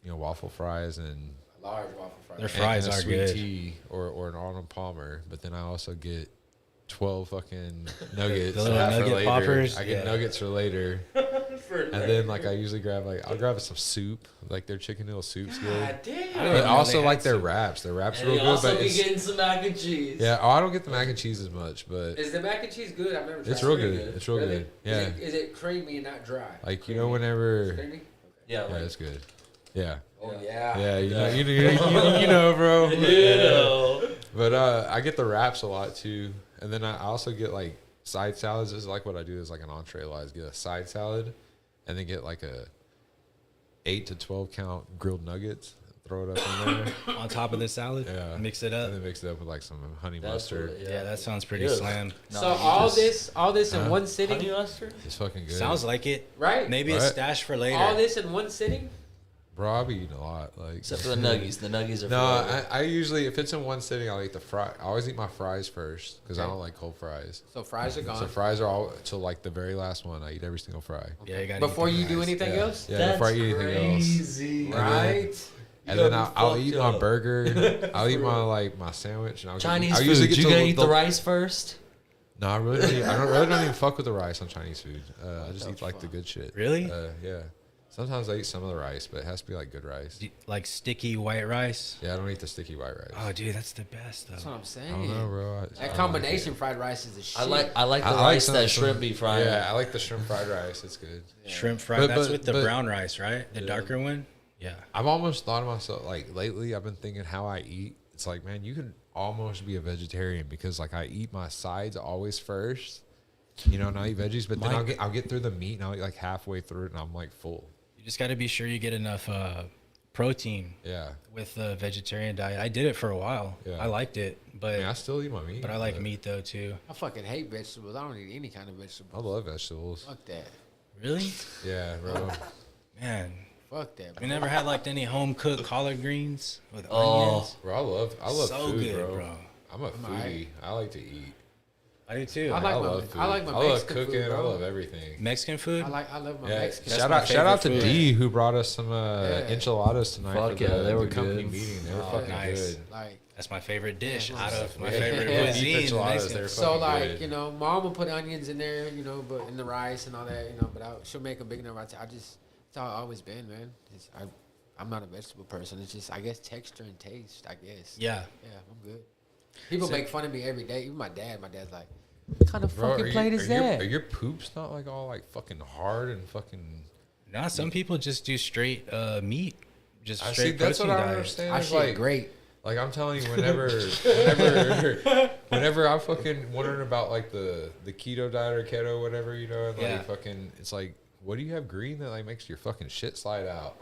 waffle fries and Large waffle fries. Their fries and a are sweet good. tea or an Arnold Palmer. But then I also get 12 fucking nuggets. The little for nugget later. poppers? I get Yeah. nuggets for later. And then like I usually grab I'll grab some soup. Like their chicken noodle soup's good. God damn. But also like their wraps. Their wraps And real you good. also But be it's, getting some mac and cheese. yeah, I don't get the mac and cheese as much, but Is the mac and cheese good? I've never tried it's it. real pretty good. good. It's real Really? good. Yeah. Is it creamy and not dry? Like whenever. Creamy? Yeah, Yeah, like, it's good. Yeah. Oh yeah. Yeah, you know, bro. you know. But I get the wraps a lot too, and then I also get like side salads. This is like what I do is like an entree. A lot is get a side salad, and then get like a 8 to 12 count grilled nuggets. Throw it up in there. On top of the salad, Yeah. Mix it up. And then mix it up with like some honey That's mustard. what- Yeah, that sounds pretty Ew. slam. No, So you all just- this in one Honey sitting, mustard? It's fucking good. Sounds like it. right? Maybe a Right. stash for later. All this in one sitting. Bro, I'll be eating a lot. Like Except for the nuggies. The nuggies are No, for later. I usually if it's in one sitting, I'll eat the fry. I always eat my fries first because I Okay. don't like cold fries. So fries are gone. So fries are all till like the very last one. I eat every single fry. Yeah, you gotta Before eat the you do fries. anything else. Yeah, That's before I eat anything else. crazy. Right. And then I'll eat my burger. I'll eat my sandwich. And Chinese I'll food. usually get You to gonna eat the rice first? No, I really don't even fuck with the rice on Chinese food. I just eat like the good shit. Really? Yeah. Sometimes I eat some of the rice, but it has to be like good rice. Like sticky white rice? Yeah, I don't eat the sticky white rice. Oh, dude, that's the best, though. That's what I'm I saying. don't know, bro. That combination fried rice is a shit. I like the I like rice some- that some- shrimp be fried. Yeah, I like the shrimp fried rice. It's good. Shrimp fried. That's with the but- brown rice, right? The Yeah. darker one? Yeah. I've almost thought to myself, like lately I've been thinking how I eat. It's like, man, you can almost be a vegetarian because like I eat my sides always first, you know, and I eat veggies, but then I'll get through the meat and I'll eat like halfway through it and I'm like full. You just got to be sure you get enough protein Yeah. with the vegetarian diet. I did it for a while. Yeah. I liked it, I but mean, I still eat my meat. but I like meat though too. I fucking hate vegetables. I don't eat any kind of I vegetables. love vegetables. Fuck that. Really? Yeah, bro. Man, Fuck that. we never had like any home cooked collard greens with Oh. onions. Bro, I love So food, good, bro. bro. I'm a foodie. alright. I like to eat. I do too. I like my- love food. I like my I love Mexican cooking. food, I bro. love everything. Mexican food. I love my Yeah, Mexican. That's shout my out to favorite food. D who brought us some enchiladas tonight. Fuck for yeah, the, they were the company good. meeting. They were Oh, fucking nice. good. Like, That's my favorite dish Yeah, out of my yeah. favorite Yeah. cuisine. Beef enchiladas, Mexican. they're so fucking like, good. you know, mom will put onions in there, you know, but in the rice and all that, you know, but she'll make a big enough. I just, it's how I've always been, man. I'm not a vegetable person. It's just, I guess, texture and taste, I guess. Yeah. Yeah, I'm good. People make fun of me every day. Even my dad's like, what kind of Bro, fucking plate is that? Are your poops not like all like fucking hard and fucking? Nah, some people just do straight meat. Just I straight see. That's what protein I don't diet. understand. I It's shit like, great. like I'm telling you, whenever I'm fucking wondering about like the keto diet or keto, whatever, you know, and like Yeah. fucking, it's like, what do you have green that like makes your fucking shit slide out?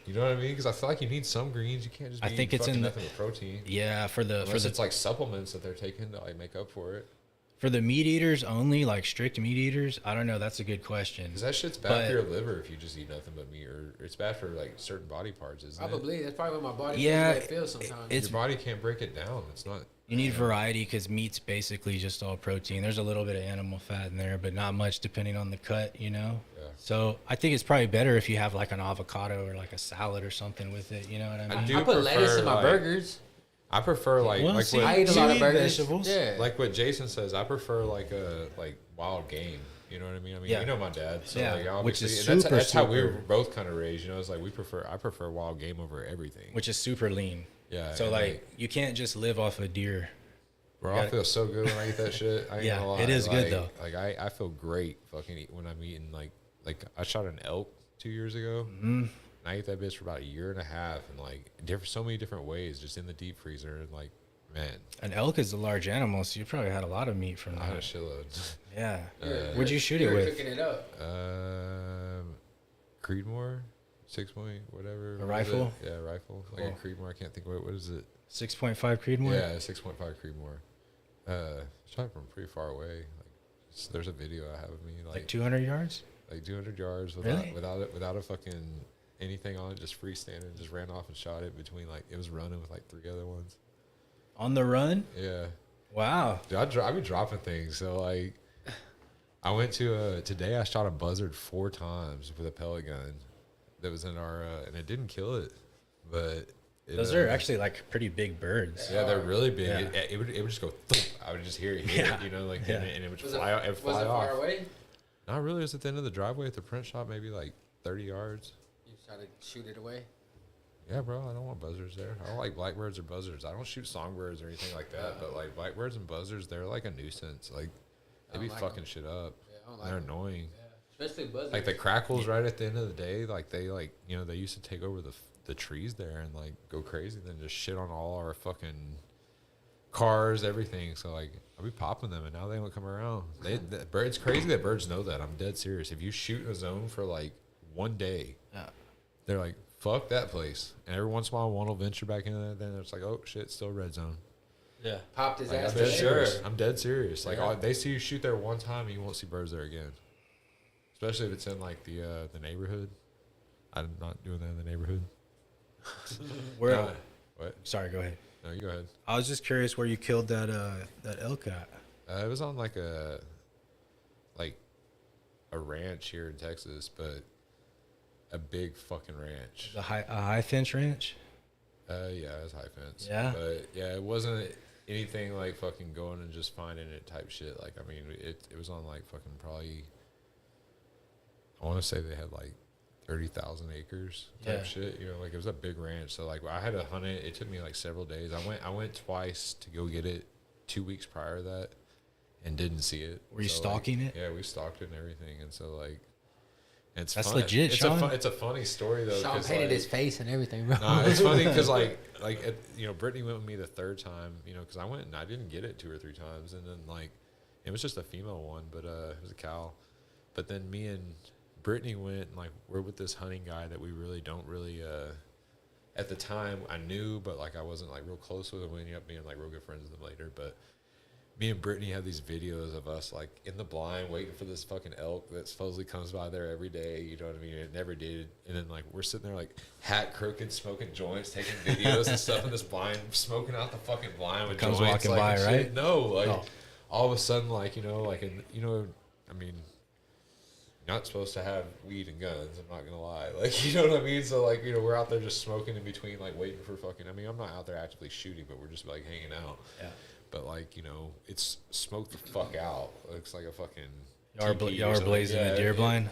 You know what I mean? Because I feel like you need some greens. You can't just. Be I think eating it's fucking in the- nothing with protein. Yeah, for Unless it's like supplements that they're taking to like make up for it. for the meat eaters only, like strict meat eaters. I don't know. That's a good question. Because that shit's bad But- for your liver if you just eat nothing but meat, or it's bad for like certain body parts, isn't it? Probably. That's probably what my body Yeah, feels sometimes. it's Your body can't break it down. It's not. you need variety because meat's basically just all protein. There's a little bit of animal fat in there, but not much depending on the cut, you know. Yeah. So I think it's probably better if you have like an avocado or like a salad or something with it. You know what I mean? I do I put lettuce prefer, in my like- burgers. I prefer like Well, like see, what, I eat a you lot of eat burgers. vegetables. Yeah. like what Jason says. I prefer like wild game. You know what I mean? I mean, Yeah. you know my dad. So Yeah, like, which is obviously- and super, that's how we were super- both kind of raised. You know, it's like I prefer wild game over everything. Which is super lean. Yeah. So and, like you can't just live off a deer. bro, I feel so good when I eat that shit. I ain't Yeah, gonna lie. it is good, Like- though. Like I feel great fucking when I'm eating like I shot an elk 2 years ago. Mm-hmm. And I ate that bitch for about a year and a half, and like so many different ways, just in the deep freezer, and like, man, An elk is a large animal, so you probably had a lot of meat from I had a that. shitload. Yeah. Uh, Where'd you shoot You it were with? cooking it up. Creedmoor, 6-point, whatever. A what is rifle? it? Yeah, rifle. Like Cool. a Creedmoor. I can't think of what is it. 6.5 Creedmoor. Yeah, 6.5 Creedmoor. Shot from pretty far away. Like, there's a video I have of me Like 200 yards. like 200 yards without Really? without a fucking anything on it, just freestanding, just ran off and shot it between like it was running with like 3 other ones. On the run. Yeah. Wow. Dude, I be dropping things. So like, I went to today. I shot a buzzard 4 times with a pellet gun that was in our, and it didn't kill it, but it, Those are actually like pretty big birds. yeah, they're really big. Yeah. It would just go. Thump. I would just hear it hit Yeah. it, you know, like Yeah. and it would Was fly out. It would Was fly it off. far away? Not really. It was at the end of the driveway at the print shop, maybe like 30 yards. You try to shoot it away. Yeah, bro, I don't want buzzards there. I don't like blackbirds or buzzards. I don't shoot songbirds or anything like that. But like blackbirds and buzzards, they're like a nuisance. Like they I be don't like fucking 'em. shit up. Yeah, I don't like They're 'em. annoying. Especially buzzards. Like the crackles right at the end of the day, like they like you know they used to take over the trees there and like go crazy, then just shit on all our fucking cars, everything. So like I'll be popping them, and now they don't come around. It's crazy that birds know that. I'm dead serious. If you shoot in a zone for like 1 day, Yeah. they're like, fuck that place. And every once in a while, one will venture back into that. Then it's like, oh shit, still red zone. Yeah. Popped his Like, ass. I'm dead today. serious. I'm dead serious. Like Yeah. they see you shoot there one time, and you won't see birds there again. Especially if it's in like the neighborhood. I'm not doing that in the neighborhood. Where? No. What? Sorry. Go ahead. No, you go ahead. I was just curious where you killed that elk at. It was on like a ranch here in Texas, but a big fucking ranch. A high fence ranch. Yeah, it was high fence. Yeah. But yeah, it wasn't anything like fucking going and just finding it type shit. Like, I mean, it was on like fucking probably, I want to say they had like 30,000 acres type shit. You know, like it was a big ranch. So like I had to hunt it. It took me like several days. I went twice to go get it 2 weeks prior to that and didn't see it. Were you So, stalking like, it? Yeah, we stalked it and everything. And so like, it's That's fun. legit, it's Sean. It's a funny story though. Sean 'cause, painted like, his face and everything, bro. Nah, it's funny because you know, Brittany went with me the third time, you know, because I went and I didn't get it 2 or 3 times, and then like it was just a female one, but it was a cow. But then me and Brittany went and like we're with this hunting guy that we really don't really at the time I knew, but like I wasn't like real close with him. We ended up being like real good friends with him later, but. Me and Brittany have these videos of us like in the blind waiting for this fucking elk that supposedly comes by there every day. You know what I mean? It never did. And then like we're sitting there like hat crooked, smoking joints, taking videos and stuff in this blind, smoking out the fucking blind with Comes joints. walking like, by, and right? shit. No, like all of a sudden, like, you know, like, you know, I mean, you're not supposed to have weed and guns. I'm not gonna lie. Like, you know what I mean? So like, you know, we're out there just smoking in between, like waiting for fucking. I mean, I'm not out there actively shooting, but we're just like hanging out. Yeah. But like, you know, it's smoked the fuck out. Looks like a fucking. Y'all are blazing the deer blind.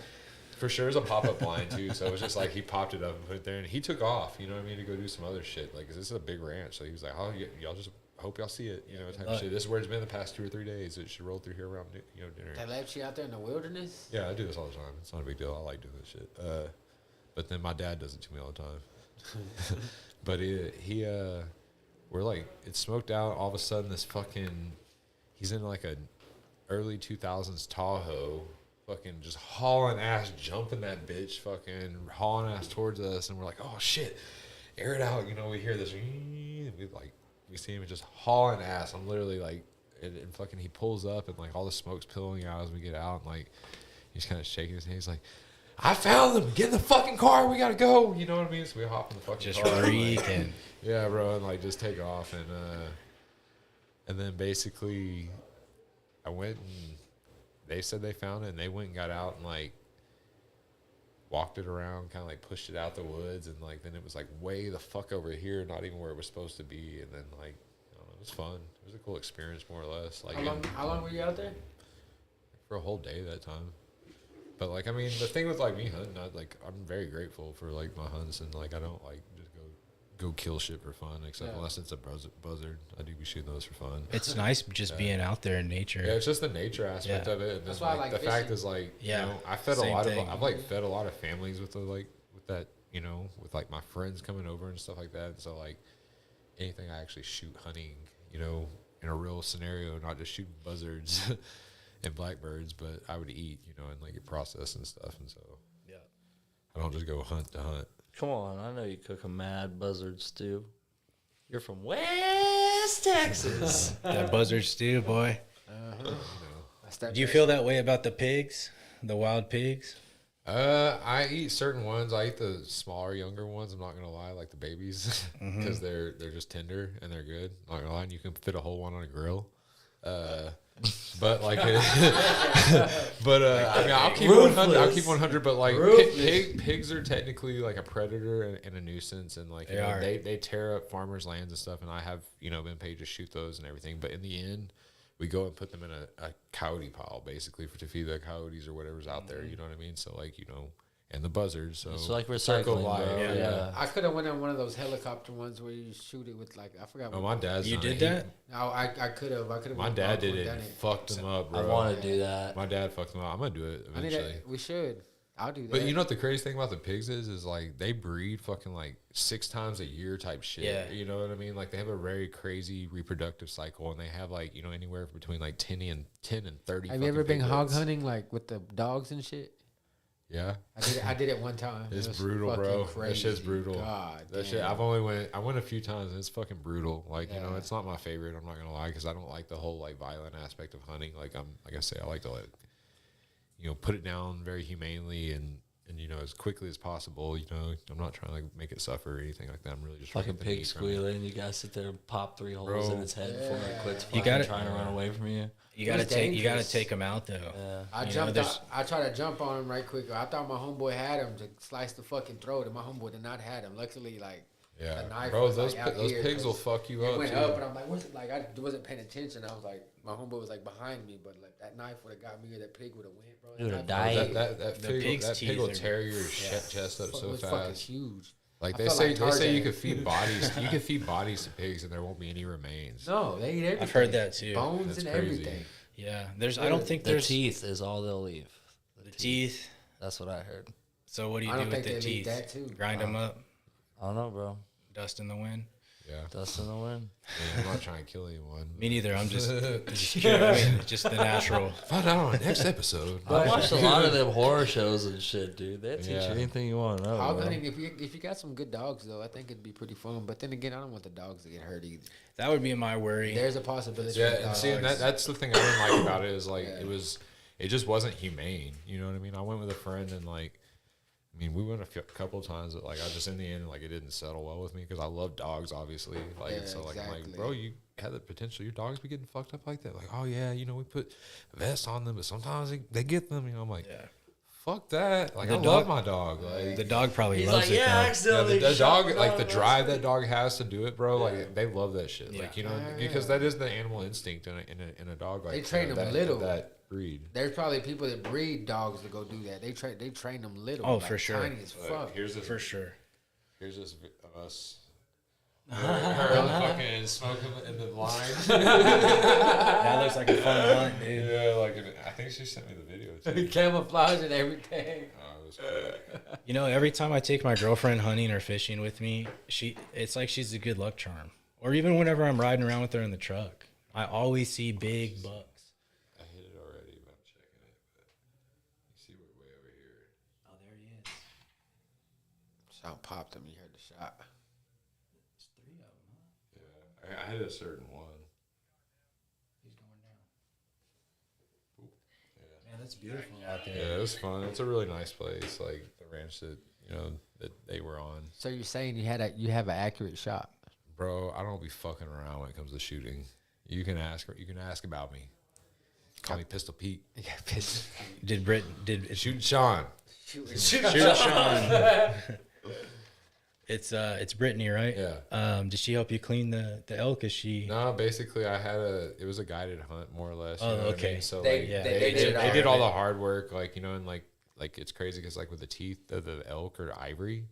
For sure, it's a pop-up blind too. So it was just like he popped it up and put it there, and he took off. You know what I mean? To go do some other shit. Like, 'cause this is a big ranch. So he was like, "Oh, y'all just hope y'all see it." You know, type of shit. This is where it's been the past 2 or 3 days. It should roll through here around dinner. They left you out there in the wilderness? Yeah, I do this all the time. It's not a big deal. I like doing this shit. But then my dad does it to me all the time. But we're like, it's smoked out. All of a sudden, this fucking, he's in like a early 2000s Tahoe, fucking just hauling ass, jumping that bitch, fucking hauling ass towards us. And we're like, oh shit, air it out. You know, we hear this, and we see him just hauling ass. I'm literally like, and fucking he pulls up and like all the smoke's pillowing out as we get out. And like, he's kind of shaking his hand. He's like, I found them. Get in the fucking car. We gotta go. You know what I mean? So we hop in the fucking car. Just reek and yeah, bro, and like just take off, and then basically, I went and they said they found it, and they went and got out and like walked it around, kind of like pushed it out the woods, and like then it was like way the fuck over here, not even where it was supposed to be, and then like I don't know, it was fun. It was a cool experience, more or less. Like How long were you out there? for a whole day that time. But like, I mean, the thing with like me hunting, I'm very grateful for like my hunts, and like I don't like just go kill shit for fun, except unless it's a buzzard. I do be shooting those for fun. it's nice just being out there in nature. Yeah, it's just the nature aspect of it. And That's then, why I like like the fact fishing. is like, Yeah, you know, I fed a same lot thing. I've like fed a lot of families with with that, you know, with like my friends coming over and stuff like that. And so like anything I actually shoot hunting, you know, in a real scenario, not just shooting buzzards and blackbirds, but I would eat, you know, and like get processed and stuff. And so Yeah. I don't just go hunt to hunt. Come on, I know you cook a mad buzzard stew. You're from West Texas. That buzzard stew, boy. Do Do you feel that way about the pigs, the wild pigs? I eat certain ones. I eat the smaller, younger ones. I'm not gonna lie, like the babies, because they're just tender and they're good. Not gonna lie, and you can fit a whole one on a grill. But like, I mean, I'll keep 100. I'll keep 100. But like, pigs are technically like a predator and a nuisance, and like they tear up farmers' lands and stuff. And I have been paid to shoot those and everything. But in the end, we go and put them in a coyote pile, basically, to feed the coyotes or whatever's out there. You know what I mean? So like, and the buzzards. So It's like circle recycling, life. bro. Yeah. I could have went on one of those helicopter ones where you shoot it with like I forgot. Oh, what my dad's You done did it. that? No, I could have. My dad did it. And fucked him up, bro. I want to do that. My dad fucked him up. I'm gonna do it I need eventually. we should. I'll do that. But you know what the crazy thing about the pigs is like they breed fucking like 6 times a year type shit. Yeah. You know what I mean? Like they have a very crazy reproductive cycle, and they have like anywhere between like 10 and 30. Have you ever been hog piglets. hunting like with the dogs and shit? Yeah. I did it one time. It's It was brutal, fucking bro. Crazy. That shit's brutal. God, that shit. damn. I went a few times, and it's fucking brutal. Like Yeah. it's not my favorite. I'm not gonna lie, because I don't like the whole like violent aspect of hunting. Like I say, I like to put it down very humanely and and you know, as quickly as possible. You know, I'm not trying to like make it suffer or anything like that. I'm really just Fucking trying to pig squealing. You gotta sit there and pop 3 holes in its head before it quits. You gotta- trying to run away from you. You gotta dangerous. take them out though. Yeah. I You know, jumped. there's- I tried to jump on him right quick. I thought my homeboy had him to slice the fucking throat, and my homeboy did not have him. Luckily, like Yeah, a knife bro, was, those like, out those here, pigs will 'cause fuck you it up. went Too. up, and I'm like, what's it like? I wasn't paying attention. I was like, my homeboy was like behind me, but like that knife would have got me, or that pig would have went, bro. You would've That knife died. That The pig, pig's that pig teeth will are- tear your chest up so was fucking fast. huge. Like I they felt say, like they say you Tarzan. could feed bodies. You can feed bodies to pigs, and there won't be any remains. No, they eat everything. I've heard that too. Bones That's and crazy. everything. Yeah, I don't think The there's teeth is all they'll leave. the teeth. That's what I heard. So what do you I do don't with think the they leave teeth? that too. Grind them up, I don't know, bro. dust in the wind. Yeah, Dust in the wind. I'm not trying to kill anyone. Me neither. I'm just curious. Just the natural. Find out on the next episode. I watched a lot of them horror shows and shit, dude. They teach Yeah. you anything you want to know. Hog bro. hunting, if you got some good dogs though, I think it'd be pretty fun. But then again, I don't want the dogs to get hurt either. That would be my worry. There's a possibility. Yeah, for and dogs. see, and that's the thing I didn't like about it is like Yeah. it just wasn't humane. You know what I mean? I went with a friend and like, I mean, we went couple of times, but like I just in the end like it didn't settle well with me because I love dogs, obviously. Like Yeah, so, like I'm like, exactly. bro, you had the potential. Your dogs be getting fucked up like that. Like, oh yeah, you know, we put vests on them, but sometimes they get them. You know, I'm like, Yeah. fuck that. Like The I dog- love my dog. Like The dog probably He's loves like, it yeah, though. yeah, accidentally the shot dog, like the dog. drive that dog has to do it, bro. Like they love that shit. Like you know, Yeah. because that is the animal instinct in a dog. Like They train you know, them that, little. That breed. There's probably people that breed dogs to go do that. They train them little. Oh, like, for sure. Tiny as fuck. Here's this. For sure. Here's this of us. Her fucking smoking in the line. That looks like a fun hunt, dude. Yeah, like I think she sent me the video too. Camouflage and everything. Oh, it was cool. You know, every time I take my girlfriend hunting or fishing with me, it's like she's a good luck charm. Or even whenever I'm riding around with her in the truck, I always see big bucks. I hit it already, but I'm checking it. But you see, we're way over here. Oh, there he is. Shot popped him. You heard the shot. There's 3 of them, huh? Yeah, I hit a certain one. He's going down. Man, that's beautiful out there. Yeah, it was fun. It's a really nice place. Like the ranch that that they were on. So you're saying you have an accurate shot? Bro, I don't be fucking around when it comes to shooting. You can ask about me. Call me Pistol Pete. Yeah, pissed. Did Shooting Sean. shoot Sean? It's Brittany, right? Yeah. Did she help you clean the elk? Is she? No, basically it was a guided hunt more or less. You Oh, know what I okay. mean? So They- like, yeah, they did it they did all already. the hard work, like, you know, and like it's crazy because like with the teeth of the elk or ivory,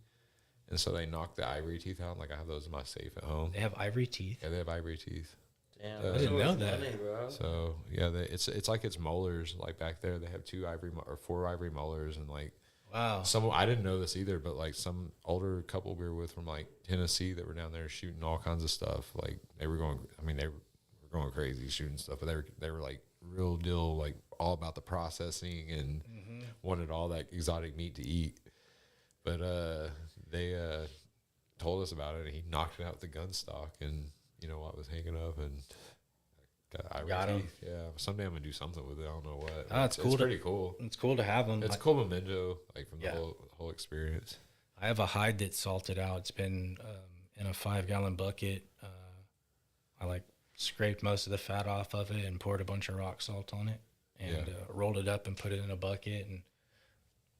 and so they knocked the ivory teeth out. Like I have those in my safe at home. They have ivory teeth. Yeah, they have ivory teeth. Damn, I that's didn't know worth that. money, bro. So yeah, it's like it's molars. Like back there, they have 4 ivory molars, and like Wow. I didn't know this either, but like some older couple we were with from like Tennessee that were down there shooting all kinds of stuff. Like they were going, I mean, they were going crazy shooting stuff, but they were like real deal, like all about the processing and wanted all that exotic meat to eat. But they told us about it, and he knocked it out with the gun stock, and you know what was hanging up, and Got him. teeth. Yeah, someday I'm gonna do something with it. I don't know what. Oh, it's cool It's to- pretty cool. It's cool to have them. It's a cool memento, like from the Yeah. whole experience. I have a hide that's salted out. It's been in a 5-gallon bucket. I like scraped most of the fat off of it and poured a bunch of rock salt on it, and Yeah. rolled it up and put it in a bucket and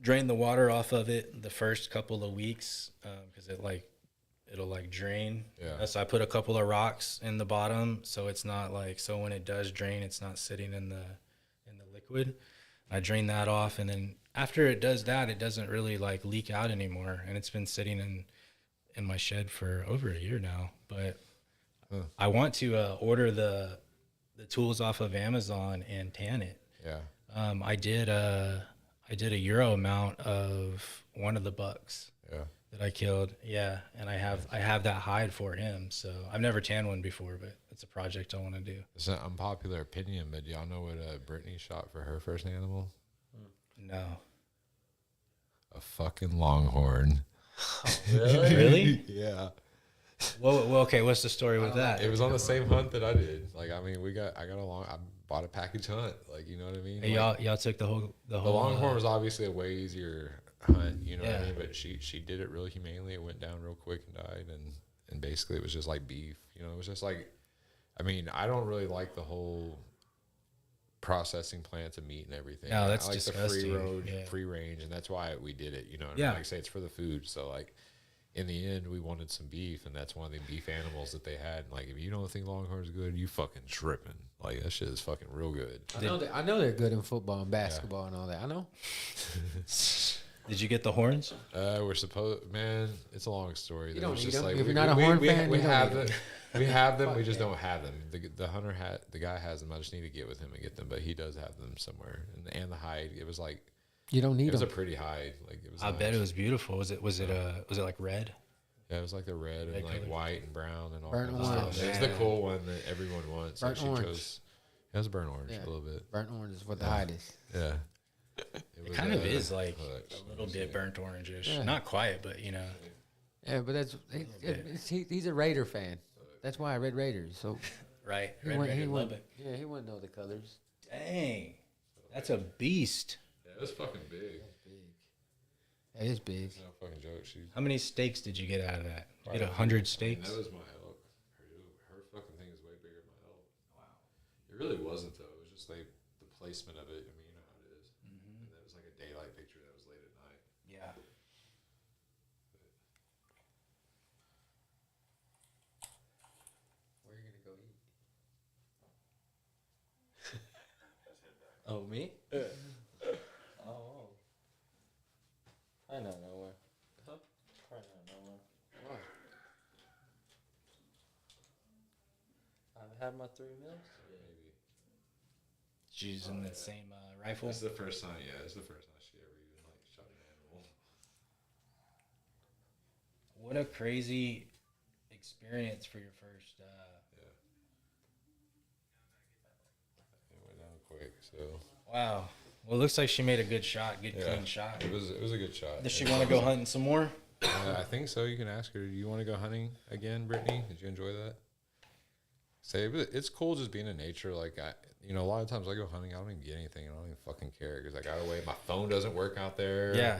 drained the water off of it the first couple of weeks because it'll like drain. Yeah. So I put a couple of rocks in the bottom so it's not like, so when it does drain, it's not sitting in the liquid. I drain that off, and then after it does that, it doesn't really like leak out anymore, and it's been sitting in my shed for over a year now. But I want to order the tools off of Amazon and tan it. Yeah. I did a Euro amount of one of the bucks Yeah. that I killed. Yeah, and I have that hide for him. So I've never tanned one before, but it's a project I want to do. It's an unpopular opinion, but do y'all know what Brittany shot for her first animal? No. A fucking longhorn. Really? Yeah. Well, okay. What's the story with that? It was on the same hunt that I did. Like, I mean, I bought a package hunt. Like, you know what I mean? Hey, Like, y'all took the whole the longhorn was obviously a way easier hunt, you know what I Yeah. mean? But she did it really humanely. It went down real quick and died, and basically it was just like beef. You know, it was just like, I mean, I don't really like the whole processing plants of meat and everything. No, that's I like disgusting. the free road, Yeah. free range, and that's why we did it. You know, what I Yeah. mean? Like I say, it's for the food. So like, in the end, we wanted some beef, and that's one of the beef animals that they had. And like, if you don't think Longhorn's good, you fucking tripping. Like that shit is fucking real good. I know they're good in football and basketball and all that. I know. Did you get the horns? We're supposed, man. It's a long story. You There don't was need just them. like, If you're not a horn fan, we you don't have need them. them. We have them. We Fuck just yeah. don't have them. The hunter the guy has them. I just need to get with him and get them. But he does have them somewhere. And the hide. It was like You don't need it was a them. pretty hide. Like it was. I nice. bet it was beautiful. Was it like red? Yeah, it was like the red and Red like color. white and brown and all Burnt kinds of orange. stuff. It's the cool one that everyone wants. Burnt so she orange. chose. It was burnt orange Yeah. a little bit. Burnt orange is what the hide is. Yeah. It kind of is like look, a little bit burnt orange-ish. Yeah. Not quite, but you know. Yeah, but he's a Raider fan. That's why I read Raiders. So Right. he Red, wouldn't- red, he love wouldn't- it. Yeah, he wouldn't know the colors. Dang. That's a beast. Yeah, it was fucking big. That is big. No fucking joke. She. How many steaks did you get out of that? You get 100 steaks? That was my elk. Her fucking thing is way bigger than my elk. Wow. It really wasn't though. It was just like the placement of it. I mean, you know how it is. And that was like a daylight picture that was late at night. Yeah. Where are you gonna go eat? Oh, me? Oh. I know nowhere. Huh? Probably not nowhere. Why? I've had my 3 meals. Maybe. She's using the same rifle. It's the first time. Yeah, it's the first time she ever even like shot an animal. What a crazy experience for your first. Yeah. It went down quick. So. Wow. Well, it looks like she made a good shot, good Yeah. clean shot. It was a good shot. Does she want to go hunting some more? I think so. You can ask her. Do you want to go hunting again, Brittany? Did you enjoy that? Say, but it's cool just being in nature. Like a lot of times I go hunting, I don't even get anything. I don't even fucking care because I got away. My phone doesn't work out there. Yeah.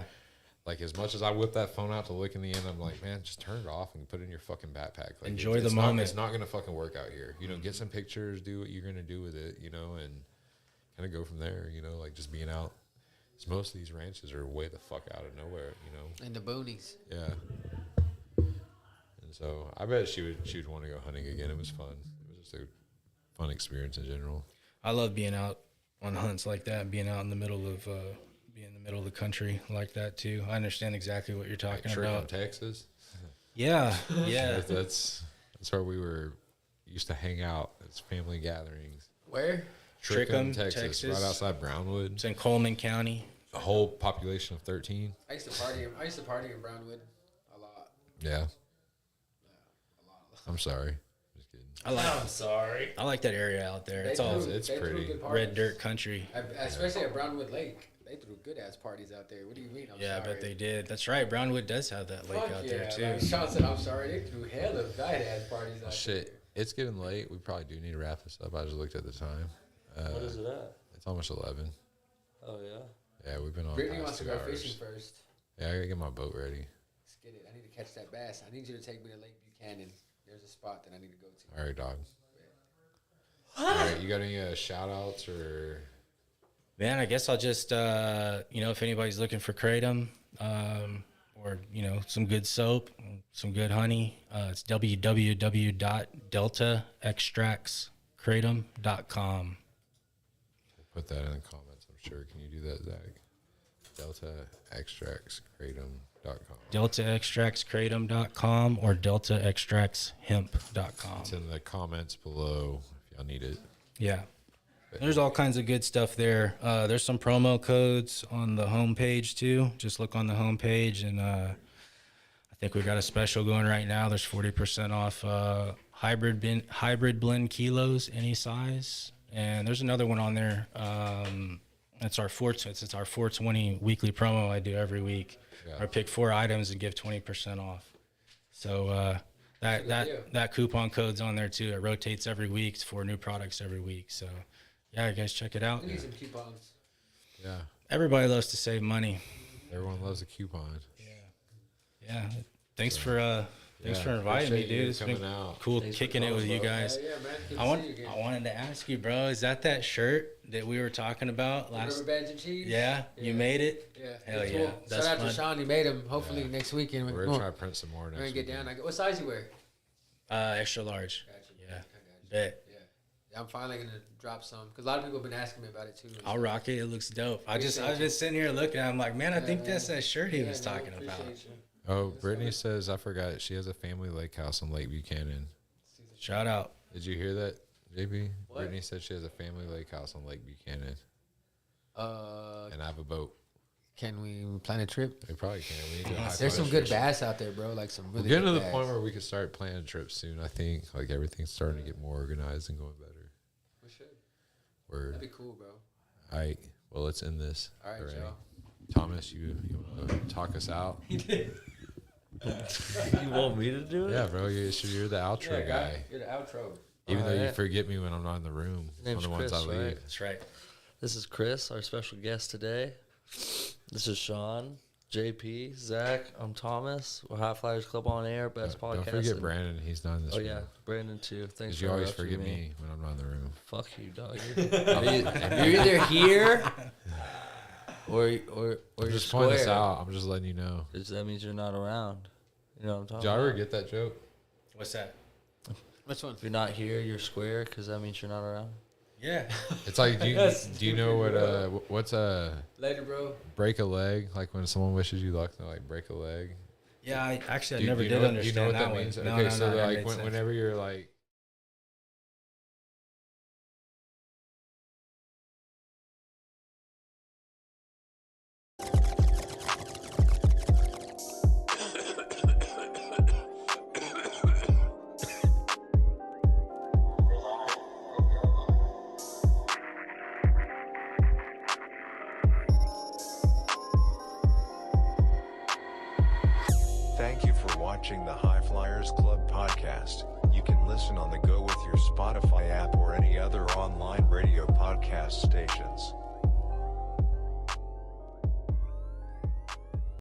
Like as much as I whip that phone out to look in the end, I'm like, man, just turn it off and put it in your fucking backpack. Like, Enjoy the it's moment. It's not gonna fucking work out here. Get some pictures, do what you're gonna do with it, and kind of go from there. Like just being out. 'Cause most of these ranches are way the fuck out of nowhere. In the boonies. Yeah. And so I bet she would want to go hunting again. It was fun. It was just a fun experience in general. I love being out on hunts like that, being out in the middle of the country like that too. I understand exactly what you're talking Like Trickham, about. Texas. Yeah, yeah. That's where we used to hang out. It's family gatherings. Where? Trickham, Texas, Texas. right outside Brownwood. It's in Coleman County. A whole population of 13. I used to party in Brownwood a lot. Yeah. I'm sorry. Just kidding. I'm sorry. I like that area out there. It's all it's they threw pretty. good red parties. dirt country. Especially at Brownwood Lake. They threw good ass parties out there. What do you mean? I'm Yeah, sorry. I bet they did. That's right. Brownwood does have that lake Fuck out yeah, there too. Like Sean said, I'm sorry. They threw hella night ass parties out there. Shit. It's getting late. We probably do need to wrap this up. I just looked at the time. What is it at? It's almost 11. Oh, yeah. Yeah, we've been on Brittany past wants to 2 go hours. fishing first. Yeah, I gotta get my boat ready. Let's get it. I need to catch that bass. I need you to take me to Lake Buchanan. There's a spot that I need to go to. All right, dog. All right, you got any shout outs or? Man, I guess I'll just if anybody's looking for kratom, or some good soap, some good honey, it's www.deltaextractskratom.com. Put that in the comments, I'm sure. Can you do that, Zach? DeltaExtractsKratom.com. DeltaExtractsKratom.com or DeltaExtractsHemp.com. It's in the comments below if y'all need it. Yeah. There's all kinds of good stuff there. There's some promo codes on the homepage too. Just look on the homepage, and I think we got a special going right now. There's 40% off hybrid blend kilos, any size. And there's another one on there. It's our 420 weekly promo I do every week. Yeah. I pick 4 items and give 20% off. So that coupon code's on there too. It rotates every week. It's 4 new products every week. So yeah, you guys check it out. We need some coupons. Yeah. Everybody loves to save money. Everyone loves a coupon. Yeah. Thanks for inviting me, appreciate you dude. It's been coming out. cool kicking it with you guys. Yeah, man. Good to see you again. I wanted to ask you, bro. Is that shirt that we were talking about last? Rubber bands and cheese. Yeah, you made it. Yeah. Hell It's yeah. cool. That's Shout out fun. to Sean. He made them. Hopefully next weekend We're gonna try to print some more We're next gonna get weekend. down. What size you wear? Extra large. Gotcha. Yeah. I got you. Bet. Yeah, I'm finally gonna drop some because a lot of people have been asking me about it too. I'll rock it. It looks dope. I've Appreciate been sitting here looking. I'm like, man, I think man. that's that shirt he Yeah, was man, talking about. appreciate you. Oh, Brittany says, I forgot, she has a family lake house in Lake Buchanan. Shout out. Did you hear that, JP? What? Brittany said she has a family lake house on Lake Buchanan. And I have a boat. Can we plan a trip? We probably can. We need to high There's some five good trips. bass out there, bro. Like some really We're getting to good the bass. point where we can start planning trips soon. I think like everything's starting to get more organized and going better. We should. Word. That'd be cool, bro. All right. Well, let's end this. All right, y'all. Thomas, you want to talk us out? You want me to do it? Yeah, bro. You're the outro guy. You're the outro. Even though you Alright. forget me when I'm not in the room. Your name's on the ones Chris, I leave. right? That's right. This is Chris, our special guest today. This is Sean, JP, Zach. I'm Thomas. We're High Flyers Club on Air, best podcast. Don't forget in- Brandon. He's not in this Oh room. yeah, Brandon too. Thanks. 'Cause for you always interrupting forget me when I'm not in the room. Fuck you, dog. You're either here or you're Just square. point this out. I'm just letting you know. That means you're not around. You know what I'm talking Did y'all about? ever get that joke? What's that? Which one? If you're not here, you're square, because that means you're not around. Yeah. It's like, do you know what's a Later, bro. break a leg? Like when someone wishes you luck, they're like break a leg. Yeah, I Do you- never do you did know, understand do you know what that one. means? No, Okay, no, so no, that like made sense. whenever you're like, Thank you for watching the High Flyers Club podcast. You can listen on the go with your Spotify app or any other online radio podcast stations.